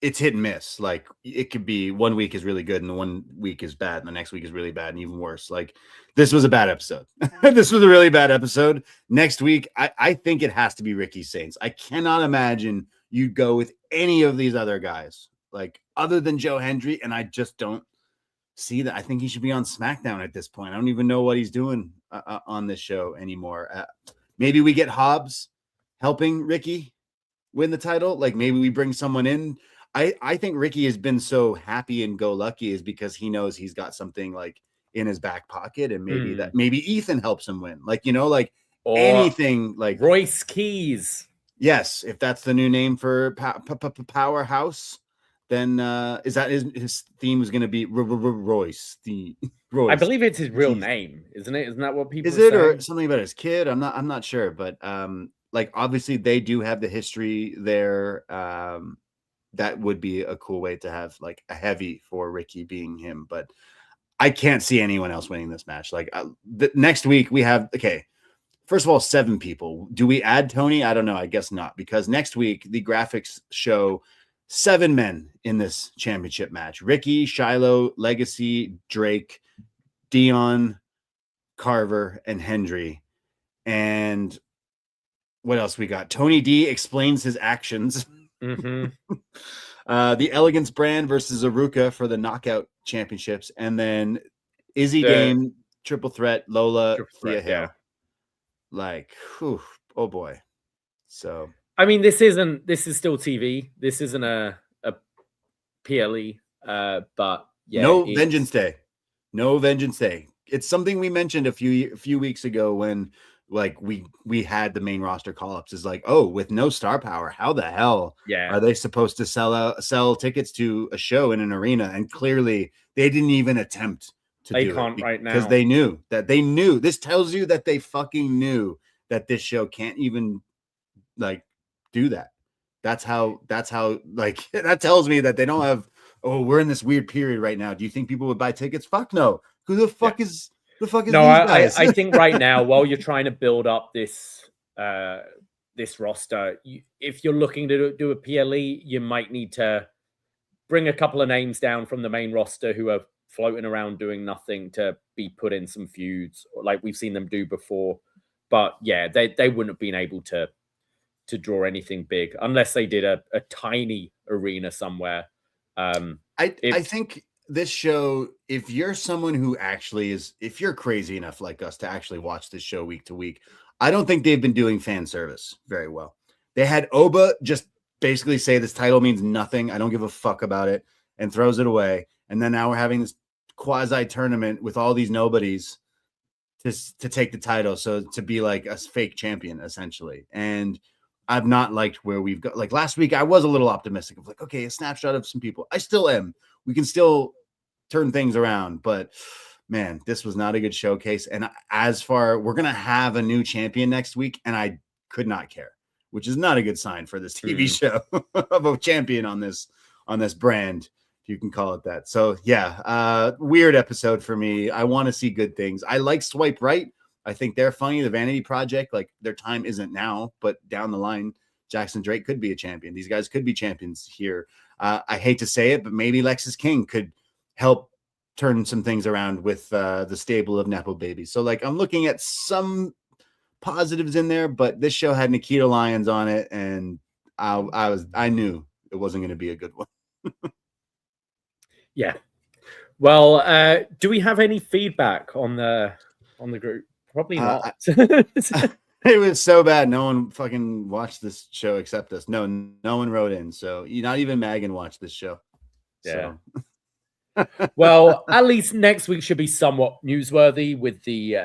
It's hit and miss. Like, it could be 1 week is really good and the 1 week is bad and the next week is really bad and even worse. Like, this was a bad episode. This was a really bad episode. Next week, I think it has to be Ricky Saints. I cannot imagine you'd go with any of these other guys, like, other than Joe Hendry, and I just don't see that. I think he should be on SmackDown at this point. I don't even know what he's doing on this show anymore. Maybe we get Hobbs helping Ricky win the title. Like, maybe we bring someone in. I think Ricky has been so happy and go lucky is because he knows he's got something like in his back pocket, and maybe Ethan helps him win. Like, like or anything like Royce Keys. Yes, if that's the new name for Powerhouse, then is that his theme was going to be Royce? Royce. I believe it's his real name, isn't it? Isn't that what people is it saying? Or something about his kid? I'm not sure, but like, obviously they do have the history there. That would be a cool way to have like a heavy for Ricky being him, but I can't see anyone else winning this match. Like, next week we have, first of all, 7 people. Do we add Tony? I don't know. I guess not, because next week the graphics show 7 men in this championship match: Ricky, Shiloh, Legacy, Drake, Dion, Carver, and Hendry. And what else we got? Tony D explains his actions. The Elegance brand versus Aruka for the Knockout Championships, and then Izzy Dame triple threat, Lola, Thea Hill. Like, whew, oh boy. So I mean, this is still TV. This isn't a PLE, but yeah, no Vengeance Day. It's something we mentioned a few weeks ago when, like, we had the main roster call-ups. Is like, oh, with no star power, how the hell are they supposed to sell tickets to a show in an arena? And clearly they didn't even attempt to do it right now, because they knew. This tells you that they fucking knew that this show can't even like do that. That's how like, that tells me that they don't have, oh, we're in this weird period right now. Do you think people would buy tickets? Fuck no. Who the fuck is no, these guys? I think right now, while you're trying to build up this roster, if you're looking to do a PLE, you might need to bring a couple of names down from the main roster who are floating around doing nothing to be put in some feuds, like we've seen them do before. But yeah, they wouldn't have been able to draw anything big unless they did a tiny arena somewhere. I think this show, if you're someone who actually is, if you're crazy enough like us to actually watch this show week to week, I don't think they've been doing fan service very well. They had Oba just basically say this title means nothing, I don't give a fuck about it, and throws it away. And then now we're having this quasi tournament with all these nobodies to take the title, so to be like a fake champion essentially. And I've not liked where we've got. Like, last week I was a little optimistic of like, okay, a snapshot of some people. I still am. We can still turn things around, but man, this was not a good showcase. And we're going to have a new champion next week, and I could not care, which is not a good sign for this TV show of a champion on this brand, if you can call it that. So yeah, weird episode for me. I want to see good things. I like Swipe Right. I think they're funny. The Vanity Project, like, their time isn't now, but down the line, Jackson Drake could be a champion. These guys could be champions here. I hate to say it, but maybe Lexis King could help turn some things around with the stable of Nepo babies. So, like, I'm looking at some positives in there, but this show had Nikkita Lyons on it, and I knew it wasn't going to be a good one. Yeah. Well, do we have any feedback on the group? Probably not. It was so bad. No one fucking watched this show except us. No one wrote in. So not even Megan watched this show. Yeah. So. Well, at least next week should be somewhat newsworthy with the,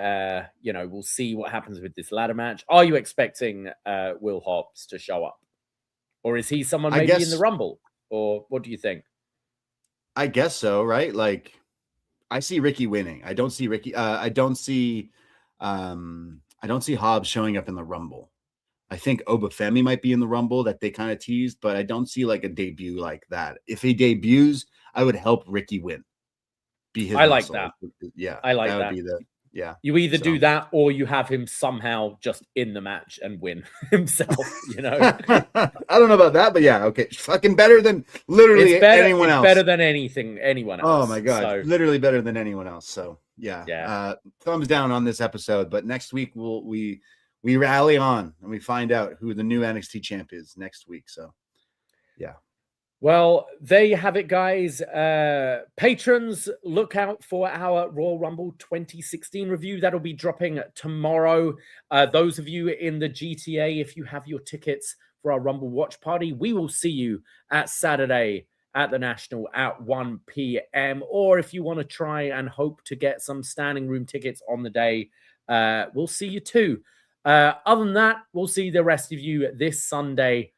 we'll see what happens with this ladder match. Are you expecting Will Hobbs to show up? Or is he someone maybe in the Rumble? Or what do you think? I guess so, right? Like, I see Ricky winning. I don't see Ricky. I don't see Hobbs showing up in the Rumble. I think Obafemi might be in the Rumble that they kind of teased, but I don't see like a debut like that. If he debuts, I would help Ricky win. Be his I like muscle. that. Yeah, I like that would that. be the yeah. You either So. do that or you have him somehow just in the match and win himself, you know. I don't know about that, but yeah, okay. Fucking better than literally anyone else. Better than anyone else. Oh my god, so, literally better than anyone else. So yeah. Thumbs down on this episode. But next week we rally on and we find out who the new NXT champ is next week. So yeah. Well, there you have it, guys. Patrons, look out for our Royal Rumble 2016 review. That'll be dropping tomorrow. Those of you in the GTA, if you have your tickets for our Rumble watch party, we will see you at Saturday at the National at 1 p.m. Or if you want to try and hope to get some standing room tickets on the day, we'll see you too. Other than that, we'll see the rest of you this Sunday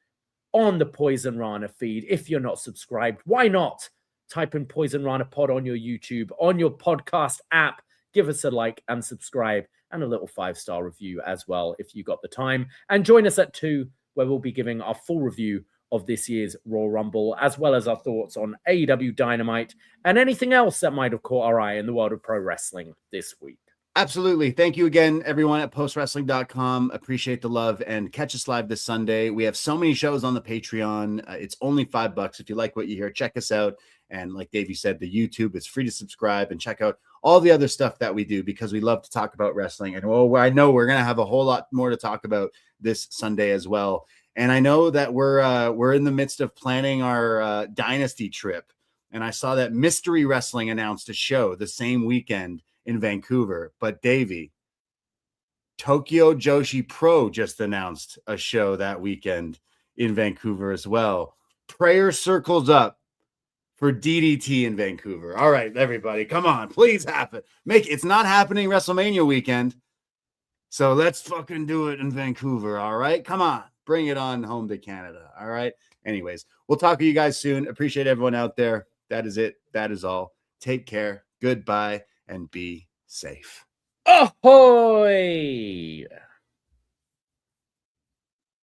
on the Poison Rana feed. If you're not subscribed, why not? Type in Poison Rana Pod on your YouTube, on your podcast app. Give us a like and subscribe and a little 5-star review as well if you got the time. And join us at 2, where we'll be giving our full review of this year's Royal Rumble, as well as our thoughts on AEW Dynamite and anything else that might have caught our eye in the world of pro wrestling this week. Absolutely. Thank you again, everyone at postwrestling.com. Appreciate the love and catch us live this Sunday. We have so many shows on the Patreon. It's only $5. If you like what you hear, check us out. And like Davey said, the YouTube is free to subscribe and check out all the other stuff that we do because we love to talk about wrestling. And well, I know we're going to have a whole lot more to talk about this Sunday as well. And I know that we're in the midst of planning our Dynasty trip. And I saw that Mystery Wrestling announced a show the same weekend in Vancouver. But Davey, Tokyo Joshi Pro just announced a show that weekend in Vancouver as well. Prayer circles up for DDT in Vancouver. All right, everybody, come on, please happen. It's not happening WrestleMania weekend. So let's fucking do it in Vancouver. All right, come on, bring it on home to Canada. All right. Anyways, we'll talk to you guys soon. Appreciate everyone out there. That is it. That is all. Take care. Goodbye. And be safe. Ahoy!